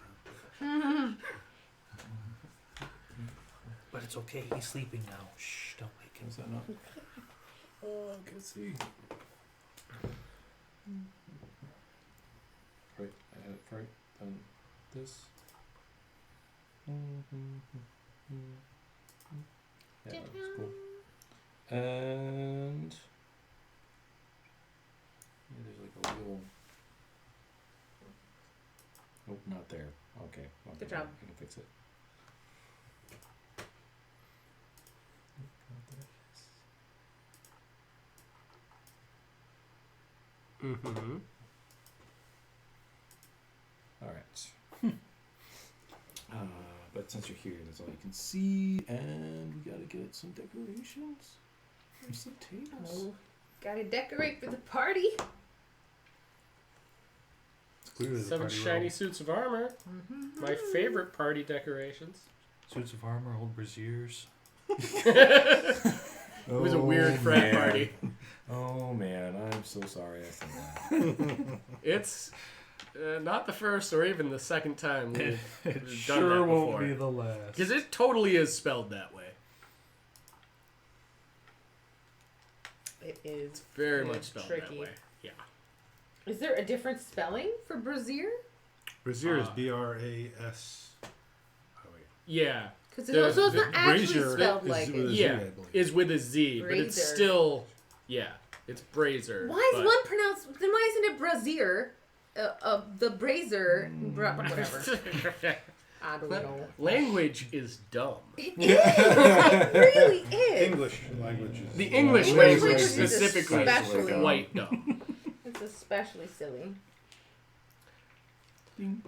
But it's okay. He's sleeping now. Shh, don't wake him. Is that not? Oh, I can see. Right, right, then this. Yeah, that was cool. And yeah, there's like a little. Nope, not there. Okay. Good job. I can fix it. Mm-hmm. All right. But since you're here, that's all you can see, and we gotta get some decorations for some tables. Oh, gotta decorate for the party. It's clearly the 7 party shiny room. suits of armor. My favorite party decorations. Suits of armor, old braziers. It was a weird frat man. party. Oh man, I'm so sorry I said that. It's not the first or even the second time It we've done sure that won't before. be the last. Because it totally is spelled that way. It is. Very It's much spelled tricky. that way. Yeah. Is there a different spelling for brazier? Brazier is B-R-A-S. Oh wait. Yeah. Because The- it's also the not actually brazier spelled is like with it. a Z, Yeah. I believe. Is with a Z, but it's Brazier. still, yeah, it's brazier. Why is but- one pronounced? Then why isn't it brazier? The brazier, whatever. I don't know. Language is dumb. It is. It really is. English language is. The English English language is specifically especially is dumb. quite dumb. It's especially silly.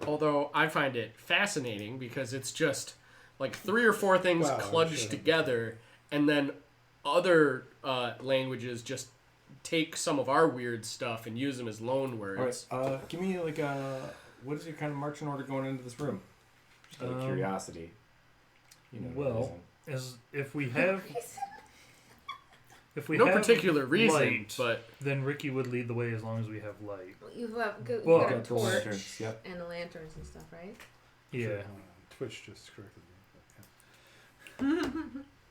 Although I find it fascinating because it's just like 3 or 4 things Wow, I'm cludged sure. together, and then other languages just take some of our weird stuff and use them as loan words. All right, give me like what is your kind of marching order going into this room? Just out of curiosity. You know. Well, as if we have No particular reason, light, but then Ricky would lead the way as long as we have light. You have you've Well, got a got the torch lanterns, yep. and the lanterns and stuff, right? Yeah. Twitch just corrected me.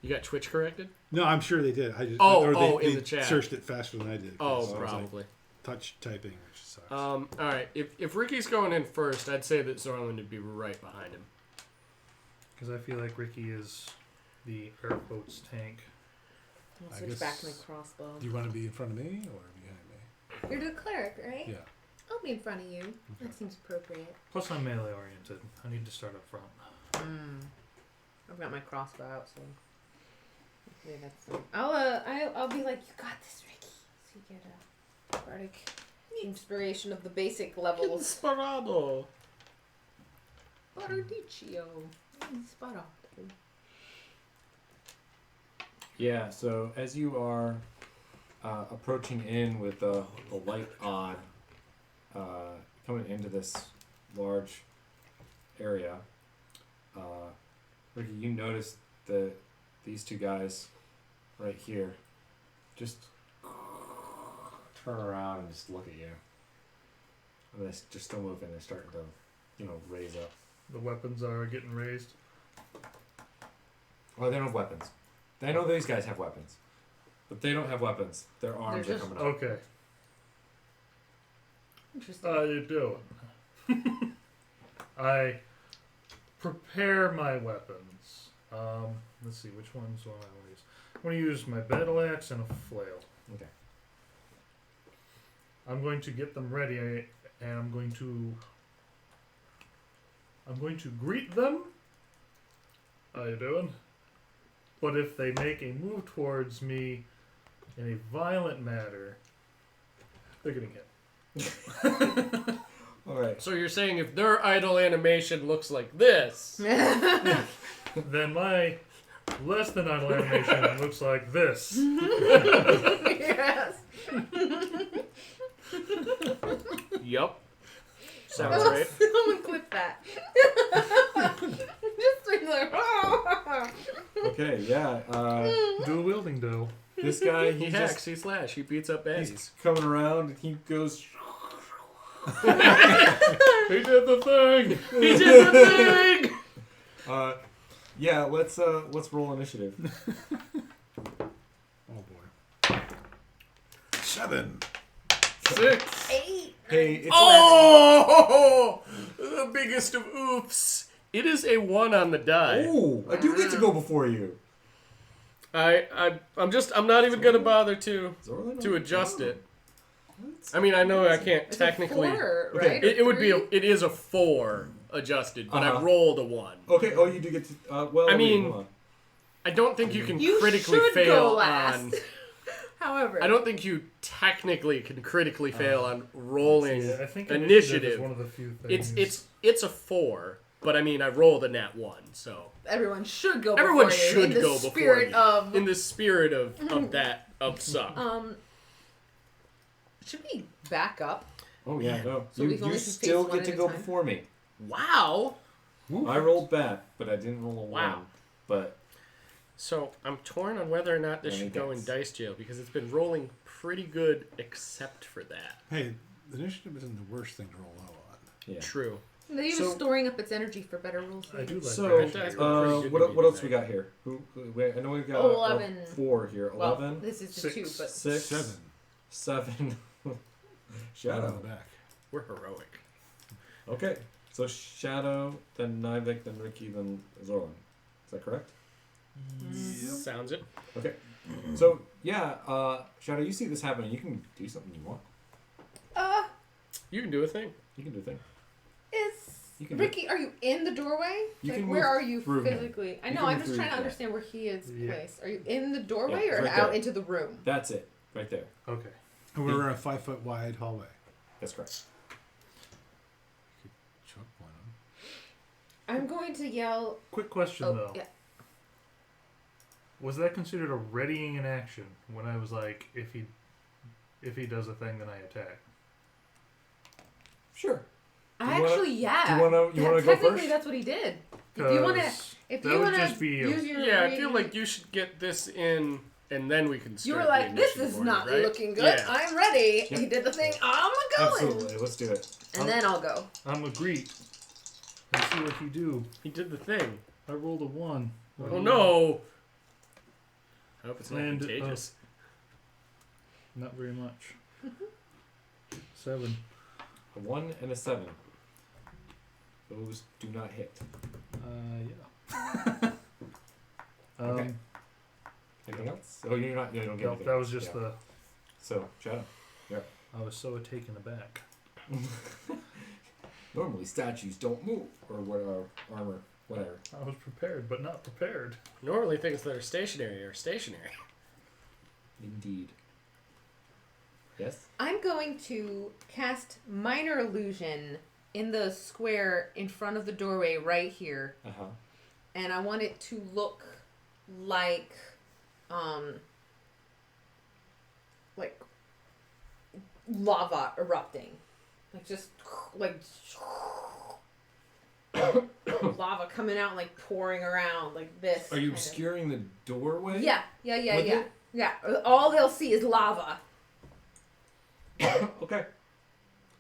you got Twitch corrected? No, I'm sure they did. I just in they the chat. searched it faster than I did. 'cause Oh, I was like, probably. touch typing, which sucks. All right. If Ricky's going in first, I'd say that Zorlin would be right behind him. Because I feel like Ricky is the airboat's tank. I'll I switch guess- back to my crossbow. Do you want to be in front of me or behind me? You're the cleric, right? Yeah. I'll be in front of you. That seems appropriate. Plus, I'm melee oriented. I need to start up front. I've got my crossbow out, so hopefully that's. I'll be like, you got this, Ricky. So you get a bardic inspiration of the basic levels. Inspirado. Bardicio. Inspirato. Yeah. So as you are approaching in with the light on, coming into this large area, Ricky, you notice that these 2 guys right here just turn around and just look at you. And they're just still moving. They're starting to, raise up. The weapons are getting raised. Well, they don't have weapons. They know these guys have weapons. But they don't have weapons. Their arms They're are just- coming up. Okay. Interesting. How you doing? I prepare my weapons. Let's see, which ones do I want to use? I'm going to use my battle axe and a flail. Okay. I'm going to get them ready, and I'm going to greet them. How you doing? But if they make a move towards me in a violent manner, they're getting hit. All right. So you're saying if their idle animation looks like this, Then my less than idle animation looks like this. Yes. yup, sounds right. Someone clip that. Just like, Okay. Yeah. Dual wielding though. This guy, He he's hacks, just he slash, he beats up baddies. he's coming around, and he goes. He did the thing! He did the thing! Yeah. Let's roll initiative. Oh boy. 7. 6. 8. Hey, it's Oh! The biggest of oofs. It is a 1 on the die. Ooh, I do get to go before you. I'm not even gonna bother to Zorlin? adjust Oh. it. I mean, I know I can't It's technically. a 4, Okay, right? It is a 4 adjusted, but I Uh-huh. rolled a 1. Okay. Oh, you do get to. Well, I wait, mean, hold on. I don't think you can You critically should fail go last. on. However, I don't think you technically can critically fail on rolling Yeah, I think initiative. is one of the few things. It's a 4, but I mean I rolled a nat 1, so everyone should go. everyone before you should in the go before spirit me. of In the spirit of that of suck. Should we back up? Oh yeah, no. So you we've only you faced still one get to at a go time? before me. Wow. I rolled bad, but I didn't roll a Wow. 1. But So I'm torn on whether or not this Any should go in guess? dice jail because it's been rolling pretty good except for that. Hey, the initiative isn't the worst thing to roll low on. yeah. True. Maybe So- storing up its energy for better rules. I do like So, that. That's what pretty good what else we tonight. got here? Wait, I know we've got 11. 4 here. Well, 11, this is the 6. 2, but 6, 7. 7. Right Shadow. on the back. We're heroic. Okay, so Shadow, then Nivek, then Ricky, then Zorlin. Is that correct? Sounds it. Okay. So yeah, Shadow, you see this happening. You can do something you want. You can do a thing. You can do a thing. is You can Ricky? Are you in the doorway? You Like, can where move are you through him. physically? I You know. can I'm move just through trying to him. understand where he is Yeah. placed. Are you in the doorway Yeah, or right out there. into the room? That's it, right there. Okay. And we're in a 5-foot wide hallway. That's correct. Choke point him. I'm going to yell. Quick question Oh, though. yeah. Was that considered a readying in action when I was like, if he does a thing, then I attack? Sure. I wanna- actually, yeah. do you wanna go Technically, first? that's what he did. If you wanna, 'Cause if that you would wanna just be a- use your, Yeah, I feel reading- like you should get this in, and then we can you start were the like, this initiative is order, not right? looking good. Yeah. I'm ready. Yep. He did the thing. I'm going. Absolutely. Let's do it. And then I'll go. I'm a greet. And see what he do. He did the thing. I rolled a 1. What do Oh you- no! I hope it's not And, contagious. Not very much. 7. A 1 and a 7. Those do not hit. Yeah. Okay. Anything else? Oh, you're not. You don't get No, anything. that was just Yeah. So Shadow. I was so taken aback. Normally statues don't move, or what are armor, whatever. I was prepared, but not prepared. Normally things that are stationary are stationary. Indeed. Yes. I'm going to cast Minor Illusion in the square in front of the doorway right here. Uh huh. And I want it to look like lava erupting. Like just like lava coming out, like pouring around like this. Are you kind of. obscuring the doorway? Yeah. With it? Yeah. All they'll see is lava. Okay.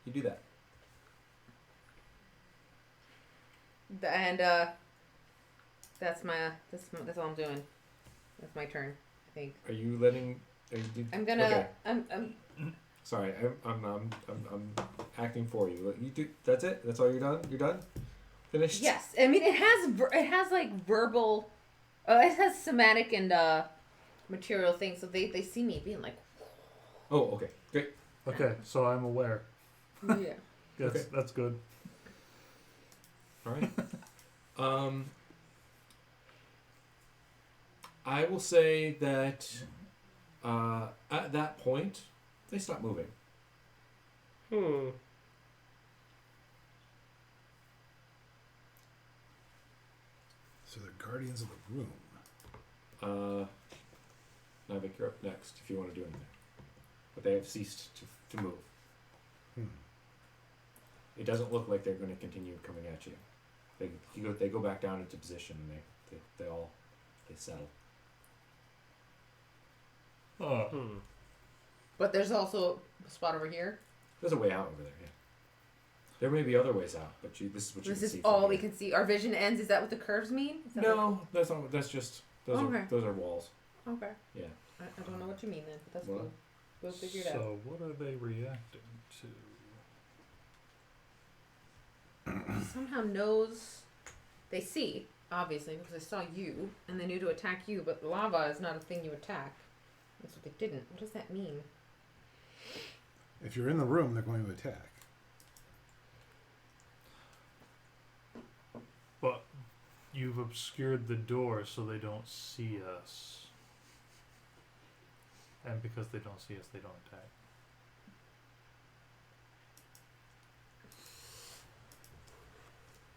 You do that. And that's all I'm doing. That's my turn, I think. Are you letting? I'm gonna. Okay. I'm Sorry, I'm acting for you. You do. That's it. That's all you're done. You're done. Finished. Yes, I mean it has like verbal, it has somatic and material things, so they see me being like, Oh, okay. Great. Okay, so I'm aware. Yeah. That's good. All right. I will say that at that point they stop moving. So they're guardians of the room. Nivek, you're up next if you want to do anything. But they have ceased to move. It doesn't look like they're going to continue coming at you. They go back down into position and they settle. But there's also a spot over here. There's a way out over there. Yeah. There may be other ways out, but this is what you This can is see. all we can see. Our vision ends. Is that what the curves mean? Is that No, that's not. That's just those Okay. are those are walls. Okay. Yeah. I don't know what you mean then. But that's What? cool. We'll figure it out. So what are they reacting to? Somehow knows they see, obviously, because they saw you and they knew to attack you, but lava is not a thing you attack. That's what they didn't. What does that mean? If you're in the room, they're going to attack. But you've obscured the door so they don't see us. And because they don't see us, they don't attack.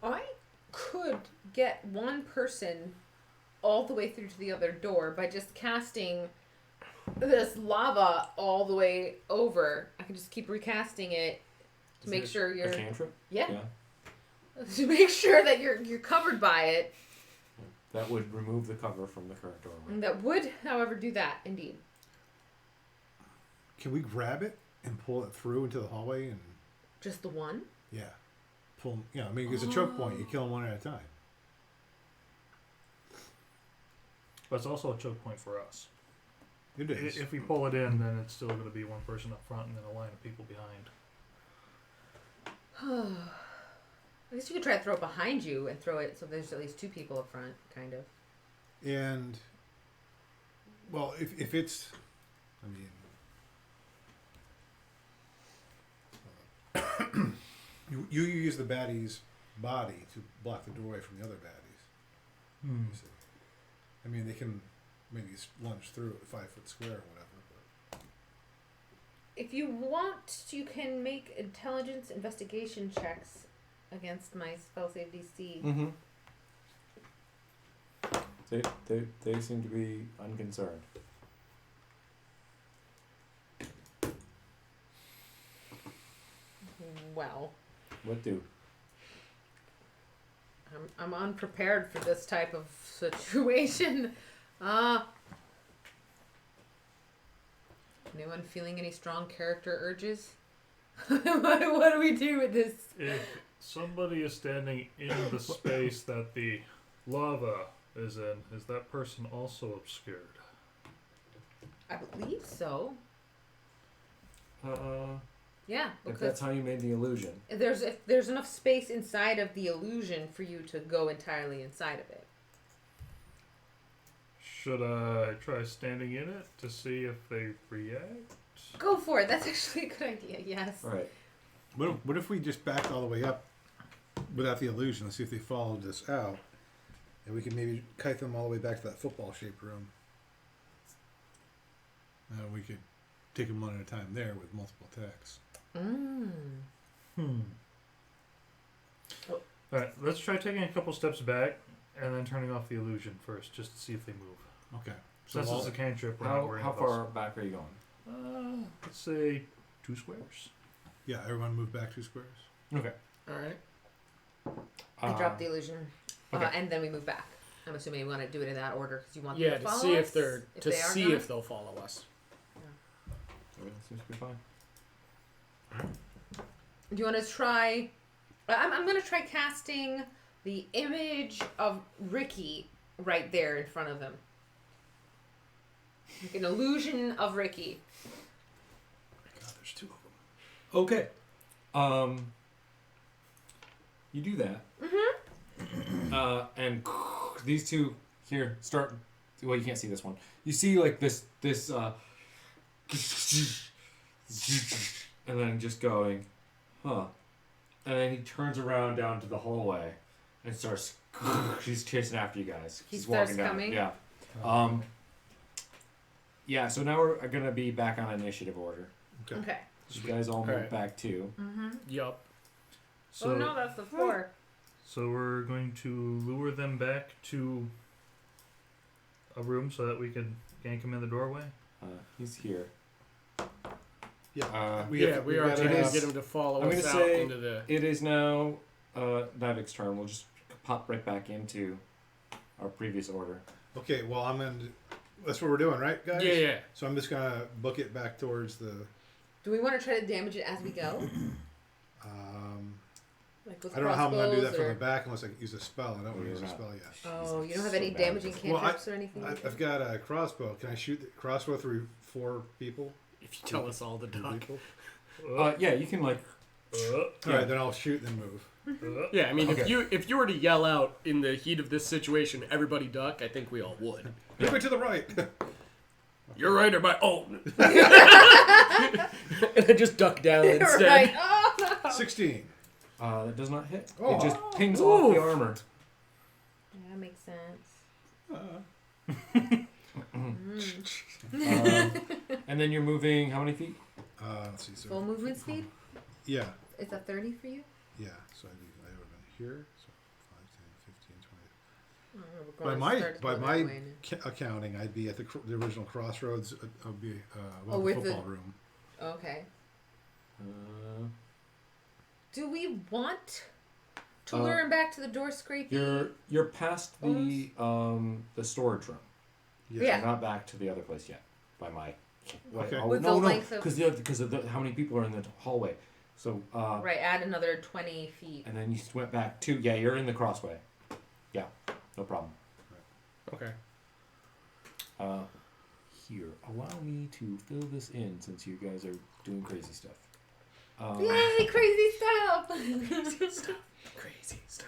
I could get one person all the way through to the other door by just casting this lava all the way over. I can just keep recasting it to Is make it sure you're a cantrip. yeah. Yeah. To make sure that you're covered by it. That would remove the cover from the current doorway. And that would, however, do that indeed. Can we grab it and pull it through into the hallway and Just the one? yeah, pull? You know, I mean, it's a choke point. You kill them one at a time. But it's also a choke point for us. It is. If we pull it in, then it's still going to be one person up front and then a line of people behind. I guess you could try to throw it behind you and throw it so there's at least two people up front, kind of. And well, if it's, I mean, you use the baddie's body to block the doorway from the other baddies. You see. I mean, they can maybe lunge through it 5 foot square or whatever. But If you want, you can make intelligence investigation checks against my spell save DC. Mm-hmm. They seem to be unconcerned. Well, What do? I'm unprepared for this type of situation. Anyone feeling any strong character urges? What do we do with this? If somebody is standing in the space that the lava is in, is that person also obscured? I believe so. Yeah, If because that's how you made the illusion. if there's enough space inside of the illusion for you to go entirely inside of it. Should I try standing in it to see if they react? Go for it. That's actually a good idea. Yes. All right. what if we just backed all the way up without the illusion and see if they followed us out, and we can maybe kite them all the way back to that football-shaped room. We could take them one at a time there with multiple attacks. Alright, let's try taking a couple steps back and then turning off the illusion first, just to see if they move. Okay. Since it's a cantrip, we're not How worrying how about far back are you going? let's say 2 squares. Yeah, everyone move back 2 squares. Okay. All right. I drop the illusion, okay. and then we move back. I'm assuming you want to do it in that order because you want Yeah, them to to follow see us, if they're if to they are see gonna? if they'll follow us. Everything seems to be fine. Do you want to try? I'm going to try casting the image of Ricky right there in front of them. Like an illusion of Ricky. God, there's 2 of them. Okay. You do that. Mm-hmm. And these two here start. Well, you can't see this one. You see like this and then just going, huh. And then he turns around down to the hallway and starts. She's chasing after you guys. He He's starts walking down. coming? Yeah. Yeah. So now we're gonna be back on initiative order. Okay. So you guys all move Alright. back too. Mm-hmm. Yup. So, Oh no, that's the 4. so we're going to lure them back to a room so that we can gank them in the doorway. He's here. Yeah. We Yeah, we are gotta trying to have- get him to follow I'm us gonna out say into the. it is now Navik's turn. We'll just pop right back into our previous order. Okay, well, I'm going to. That's what we're doing, right, guys? Yeah. So I'm just going to book it back towards the. Do we want to try to damage it as we go? Like with I don't know how I'm going to do that crossbows from or- the back unless I use a spell. I don't want to use a You're spell yet. Oh, you don't have So any bad damaging with Well, cantrips or anything? I've got a crossbow. Can I shoot the crossbow through 4 people? If you tell us all the 2 duck. people? Yeah, you can like. All right, then I'll shoot and then move. Yeah, I mean, Okay. if you were to yell out in the heat of this situation, everybody duck, I think we all would. Move it to the right. You're right, or my and then just duck down instead. Right. Oh, no. 16. That does not hit. Oh. It just pings off the Oof. armor. Yeah, that makes sense. And then you're moving how many feet? Let's see. So, Full movement speed? yeah. Is that 30 for you? Yeah. So I would have been here. So 5, 10, 15, 20. Oh, we're By going my to start by going my that way now. accounting, I'd be at the original crossroads. I'd be Oh, the with football the- room. Okay. Uh, Do we want to Uh, lure him back to the door scrapey? you're past the storage room. Yeah. You're not back to the other place yet. By my. Okay. Oh, With no, the no, length of- because of how many people are in the hallway. So Right, add another 20 feet. and then you went back to you're in the crossway. Yeah, no problem. Okay. Here, allow me to fill this in since you guys are doing crazy stuff. Yay, crazy stuff! Crazy stuff.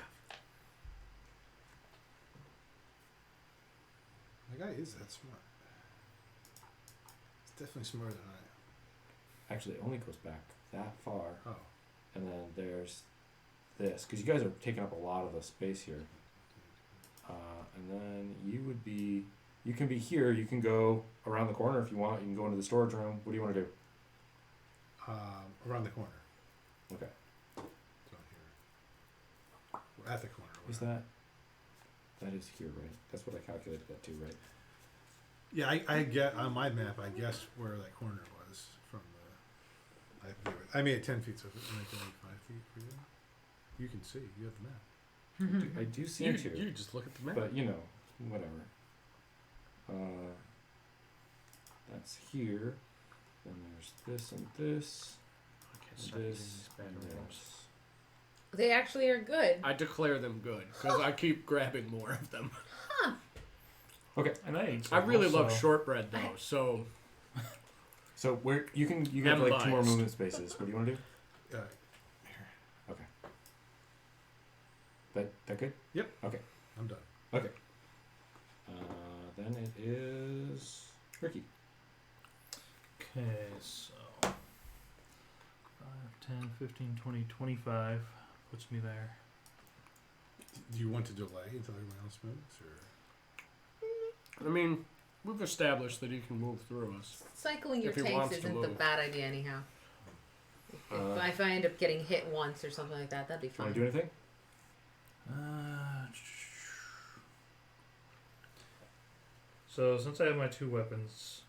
The guy is that smart. He's definitely smarter than I Actually, it only goes back that far, am. Oh. and then there's this because you guys are taking up a lot of the space here. And then you can be here. You can go around the corner if you want. You can go into the storage room. What do you want to do? Around the corner. Okay. So here. We're at the corner. Is that is here, right? That's what I calculated that too, right? Yeah, I get on my map. I guessed where that corner was from the. I made it 10 feet, so if it might be like 5 feet for you. You can see. You have the map. I do see You, it too, you just look at the map. but whatever. That's here. Then there's this and this. And this. And this. They actually are good. I declare them good because I keep grabbing more of them. Okay. And I ate I really several, love so- shortbread though, so So where you have I'm like 2 more biased. movement spaces. What do you want to do? Okay. That good? Yep. Okay. I'm done. Okay. Then it is Ricky. Okay, so 5, 10, 15, 20, 25 puts me there. Do you want to delay until everyone else moves, or? I mean, we've established that he can move through us. Cycling your If he tanks wants to isn't the move. bad idea anyhow. If I end up getting hit once or something like that, that'd be Do you want fun. to do anything? So since I have my 2 weapons,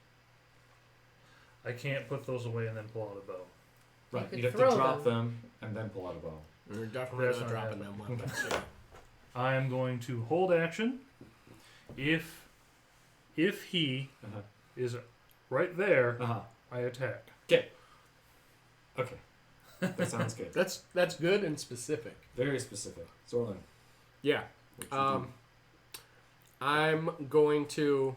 I can't put those away and then pull out a bow. Right. could You'd have to throw drop them. them and then pull out a bow. We're definitely That's not not dropping them weapons. Yeah. I am going to hold action. If he Uh-huh. is right there, Uh-huh. I attack. Okay. That sounds good. That's good and specific. Very specific. Zorlin. Yeah. What you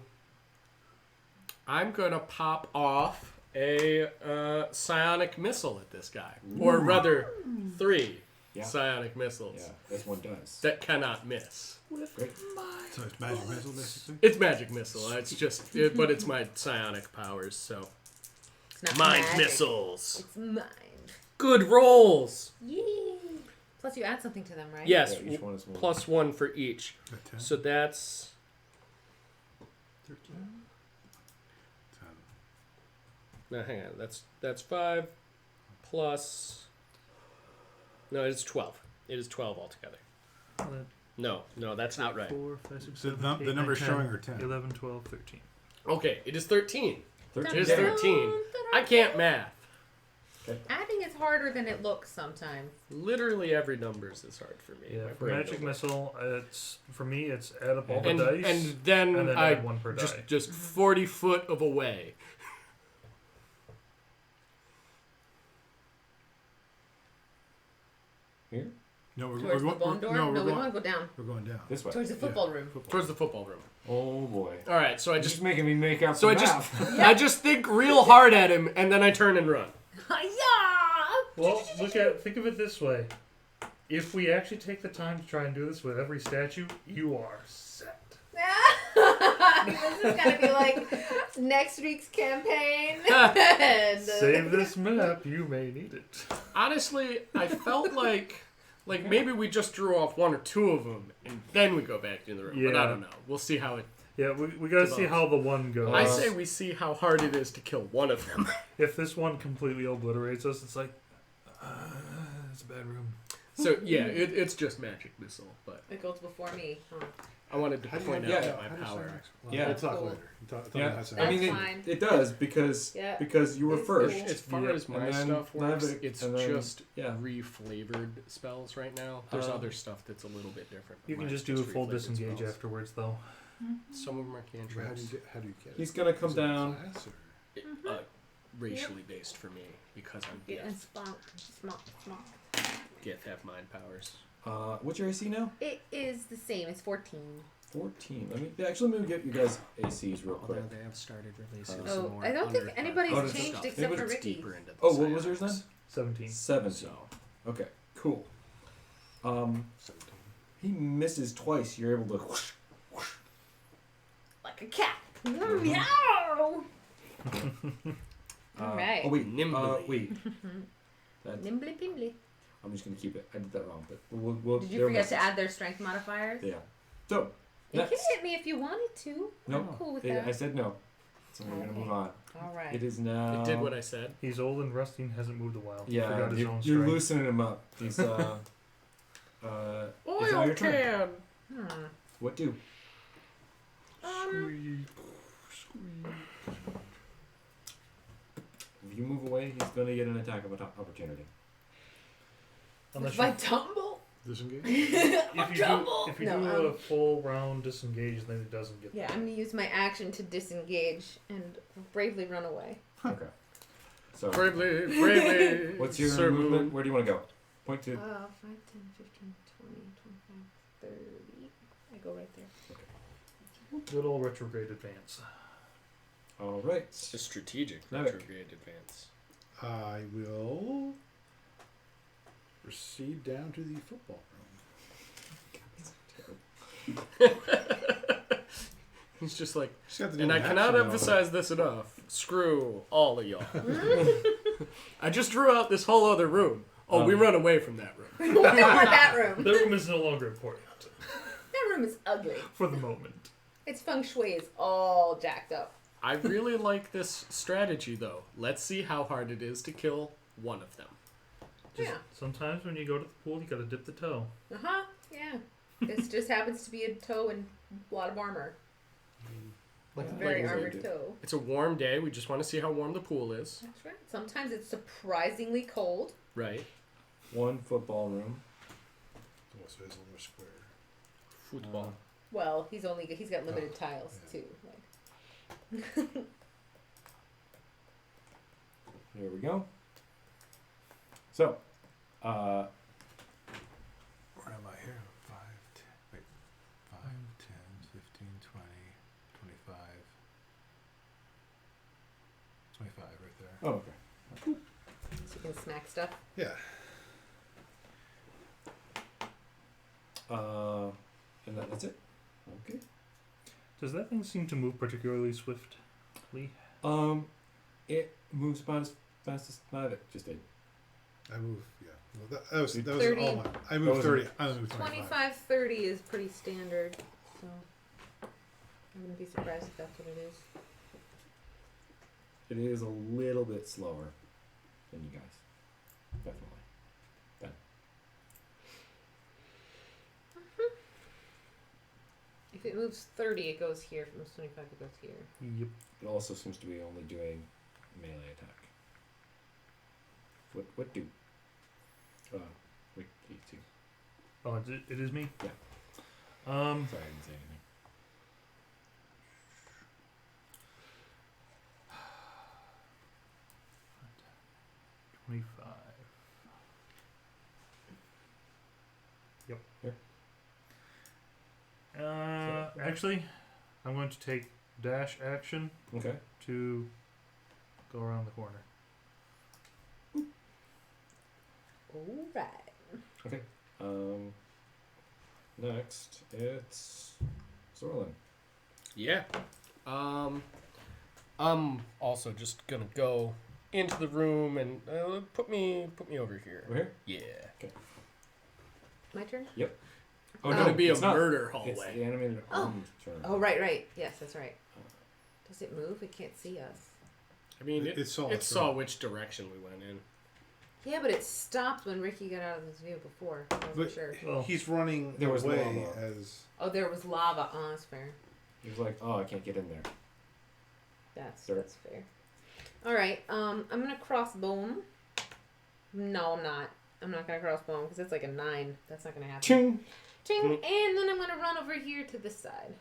I'm gonna pop off a psionic missile at this guy, or rather, 3 Yeah. psionic do? missiles Yeah, this one does. that cannot miss. Great. So it's magic missile, basically. It's magic missile. It's just, but it's my psionic powers. So not Mind magic. missiles. It's mind. Good rolls. Yay! Plus, you add something to them, right? Yes, Yeah, each one is one. plus 1 for each. A 10? So that's 13. 10. no, hang on. That's 5 plus. No, it's 12. It is 12 altogether. No, that's not right. 4, 5, 6, So 7, the 8, numbers 9, showing are 10. 11, 12, 13. Okay, it is 13. 13. It is 13. I can't math. Adding is harder than it looks sometimes. Literally every numbers is hard for me. Yeah, My for brain magic don't work. missile, it's add up all the and, dice. and then and then I add 1 per die. just 40 foot of away. Here? No, we're, Towards we're, the bone we're, door? no, No, we're we going, want to go down. we're going down. This way. Towards the football room. Towards the football room. Oh boy. All right, so I Just just making me make out so the I just math. I just think real hard at him and then I turn and run. Yeah! Well, think of it this way. If we actually take the time to try and do this with every statue, you are set. This is gonna be like next week's campaign. And, Save this map, you may need it. Honestly, I felt like maybe we just drew off 1 or 2 of them and then we go back in the room. But I Yeah. don't know. We'll see how it. Yeah, we gotta see how the one goes. I say we see how hard it is to kill one of them. If this one completely obliterates us, it's like, it's a bad room. So yeah, it's just magic missile, but It goes before me. Huh. I wanted to How do you point yeah, out that how do my you power. say next one? Yeah. We'll talk Cool. later. Yeah, That's I mean fine. it does because Yeah. you were It's first. cool. As far Yeah. as my And then stuff works, neither- it's and then- just yeah. reflavored spells right now. There's other stuff that's a little bit different. You can Mine's just do a full reflavored disengage spells. afterwards, though. Some of them are How do cantrips. you get He's it? gonna come Is it down. class, or- Racially based for me because I'm Yeah, and Gith. smart. Gith have mind powers. What's your AC now? It is the same. It's 14. 14. Let me get you guys ACs real quick. Although they have started releasing Oh, some more I don't think under anybody's 500 changed stuff. except Maybe for it's Ricky. deeper into the Oh, what was yours then? psionics. 17. 7. So Okay, cool. 17. He misses twice. You're able to. Whoosh, Like a cat. Meow! Alright. Oh wait, Nimbly. wait. That's, Nimbly pimbly. I'm just gonna keep it. I did that wrong, but we'll Did you they're forget to misses. add their strength modifiers? Yeah. So You can next. hit me if you wanted to. No, I'm cool with I that. said no. So we're gonna Okay. move on. Alright. It is now. it did what I said. He's old and rusty and hasn't moved a while. Yeah, Forgot his own you're strength. loosening him up. He's it's now Oil your turn. can. What do? If you move away, he's gonna get an attack of opportunity. Unless If I you, tumble? Disengage? if you No, do a full round disengage, then it doesn't get Yeah, I'm gonna use my action to disengage and bravely run away. Okay. So Bravely. what's your Sir movement? Moon. Where do you want to go? Point to. 5, 10, 15, 20, 25, 30. I go right there. Good old retrograde advance. All right. It's a strategic Navic. retrograde advance. I will proceed down to the football room. He's just like, Just got to do and I an cannot action, though. emphasize this enough. Screw all of y'all. I just drew out this whole other room. Oh, we run away from that room. We don't want that room. The room is no longer important That room is ugly. for the moment. Its feng shui is all jacked up. I really like this strategy, though. Let's see how hard it is to kill one of them. Just Yeah. sometimes when you go to the pool, you gotta dip the toe. Yeah. This just happens to be a toe and a lot of armor. Like A very like armored do. toe. It's a warm day. We just want to see how warm the pool is. That's right. Sometimes it's surprisingly cold. Right. One football room. Oh, so it's a little square. Football. Well, he's got limited tiles yeah. too. Here we go. So, Where am I here? 5, 10, wait. 5, 10, 15, 20, 25. 25 right there. oh okay. So you can smack stuff. Yeah. And that's it. Okay. Does that thing seem to move particularly swiftly? It moves about as fast as Mavic just did. I move. Yeah. Well, that was 30. all mine. I moved That was 30. I moved 25. 25, 30 is pretty standard, so I wouldn't be surprised if that's what it is. It is a little bit slower than you guys. Definitely. Then. If it moves 30, it goes here. If it moves 25, it goes here. Yep. It also seems to be only doing melee attack. What do? Wait, two. Oh, it is me? Yeah. Um, Sorry, I didn't say anything. $25. Yep. Here. Actually, I'm going to take dash action Okay. to go around the corner. Alright. Next, it's Zorlin. Yeah. I'm also just gonna go into the room and put me over here. Over here? Yeah. My turn? Oh, It's gonna be a it's not. murder It's hallway. the animated Oh. armed turn. Oh, right. Yes, that's right. Does it move? It can't see us. I mean, It saw it us, saw right? which direction we went in. Yeah, but it stopped when Ricky got out of his view before. I wasn't But sure. Well, he's running There was away lava. as. Oh, there was lava. Oh, that's fair. He was like, oh, I can't get in there. That's Sure. that's fair. All right. I'm gonna crossbone. No, I'm not. I'm not gonna crossbone because it's like a 9. That's not gonna happen. Ching! Ching. And then I'm gonna run over here to this side.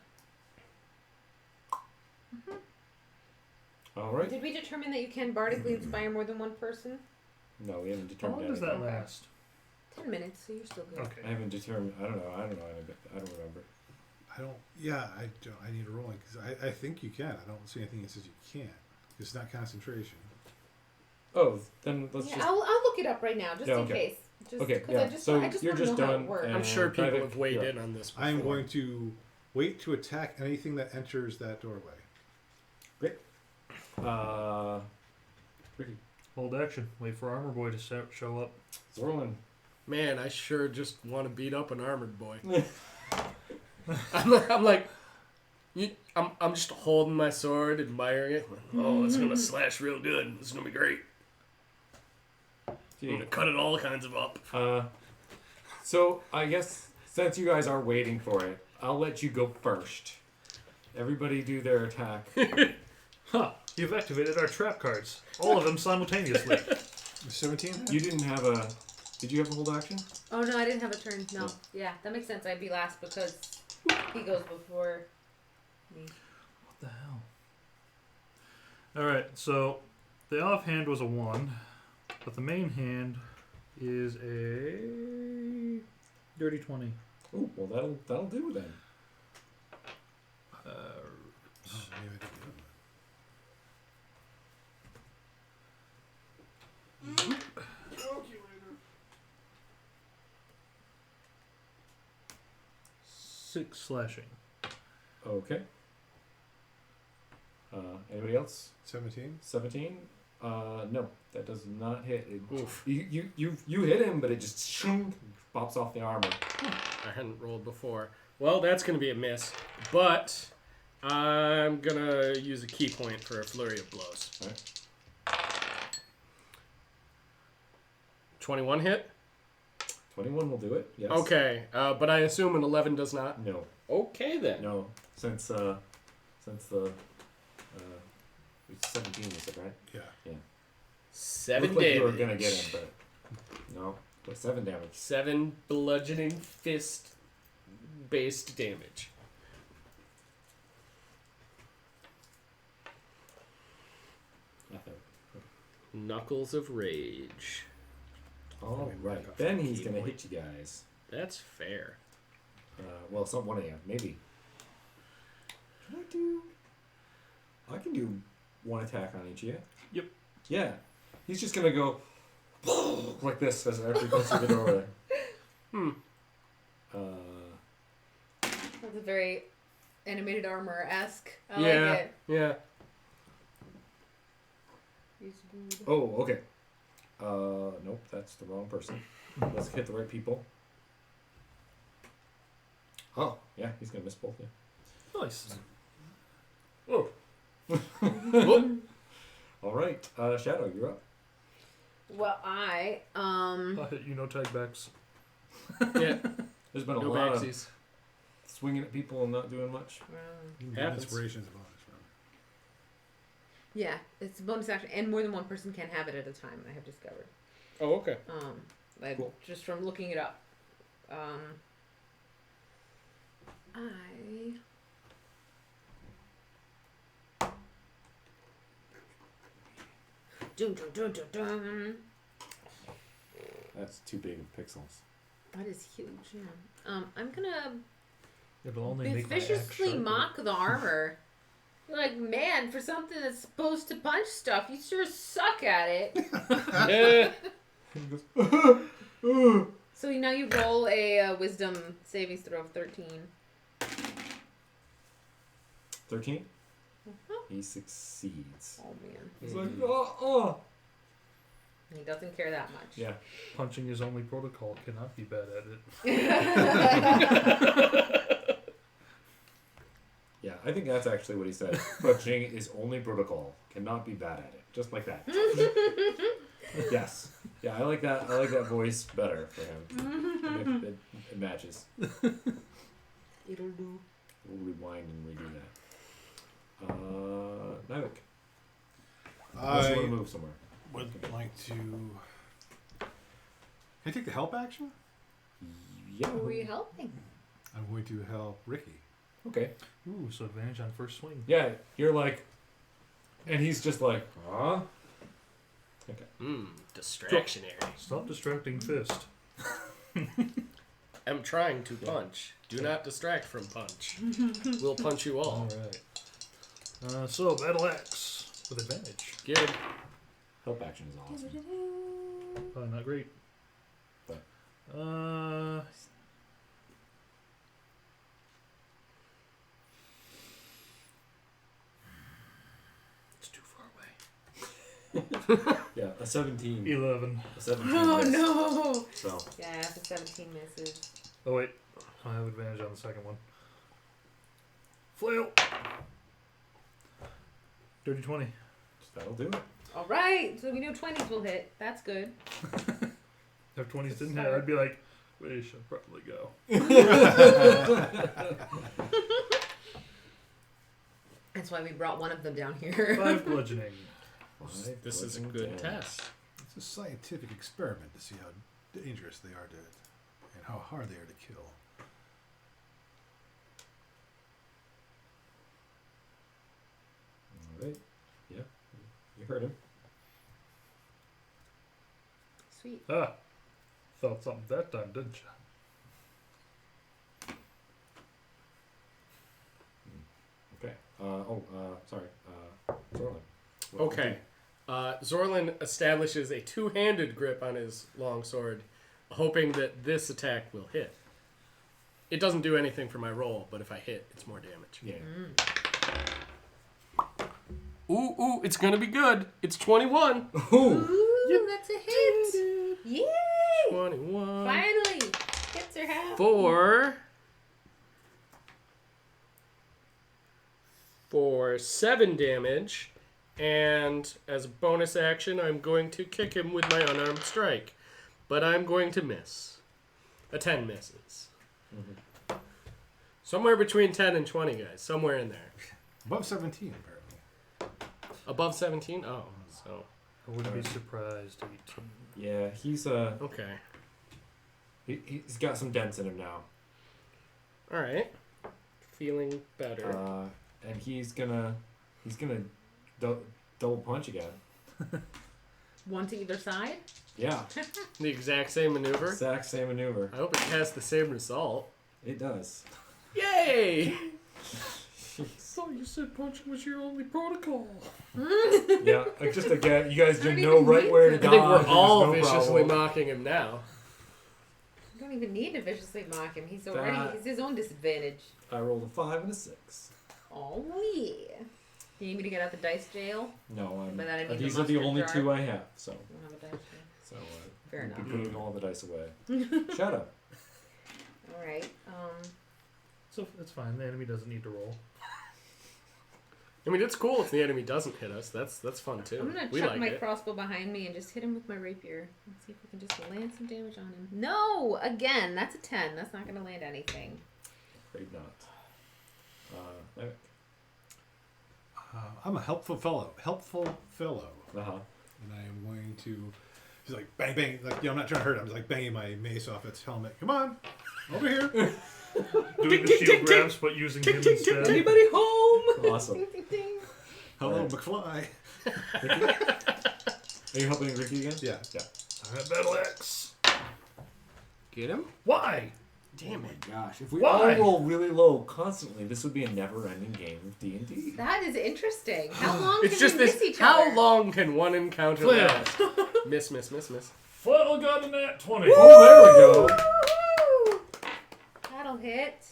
All right. Did we determine that you can bardically inspire more than one person? No, we haven't how determined long does that anything. last? 10 minutes, so you're still good. Okay. I haven't determined. I don't know. I don't remember. I don't. Yeah, I don't. I need a rolling because I think you can. I don't see anything that says you can't. It's not concentration. Oh, then let's Yeah, just. I'll look it up right now, just Yeah, in okay. case. Just, Okay, 'cause yeah. I just, So I just you're want to just know how done, it works. and- I'm sure people Private, have weighed you're in on this before. I am going to wait to attack anything that enters that doorway. Ricky. Hold action. Wait for Armor Boy to show up. Zorlin. Man, I sure just want to beat up an armored boy. I'm like, I'm just holding my sword, admiring it. Oh, it's gonna slash real good. It's gonna be great. I'm Gee. gonna cut it all kinds of up. So I guess since you guys are waiting for it, I'll let you go first. Everybody do their attack. Huh. You've activated our trap cards. All of them simultaneously. 17. You didn't have a. Did you have a hold action? Oh, no, I didn't have a turn. No. No. Yeah, that makes sense. I'd be last because he goes before me. What the hell? Alright, so the offhand was a 1, but the main hand is a dirty 20. Oh, well that'll do then. Oh, maybe I didn't do that. 6 slashing. Okay. Anybody else? 17. 17? No, that does not hit. It, Oof. you hit him, but it just shunk, pops off the armor. I hadn't rolled before. Well, that's going to be a miss. But I'm going to use a key point for a flurry of blows. All right. 21 hit? 21 will do it. Yes. Okay, but I assume an 11 does not. No, Okay then. no. Since the it's 17, you said, right? Yeah. 7 Looked like damage. you were gonna get him, but no. But 7 damage. 7 bludgeoning fist based damage. Nothing. Knuckles of Rage. All Back right. off Then the he's key gonna point. hit you guys. That's fair. Well, one of you, maybe. I can do one attack on each of you. Yep. Yeah. He's just gonna go like this as after he goes through the doorway. That's a very animated armor-esque. I yeah. like it. Yeah. He's good. Oh, okay. Nope, that's the wrong person. Let's hit the right people. Oh, yeah, he's gonna miss both. Yeah. Nice. Oh. All right, Shadow, you're up. Well, I I'll hit you, no tag backs. Yeah. There's been a No lot of backsies. swinging at people and not doing much. You can do Happens. inspiration as a bonus, right? yeah, it's a bonus action, and more than one person can have it at a time. I have discovered. Oh, okay. Like Cool. just from looking it up. Dun, dun, dun, dun, dun. That's too big of pixels. That is huge. Yeah. I'm gonna It'll only make my axe viciously sharper. mock the armor. You're like, man, for something that's supposed to punch stuff, you sure suck at it. Yeah. He goes, So now you roll a wisdom savings throw of 13. 13? He succeeds. Oh man, He's like, oh. he doesn't care that much. Yeah. Punching his only protocol cannot be bad at it. Yeah, I think that's actually what he said. Punching is only protocol. Cannot be bad at it. Just like that. Yes. Yeah, I like that. I like that voice better for him. It matches. It'll do. We'll rewind and redo that. Nivik. Unless you want to move somewhere. Would like to. Can I take the help action? Yeah. Who are you helping? I'm going to help Ricky. Okay. Ooh, so advantage on first swing. Yeah, you're like, and he's just like, huh? Distractionary. Stop distracting fist. I'm trying to punch. Do not distract from punch. We'll punch you all. Alright. So, battle axe with advantage. Good. Help action is awesome. Probably not great. But- It's too far away. Yeah, a 17. 11. A 17 Oh miss. no! So, Yeah, the 17 misses. Oh, wait. I have advantage on the second one. Flail! Dirty 20. that'll do it. All right, so we know 20s will hit. That's good. If 20s didn't hit, I'd be like, we should probably go. That's why we brought one of them down here. 5 bludgeoning. This is a Bludgeoning good damage. test. It's a scientific experiment to see how dangerous they are to and how hard they are to kill. All right. Yeah, you heard him. Sweet. Ah. Thought something that time, didn't you? Okay. Sorry. Zorlin. What Okay. Zorlin establishes a two-handed grip on his longsword, hoping that this attack will hit. It doesn't do anything for my roll, but if I hit, it's more damage. Yeah. Ooh, it's gonna be good. It's 21. Ooh, that's a hit. Yay! 21. Finally, hits are happy. For 7 damage, and as a bonus action, I'm going to kick him with my unarmed strike. But I'm going to miss. A 10 misses. Mm-hmm. Somewhere between 10 and 20, guys. Somewhere in there. Above 17, apparently. Above 17? Oh, so. I wouldn't be surprised. 18. Yeah, he's Okay. he's got some dents in him now. Alright. Feeling better. And he's gonna double punch again. One to either side. Yeah, The exact same maneuver. exact same maneuver. I hope it has the same result. It does. Yay! thought you said punching was your only protocol. Yeah, like just again, you guys Don't didn't know even right need where to to. I dodge. think we're There's all no viciously problem. mocking him now. You don't even need to viciously mock him. That- He's his own disadvantage. I rolled a 5 and a 6. Oh yeah. You need me to get out the dice jail? No, By that I mean these the are the mustard only jar. 2 I have, so You don't have a dice jail. so Fair we'll enough. be putting all the dice away. Shut up. All right. So it's fine. The enemy doesn't need to roll. I mean, it's cool if the enemy doesn't hit us. That's fun too. I'm gonna we chuck like my it. crossbow behind me and just hit him with my rapier and see if we can just land some damage on him. No, again, that's a 10. That's not gonna land anything. Afraid not. Eric. I'm a helpful fellow. Uh-huh. And I am going to. He's like bang bang. Like I'm not trying to hurt him. I'm just like banging my mace off its helmet. Come on, over here. Doing the shield grabs, but using him instead. Anybody home? Awesome. Ding, ding, ding. Hello, Right. McFly. Are you helping Ricky again? Yeah. I have battle axe. Get him? Why? Damn it. Gosh, if we Why? all roll really low constantly, this would be a never-ending game of D&D. That is interesting. How long It's can just we this. miss each How other? long can one encounter Flip. last? Miss. Flannel got a nat 20. Oh, there we go. Woo! That'll hit.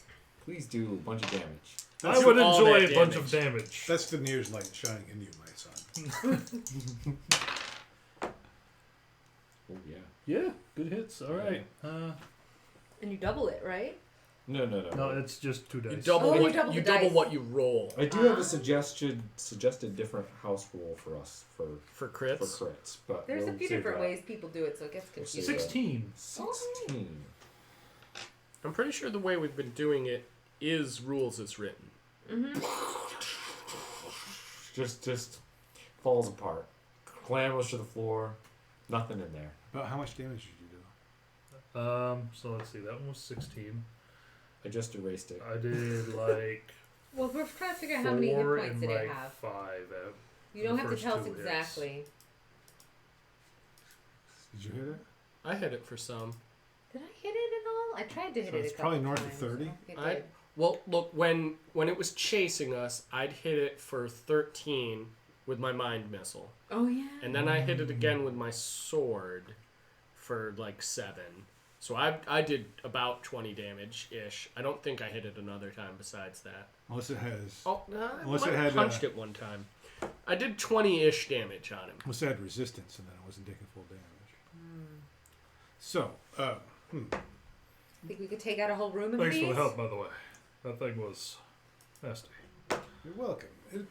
Please do a bunch of damage. I would all enjoy that a bunch damage. of damage. That's the Near's light shining in you, my son. Oh, yeah. Yeah, good hits. All right. And you double it, right? No. No, it's just 2 dice. You double Oh, you what double you the double dice. what you roll I do have a suggested different house rule for us for crits. for crits, but There's we'll a few save different that. ways people do it, so it gets confusing. 16. 16. I'm pretty sure the way we've been doing it is rules as written. Just falls apart. Clambers to the floor. Nothing in there. About how much damage did you do? So let's see. That one was 16. I just erased it. I did like Well, we're trying to figure out how many hit 4 points and did like it have. 5. You don't the have to first tell us 2 hits. exactly. Did you hit it? I hit it for some. Did I hit it at all? I tried to hit So it it's a couple probably north of times. 30? I don't think it I did. well look when it was chasing us, I'd hit it for 13 with my mind missile, Oh, yeah. and then I hit it again with my sword for like 7. So I did about 20 damage ish. I don't think I hit it another time besides that. Unless it has. Oh, no, I Unless might it have had, punched it one time. I did 20-ish damage on him. Unless it had resistance, and then it wasn't taking full damage. So, Think we could take out a whole room of Thanks these? for the help, by the way. That thing was nasty. you're welcome.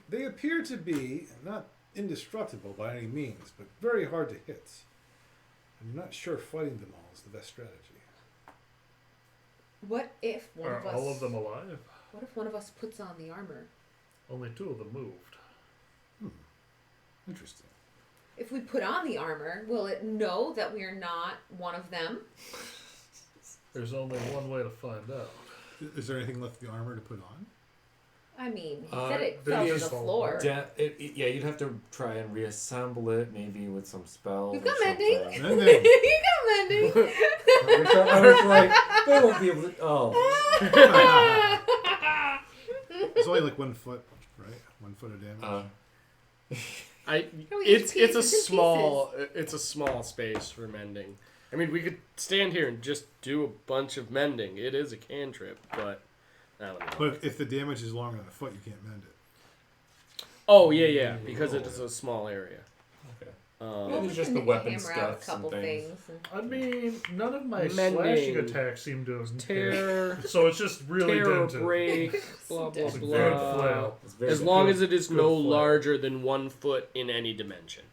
They appear to be not indestructible by any means, but very hard to hit. I'm not sure fighting them all is the best strategy. What if one Are of us? all of them alive? What if one of us puts on the armor? Only 2 of them moved. Interesting. If we put on the armor, will it know that we are not one of them? There's only one way to find out. Is there anything left of the armor to put on? I mean, he Uh, said it then fell you to the just fall floor. apart. Yeah, you'd have to try and reassemble it, maybe with some spells. You've or got mending. something. And then, You got mending. I was like, they won't be able to. Oh, it's only like 1 foot, right? 1 foot of damage. we It's each a piece is in small space for mending. I mean, we could stand here and just do a bunch of mending. It is a cantrip, but I don't know. But if the damage is longer than a foot, you can't mend it. Oh yeah, because it is a small area. okay. Well, It's we just can the weapon hammer out a stuffs and couple things. and- I mean, none of my Mending. slashing attacks seem to have hit. Tear, So it's just really tear, dented. break, blah blah It's a good blah. flail. It's very As good. long as it is Good no flail. larger than 1 foot in any dimension.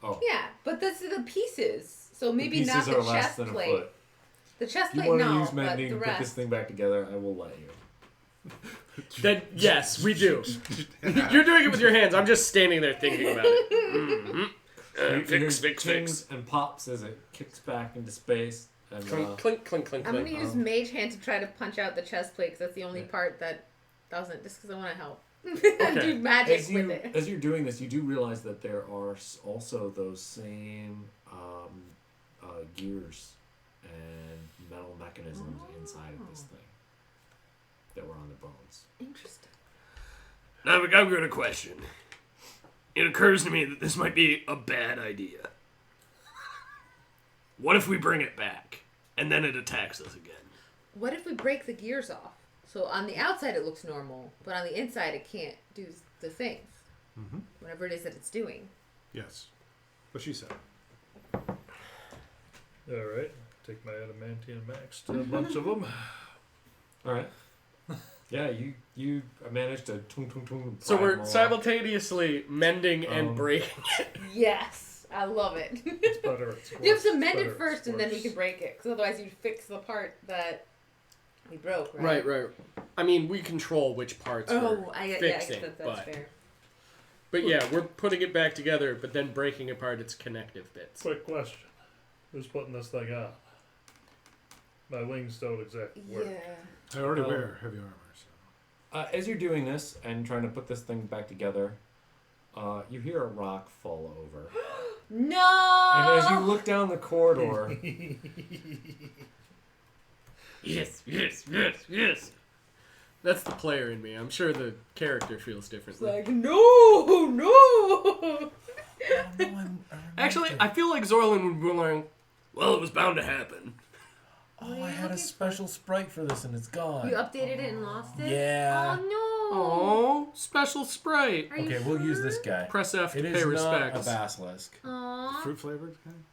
Oh, Yeah, but that's the pieces. So maybe pieces not the are less chest than a plate. foot. The chest If you plate, want to no, use but mending the and put this rest. thing back together, I will let you. Then yes, we do. You're doing it with your hands. I'm just standing there thinking about it. You hear Fix. tings and pops as it kicks back into space. And Clink, clink. I'm gonna use mage hand to try to punch out the chest plate because that's the only part that doesn't. Just because I want to help. Do magic with it. as you're doing this, you do realize that there are also those same gears and metal mechanisms inside of this thing that were on the bones. Interesting. Now, I've got a question. It occurs to me that this might be a bad idea. What if we bring it back, and then it attacks us again? What if we break the gears off? So on the outside it looks normal, but on the inside it can't do the things. Mm-hmm. whatever it is that it's doing. Yes. What she said. Alright. Take my adamantium max to a bunch of them. All right. Yeah, you managed to tung. So we're simultaneously mending and Um, breaking. Yes, I love it. It's better. It's You have to worse. mend It's it first, and then we worse. can break it. Because otherwise, you'd fix the part that we broke, right? Right. I mean, we control which parts we're Oh, I guess fixing, that's but fair. yeah, we're putting it back together, but then breaking apart its connective bits. Quick question. Who's putting this thing on? My wings don't exactly work. Yeah. I already Oh. wear heavy armor. So. As you're doing this and trying to put this thing back together, you hear a rock fall over. No. And as you look down the corridor, Yes. That's the player in me. I'm sure the character feels It's differently. like no. Actually, I feel like Zorlin would be like, Well, it was bound to happen. Oh, What are I you had a looking special sprite for this and it's gone. You updated it and lost it. Yeah. Oh no. "Oh, special sprite." Are you Okay, we'll use sure? this guy. Press F to It pay is not a respects. basilisk. Aw. Fruit flavored kind?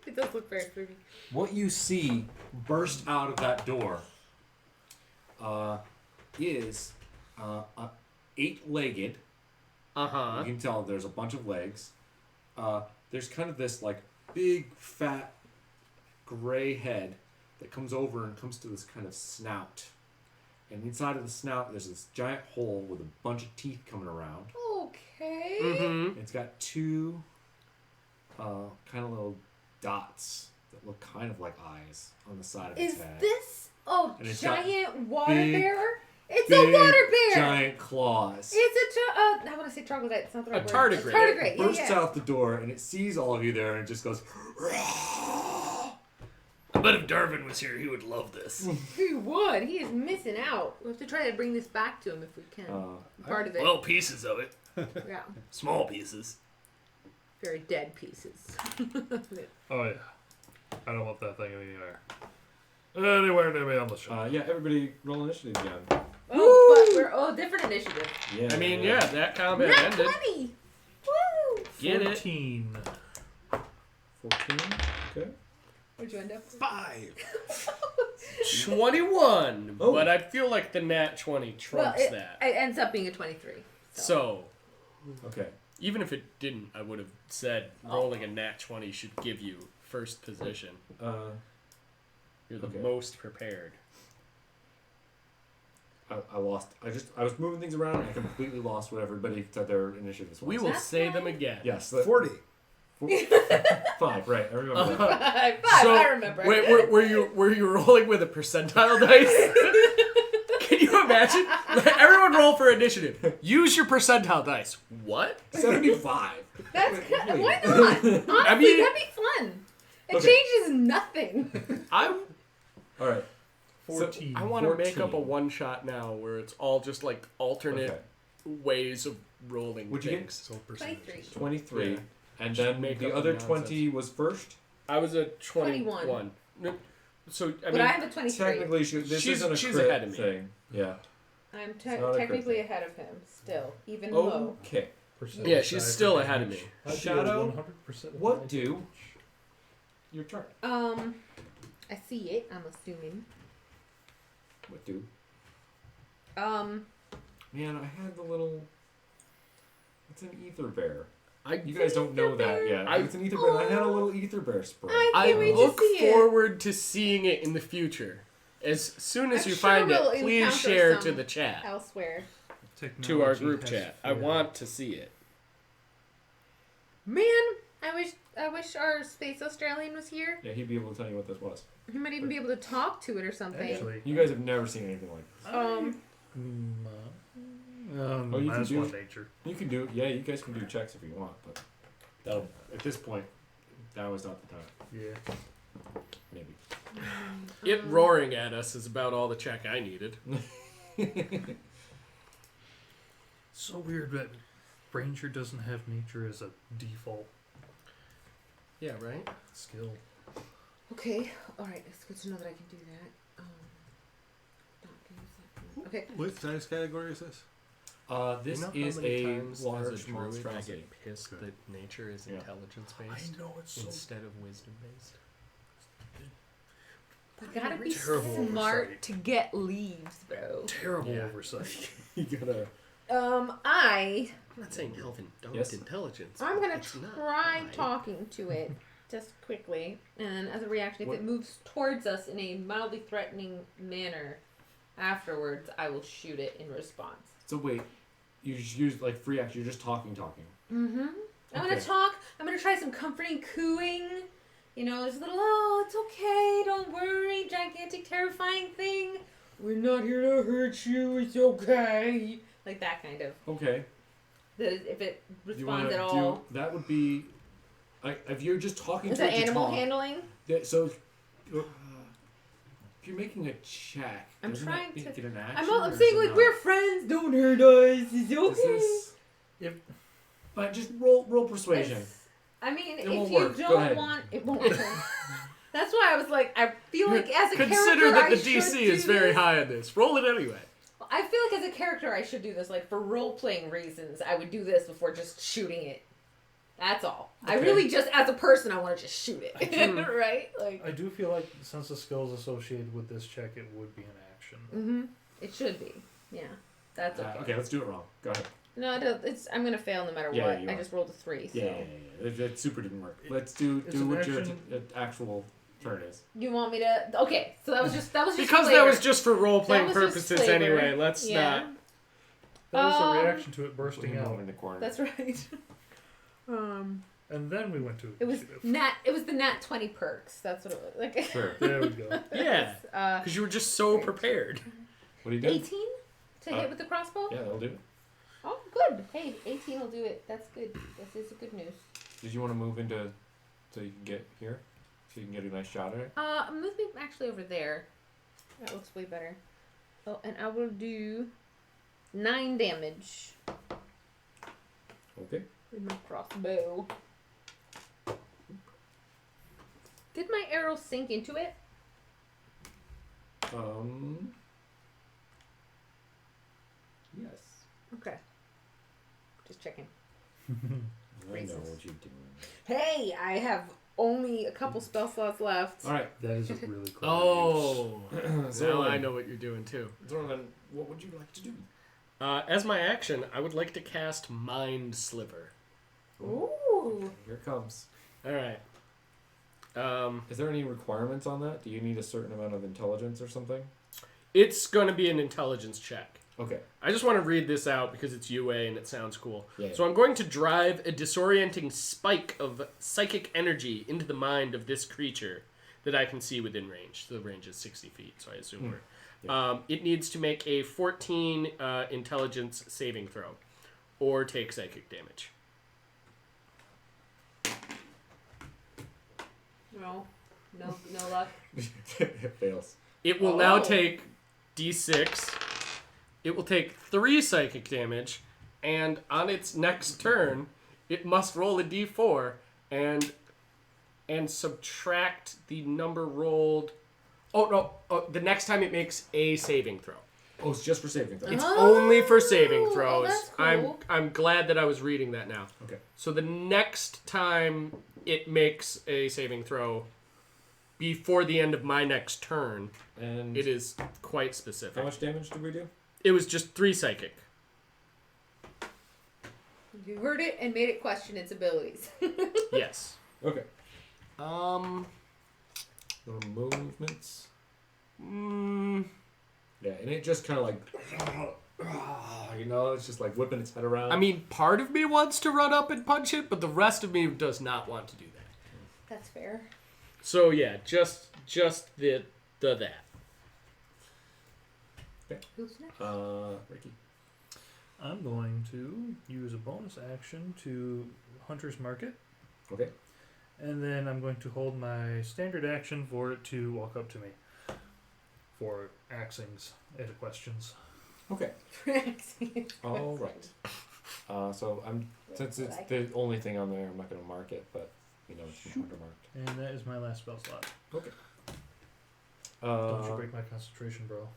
It does look very fruity. what you see burst out of that door is a 8-legged. Uh-huh. You can tell there's a bunch of legs. There's kind of this like big fat gray head that comes over and comes to this kind of snout. And inside of the snout there's this giant hole with a bunch of teeth coming around. Okay. Mm-hmm. It's got two kind of little dots that look kind of like eyes on the side of its Is head. this And it's got giant water big- bear? It's Big, a water bear. giant claws. It's a I want to say troglodyte. It's not the right A word. tardigrade. A tardigrade. Bursts Yeah. out the door and it sees all of you there and it just goes. I bet if Darvin was here, he would love this. He would. He is missing out. We have to try to bring this back to him if we can. Part of it. Well, pieces of it. Yeah. Small pieces. Very dead pieces. Oh, yeah. I don't want that thing anywhere near me on the show. Yeah, everybody roll initiative again. Oh, but we're different initiative. Yeah. I mean, yeah, that combat Not ended. 20. Woo! Get it? 14. 14. Okay. Where'd you end up? 5. 21. Oh. But I feel like the nat 20 trumps it that. ends up being a 23. So, Okay. even if it didn't, I would have said rolling a nat 20 should give you first position. You're the Okay. most prepared. I lost. I was moving things around and I completely lost what everybody said their initiative was. We will That's say fine. them again. Yes. 40. 5, right. I remember that. Five, So, I remember. Wait, were you rolling with a percentile dice? Can you imagine? Everyone roll for initiative. Use your percentile dice. What? 75. That's Wait, why wait. not? Honestly, I mean- that'd be fun. It Okay. changes nothing. I All right. 14. I want to make up a 14. one shot now where it's all just like alternate Okay. ways of rolling What'd you get? things. So percentages. 23. 23. Yeah. And Just then make the up other nonsense. 20 was first. I was a 21. 21. No, so I But mean, I have a 23. Technically, this She's- isn't a she's crit ahead of me. thing. Yeah. I'm It's not a crit technically thing. ahead of him still, even though. Okay. Percentage Yeah, she's die still for ahead of damage. me. I deal Shadow, 100% of what my do? damage. Your turn. I see it. I'm assuming. What do? Man, I had the little. It's an Aetherbear. I You guys don't know that yet. I- It's an Aetherbear. I had a little Aetherbear spray. I can't wait to look see it. forward to seeing it in the future. As soon as I'm you sure find we'll it, please encounter share to some the chat, elsewhere. to our Technology group has chat. I failed. want to see it. Man, I wish our space Australian was here. Yeah, he'd be able to tell you what this was. He might even be able to talk to it or something. Actually, You guys have never seen anything like this. Oh, you can minus do- 1 nature. You can do. Yeah, you guys can do checks if you want, but that'll, at this point, now is not the time. Yeah. Maybe. It roaring at us is about all the check I needed. So weird that Ranger doesn't have nature as a default Yeah, right? skill. Okay, alright, it's good to know that I can do that. Not gonna use that. Okay. What size category is this? This You know how is many a times as a large druid I monstrosity. get pissed Good. that nature is Yeah. intelligence I based know it's so instead of wisdom based. You gotta be Terrible smart oversight. to get leaves, bro. terrible Yeah. oversight. You gotta. I'm I'm not saying elven don't Yes. intelligence. gonna It's not try high. talking to it just quickly, and as a reaction, if What- it moves towards us in a mildly threatening manner, afterwards I will shoot it in response. So wait, you just use like free action. You're just talking. Mm-hmm. I'm gonna Okay. talk. I'm gonna try some comforting cooing. You know, there's a little, oh, it's okay, don't worry, gigantic, terrifying thing. We're not here to hurt you, it's okay. Like that kind of. Okay. If it You want responds to at all. do that? Would be, if you're just talking Is to it that to animal talk, handling? So if you're making a check, I'm doesn't trying that make to- it an action? I'm or saying, is it like, not? we're friends, don't hurt us, it's Is okay. this? If But just roll persuasion. I mean, It if won't you work. Go don't ahead. want, it won't work. That's why I was like, I feel like as a Consider character, that the I should DC is do very this. high on this. Roll it anyway. I feel like as a character, I should do this. Like for role playing reasons, I would do this before just shooting it. That's all. I Okay. really just, as a person, I want to just shoot it, right? Like, I do feel like since the skills associated with this check, it would be an action. it should be. Yeah, that's okay. Okay, let's do it wrong. Go ahead. No, it's. I'm gonna fail no matter Yeah, what. you I are. just rolled a 3. So. Yeah. That super didn't work. Let's do It's do an what your action. actual turn is. You want me to? Okay, so that was just Because flavor. that was just for role playing That was just purposes flavor. anyway. Let's Yeah. not. That was Um, a reaction to it Put bursting him over out. in the corner. That's right. And then we went to It was initiative. It was the nat 20 perks. That's what it was. Like. Sure. There we go. Yeah. Uh, Because you were just so prepared. What do you do? 18 to hit with the crossbow. Yeah, that'll do it. Oh, good. Hey, 18 will do it. That's good. This is good news. Did you want to move into so you can get here? So you can get a nice shot at it? Move me actually over there. That looks way better. Oh, and I will do 9 damage Okay. with my crossbow. Did my arrow sink into it? Yes. Okay. Just checking. I Raises. know what you're doing. Hey, I have only a couple spell slots left. All right. That is a really cool. Oh. Now Zorlin. I know what you're doing too. Zorlin, what would you like to do? As my action, I would like to cast Mind Sliver. Ooh. Here it comes. All right. Is there any requirements on that? Do you need a certain amount of intelligence or something? It's going to be an intelligence check. Okay. I just want to read this out because it's UA and it sounds cool. Yeah. So I'm going to drive a disorienting spike of psychic energy into the mind of this creature that I can see within range. The range is 60 feet, so I assume we're... Yeah. It needs to make a 14 intelligence saving throw or take psychic damage. No luck. It fails. It will now Oh. take D6. It will take 3 psychic damage, and on its next turn, it must roll a D4 and subtract the number rolled. Oh no! The next time it makes a saving throw. Oh, it's just for saving throw. It's Oh. only for saving Oh, throws. that's cool. I'm glad that I was reading that now. Okay. So the next time it makes a saving throw, before the end of my next turn, And it is quite specific. how much damage did we do? It was just 3 psychic. You heard it and made it question its abilities. Yes. Okay. Um. Little movements. Mm, Yeah, and it just kind of like, you know, it's just like whipping its head around. I mean, part of me wants to run up and punch it, but the rest of me does not want to do that. That's fair. So yeah, just the that. Who's next? Ricky. I'm going to use a bonus action to Hunter's Market, Okay. and then I'm going to hold my standard action for it to walk up to me for axings into questions. Okay. All right. So since it's the only thing on there, I'm not going to mark it, but you know it's undermarked. And that is my last spell slot. Okay. Don't you break my concentration, bro.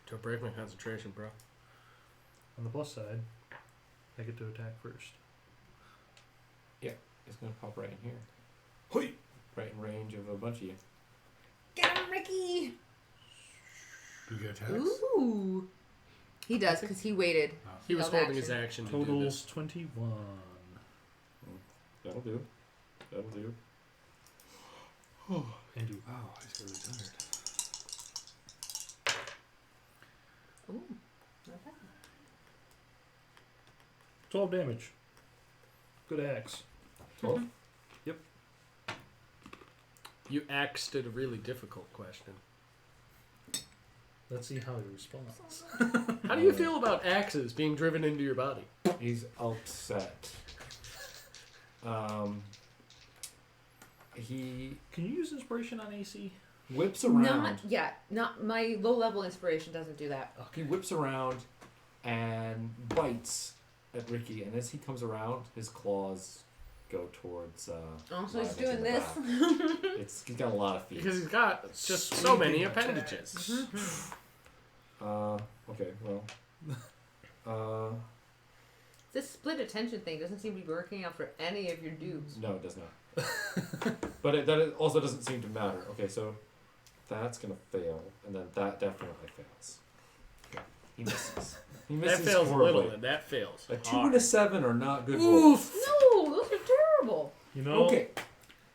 Don't break my concentration, bro. On the plus side, I get to attack first. It's gonna pop right in here. Hoi! Right in range of a bunch of you. Get him, Ricky! Do you get attacks? Ooh. He does, because he waited. He was Held holding his action. action to do Totals this. 21. That'll do. That'll do. And you. Wow, he's really tired. Ooh. Not bad. 12 damage. Good axe. 12? You axed at a really difficult question. Let's see how he responds. How do you feel about axes being driven into your body? He's upset. He Can you use inspiration on AC? whips around. Not yet. Not my low level inspiration doesn't do that. He whips around and bites at Ricky, and as he comes around, his claws go towards. Also, he's Linus in doing the this. back. He's got a lot of feet. Because he's got just so many appendages. Okay, well. This split attention thing doesn't seem to be working out for any of your dudes. No, it does not. But that also doesn't seem to matter. Okay, so that's gonna fail, and then that definitely fails. Okay, he misses. He That misses fails a horribly. little, and that fails. A 2 hard. and a 7 are not good rolls. Oof! No, those are terrible. You know, Okay.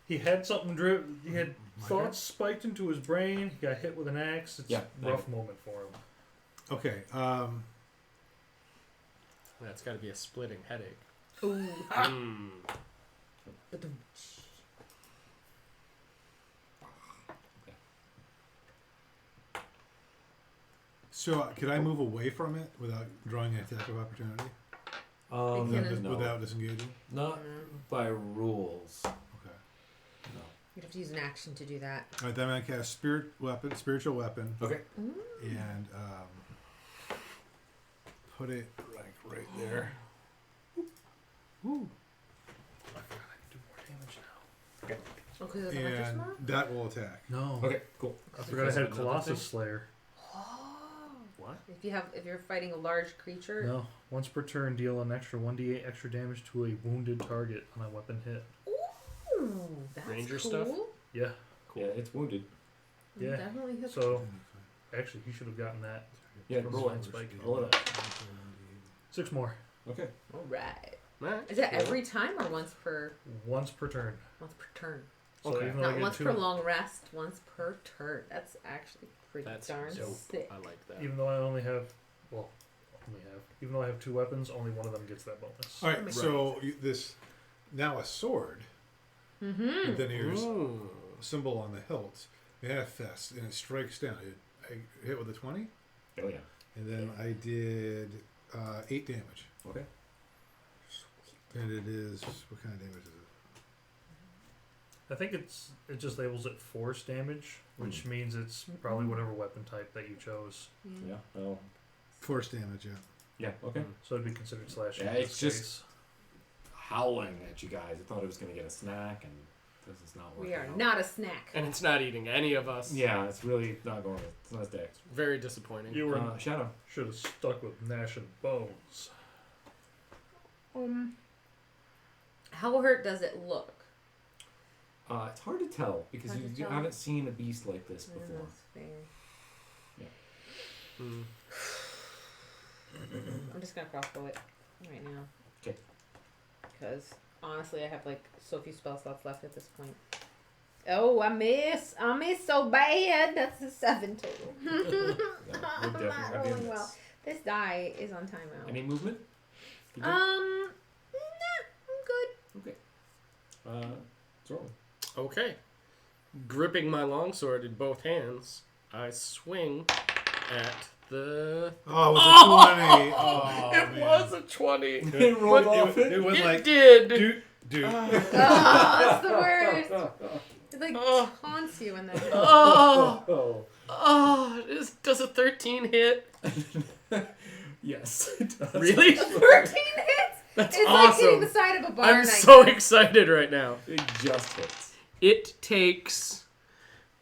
he had something he had thoughts spiked into his brain. He got hit with an axe. It's Yeah, a rough moment for him. Okay. That's got to be a splitting headache. Ooh. Mm. So could I move away from it without drawing an attack of opportunity? can- no. Without disengaging? Not by rules. Okay. No. You'd have to use an action to do that. All right, then I'm gonna cast spiritual weapon, Okay. and put it right there. Ooh. I forgot I can do more damage now. Oh, because of the hunter's And mark? that will attack. No. Okay, cool. I forgot I had Another Colossus thing? Slayer. What? If you're fighting a large creature. No. Once per turn, deal an extra 1d8 extra damage to a wounded target on a weapon hit. Ooh, that's Ranger cool. stuff? Yeah. Yeah, it's wounded. Yeah. Definitely hit. So, actually, he should have gotten that. Yeah, From roll Blind it. Spike. Roll it up. 6 more. Okay. All right. Nah, Is that every time or once per Once per turn. turn? So Okay. even though I Not get once two, per long rest, once per turn. That's actually pretty That's darn dope. sick. I like that. even though I only have, even though I have 2 weapons, only one of them gets that bonus. All right, so this now a sword. Mm-hmm. And then here's Ooh. a symbol on the hilt. Manifest, and it strikes down. I hit with a 20, Oh yeah. and then I did 8 damage. Okay. And it is what kind of damage is it? I think it just labels it force damage, which means it's probably whatever weapon type that you chose. Yeah. Well. Force damage, yeah. Yeah. Okay. So it'd be considered slashing. Yeah, in it's this just- case. Howling at you guys. I thought it was gonna get a snack, and this is not working. We are out. not a snack. And it's not eating any of us. Yeah, it's really not going. It's not dex. Very disappointing. You were Shadow. should have stuck with Gnash and Bones. How hurt does it look? It's hard to tell because Hard to you tell. haven't seen a beast like this Yeah, before. that's fair. Mm. I'm just gonna crossbow it right now. Okay. Because honestly, I have like so few spell slots left at this point. Oh, I miss so bad. That's a 7 total. Yeah, we're I'm definitely not gonna be in rolling well. this. This die is on timeout. Any movement? You good? Nah, I'm good. It's rolling. Okay. Gripping my longsword in both hands, I swing at the. Oh, it was a 20. Oh, it man. was a 20. It rolled off it. It went It like, did. dude. Oh, that's the worst. It like Oh. taunts you in that. Oh, oh, does a 13 hit? Yes, it does. Really? 13 hits. That's It's like hitting awesome. the side of a bar. I'm so excited right now. It just hits. It takes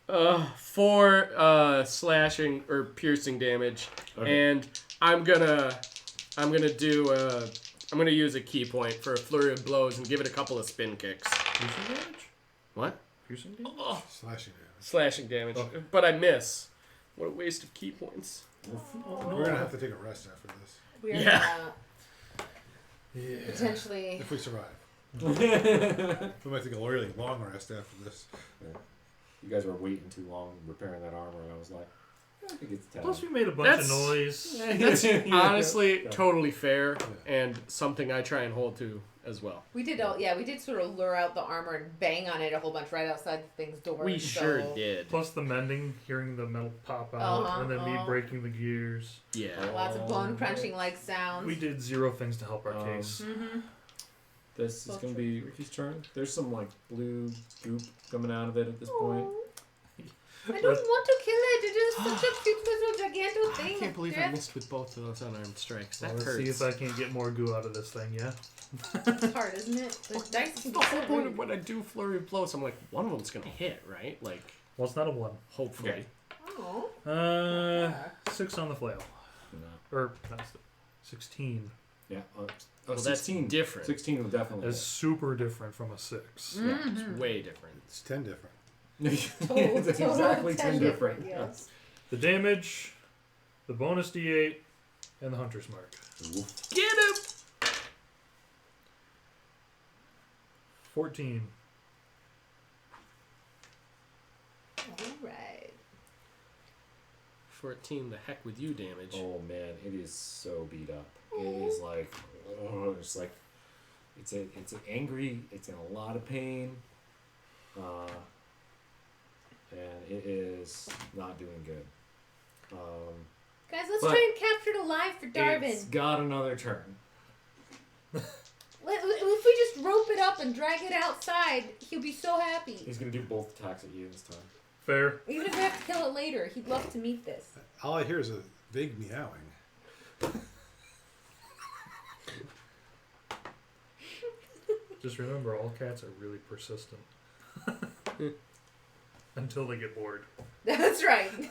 4 slashing or piercing damage, Okay. and I'm gonna I'm gonna do. I'm gonna use a key point for a flurry of blows and give it a couple of spin kicks. Piercing damage? What? Piercing damage? Oh, Slashing damage. slashing damage. Oh. But I miss. What a waste of key points. We're gonna have to take a rest after this We're Yeah. Yeah. potentially. if we survive. We might take a really long rest after this. You guys were waiting too long repairing that armor, and I was like, I think it's time. Plus, we made a bunch of That's- noise. That's honestly Yeah. totally fair and something I try and hold to as well. We did we did sort of lure out the armor and bang on it a whole bunch right outside the thing's door. We so- sure did. Plus the mending, hearing the metal pop out, Uh-huh, and then me uh-huh. breaking the gears. Yeah. Lots of bone crunching like sounds. We did 0 things to help our Um, case. Mm-hmm. This is Well, going to be Ricky's turn. There's some like blue goop coming out of it at this point. I don't want to kill it. It is such a cute little giganto thing. I can't believe I Death. missed with both of those unarmed strikes. Well, That let's hurts. see if I can get more goo out of this thing, yeah? It's hard, isn't it? The dice can The be whole so point rude. of when I do flurry of blows, I'm like, one of them's gonna hit, right? Like, Well, it's not a 1. hopefully. Oh. 6 on the flail. No. Or, that's 16. Yeah. Well, 16. that's different. 16 would definitely. That's super different from a 6. Yeah, Mhm. it's way different. It's 10 different. it's exactly 10 different. Yes. The damage, the bonus d8, and the hunter's mark. Get him! 14. Alright. 14, the heck with you damage. Oh man, it is so beat up. It is like, oh, it's like, it's angry. It's in a lot of pain, and it is not doing good. Guys, let's But try and capture it alive for Darvin. It's got another turn. If we just rope it up and drag it outside, he'll be so happy. He's gonna do both attacks at you this time. Fair. Even if we have to kill it later, he'd love to meet this. All I hear is a vague meowing. Just remember, all cats are really persistent. Until they get bored. That's right. He's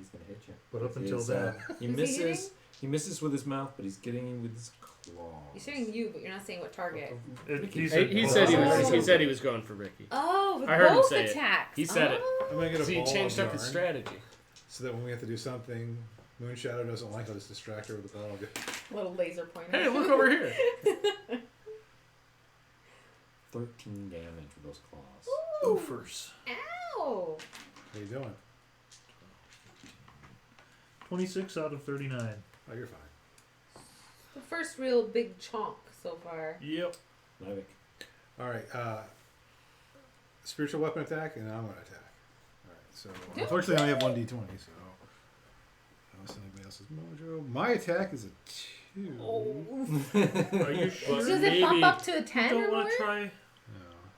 gonna hit you. But up He until is, then. he Is he misses. hitting? He misses with his mouth, but he's getting you with his claws. He's saying you, but you're not saying what target. He said he was going for Ricky. Oh, with I heard him both say it. attacks. He said it. Oh. I'm gonna get a So he ball changed of up his yarn strategy. so that when we have to do something Moonshadow doesn't like, I'll just distract her with the ball. Little laser pointer. Hey, look over here. 13 damage with those claws. Ooh. Oofers. Ow. How you doing? 26 out of 39. Oh, you're fine. The first real big chonk so far. Yep. Nivik. All right. Spiritual weapon attack, and I'm gonna attack. All right. So Yeah. unfortunately, I only have 1d20. So unless anybody else's mojo, my attack is a 2. Oh. Are you sure? Does it bump up to a 10 don't or more? want to try No.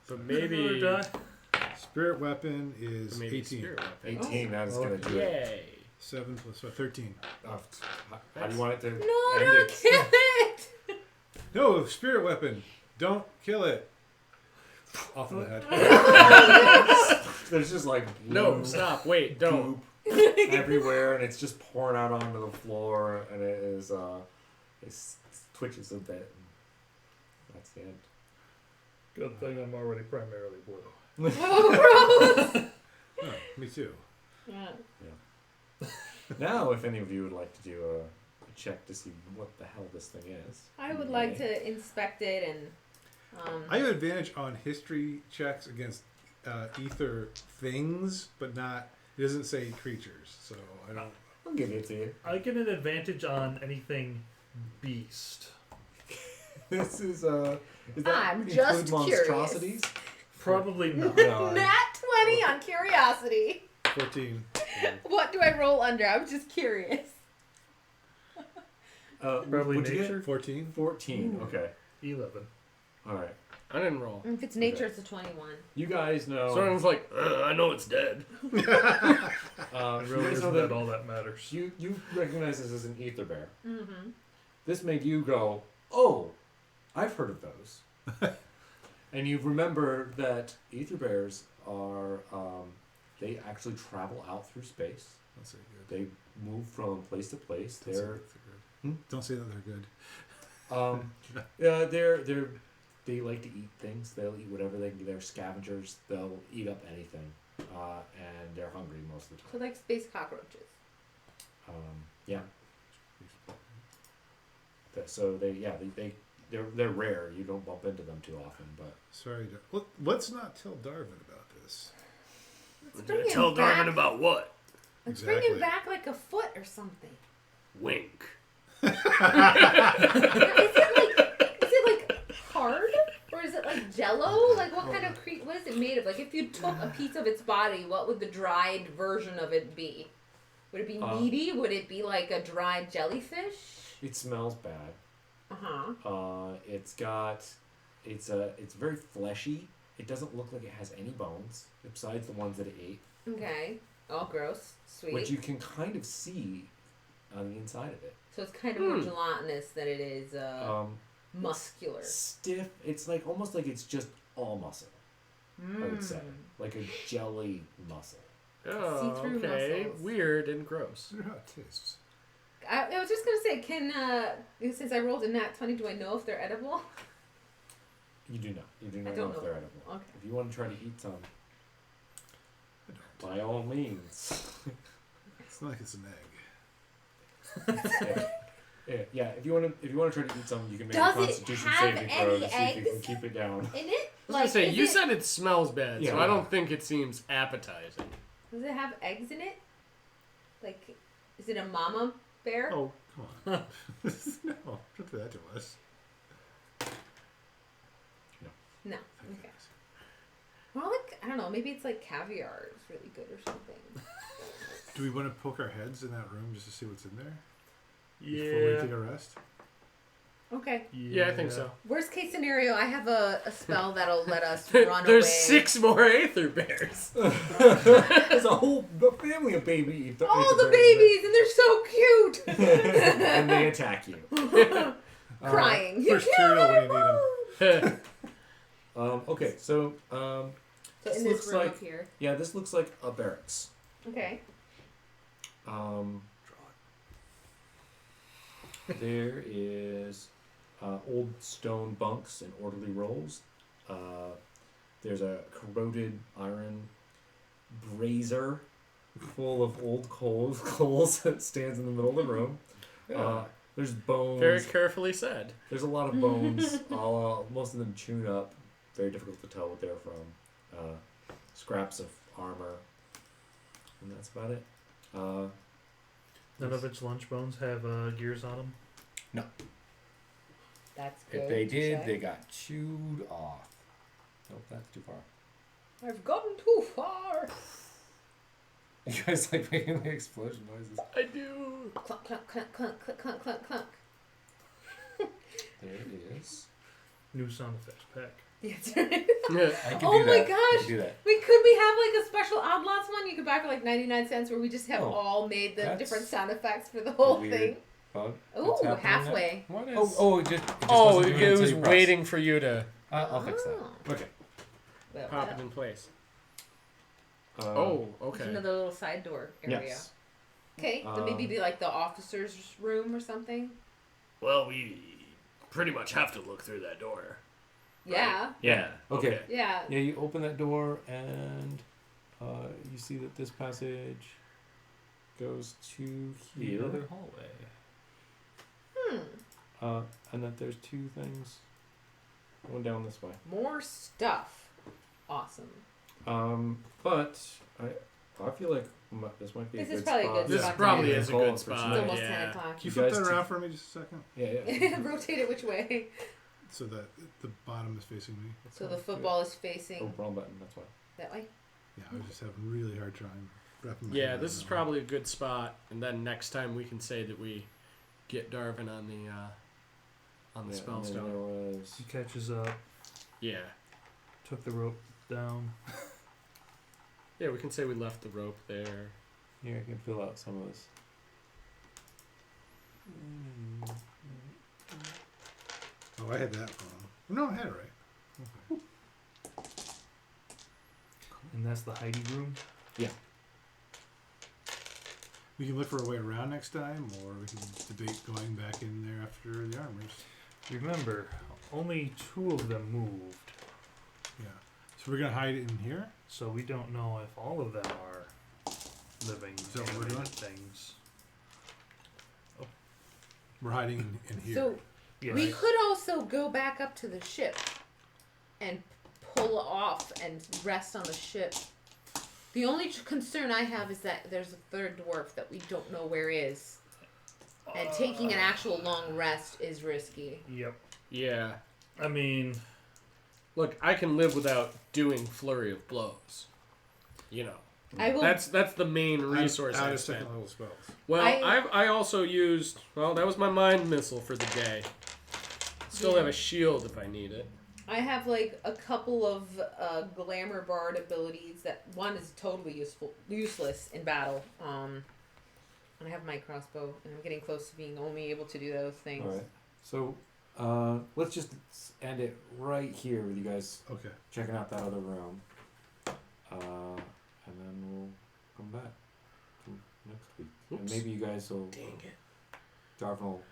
But another maybe. die? Spirit weapon is Maybe 18. spirit weapon. 18, that is gonna Okay. do it. Yay. 7 plus 13. How do you want it to No, end don't it? kill it. No, spirit weapon. Don't kill it. Off in the head. There's just like No, blue stop. Wait, don't. goop everywhere, and it's just pouring out onto the floor, and it is it twitches a bit. And that's the end. Good thing I'm already primarily blue. Oh, gross. Oh, me too. Yeah. Now, if any of you would like to do a check to see what the hell this thing is, I would you like may. to inspect it and. I have advantage on history checks against ether things, but not. It doesn't say creatures, so I don't. I'll give it to you. I get an advantage on anything beast. This is that I'm include just monstrosities? Probably not. No, Nat 20 on curiosity. 14. What do I roll under? I'm just curious. Probably what'd you get? nature. 14. 14. Okay. 11. All right. I didn't roll. If it's nature, it's a 21. You guys know. Someone's like, I know it's dead. It you really guys isn't know that all that matters. you recognize this as an Aetherbear. Mm-hmm. This made you go, oh, I've heard of those. And you remember that Aetherbears are, they actually travel out through space. Don't say good. They move from place to place. Don't say They're that they're good. Don't say that they're good. yeah, they like to eat things. They'll eat whatever they can. They're scavengers. They'll eat up anything, and they're hungry most of the So time. like space cockroaches. Yeah. So they're rare. You don't bump into them too often, but Sorry, let's not tell Darwin about this. Let's We're bring gonna tell him back. Darwin about what? Let's bring Exactly. him back like a foot or something. Wink. Is it like hard? Or is it like jello? Like what kind of what is it made of? Like if you took a piece of its body, what would the dried version of it be? Would it be meaty? Would it be like a dried jellyfish? it smells bad. Uh-huh. It's very fleshy. It doesn't look like it has any bones besides the ones that it ate, Okay. Oh, gross. Sweet. which you can kind of see on the inside of it. So it's kind of more gelatinous than it is muscular. Stiff. It's like almost like it's just all muscle. I would say like a jelly muscle. Oh, See-through okay. muscles. Weird and gross. I wonder how it tastes. I was just gonna say, since I rolled a nat 20, do I know if they're edible? You do not. You do I not don't know if know. they're edible. Okay. If you want to try to eat some, by all means. It's not like it's an egg. Yeah. If you want to try to eat some, you can make Does a it Constitution have saving throw to any see if you can eggs? keep it down. In it? I was gonna say, is you it, said it smells bad, so Yeah. I don't think it seems appetizing. Does it have eggs in it? Like, is it a mama bear? Oh, come on. No, don't do that to us. No. Okay. Well, like, I don't know. Maybe it's like caviar. It's really good or something. Do we want to poke our heads in that room just to see what's in there? Before we Yeah. take a rest? Okay. Yeah, I think so. Worst case scenario, I have a spell that'll let us run There's away. 6 more Aetherbears. There's a whole family of baby. All the babies, and they're so cute. and they attack you. Crying. First cereal when you need them. Okay, so So this in this looks room like up here. yeah, this looks like a barracks. Okay. There is old stone bunks and orderly rolls. There's a corroded iron brazier full of old coals that stands in the middle of the room. There's bones. Very carefully said. There's a lot of bones. Most of them chewed up. Very difficult to tell what they're from. Scraps of armor. And that's about it. None of its lunch bones have gears on them. That's good. If they to did, say. they got chewed off. Nope, that's too far. I've gotten too far. You guys like making the explosion noises. I do. Clunk, clunk, clunk, clunk, clunk, clunk, clunk, clunk. There it is. New sound effects pack. That's right. I can Oh do my that. I gosh. can do that. Could we have like a special odd lots one you could buy for like 99 cents where we just have Oh, all made the that's different sound effects for the whole weird thing? Bug. Ooh, What's happening now? halfway. What is? Oh, it just Oh, wasn't doing it until was you pressed. waiting for you to I'll fix that. Oh. Okay. Well, pop well. it in place. Oh, Okay. There's another little side door area. yes. Okay, then maybe be like the officer's room or something. Well, we pretty much have to look through that door. Yeah. Yeah. Okay. Yeah. Yeah, you open that door and you see that this passage goes to here. The other hallway. And that there's two things going down this way. More stuff. Awesome. But I feel like this might be This a is good probably a spot. good This spot. probably Yeah. is a Call good it for spot. It's tonight. almost yeah. 10 o'clock. Can you You flip guys that t- around for me just a second? Yeah. Rotate it which way? So that the bottom is facing me. So the football is facing Oh, wrong button. That's why. that way? Yeah, I was just having a really hard time wrapping my Yeah, head this around is that. probably a good spot, and then next time we can say that we get Darwin on the Yeah, and then spellstone. there was He catches up, Yeah, took the rope down. yeah, we can say we left the rope there. here. I can fill out some of this. Oh, I had that wrong. No, I had it right. Okay. And that's the Heidi room. We can look for a way around next time, or we can debate going back in there after the armors. Remember, only 2 of them moved, Yeah. So we're gonna hide it in here. so we don't know if all of them are living that what we're doing? things. We're hiding in here. So Yeah. we could also go back up to the ship and pull off and rest on the ship. The only concern I have is that there's a third dwarf that we don't know where is. And taking an actual long rest is risky. Yep. Yeah. I mean, Look, I can live without doing flurry of blows. You know, I will. that's the main resource out I of spent. second level spells. Well, I- I also used. Well, that was my mind missile for the day. Still have a shield if I need it. I have like a couple of glamour bard abilities that one is totally useless in battle. And I have my crossbow, and I'm getting close to being only able to do those things. All right. So let's just end it right here with you guys Okay. checking out that other room, and then we'll come back next week. And Oops. maybe you guys will. Dang it. Darvin will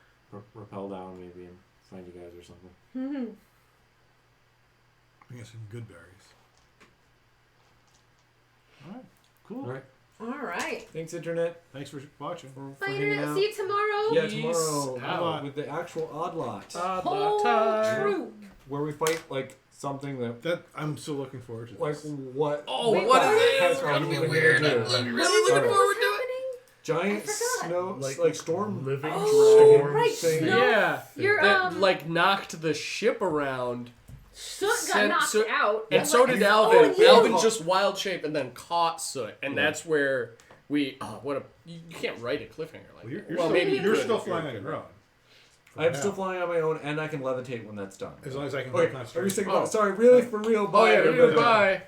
rappel down maybe and find you guys or something. Mhm. We got some good berries. All right. Cool. All right. All right. Thanks, Internet. Thanks for watching. For Bye, hanging Internet. out. See you tomorrow. Yeah, Peace tomorrow out. with the actual odd lot, Whole time. troop. where we fight like something that That I'm still looking forward to. like This. what. Oh, Wait, what what? is That's this? gonna Gonna be be weird. weird. I'm I'm really really looking Alright. forward to it. Giant I forgot. snow like storm. living Oh, storm right, thing. snow. Yeah. You're That like knocked the ship around, Soot got Sent- knocked so- out. and so like- did Oh, Alvin. yeah. Alvin just wild shape and then caught Soot, and Yeah. that's where we. What a you can't write a cliffhanger like Well, you're, that. you're Well, still, maybe you you're could still if you're flying on good. your own. For I'm now. still flying on my own, and I can levitate when that's done. As long as I can Okay, hold are we thinking Oh. about? Sorry, really for real. Oh Bye, yeah, everybody. goodbye.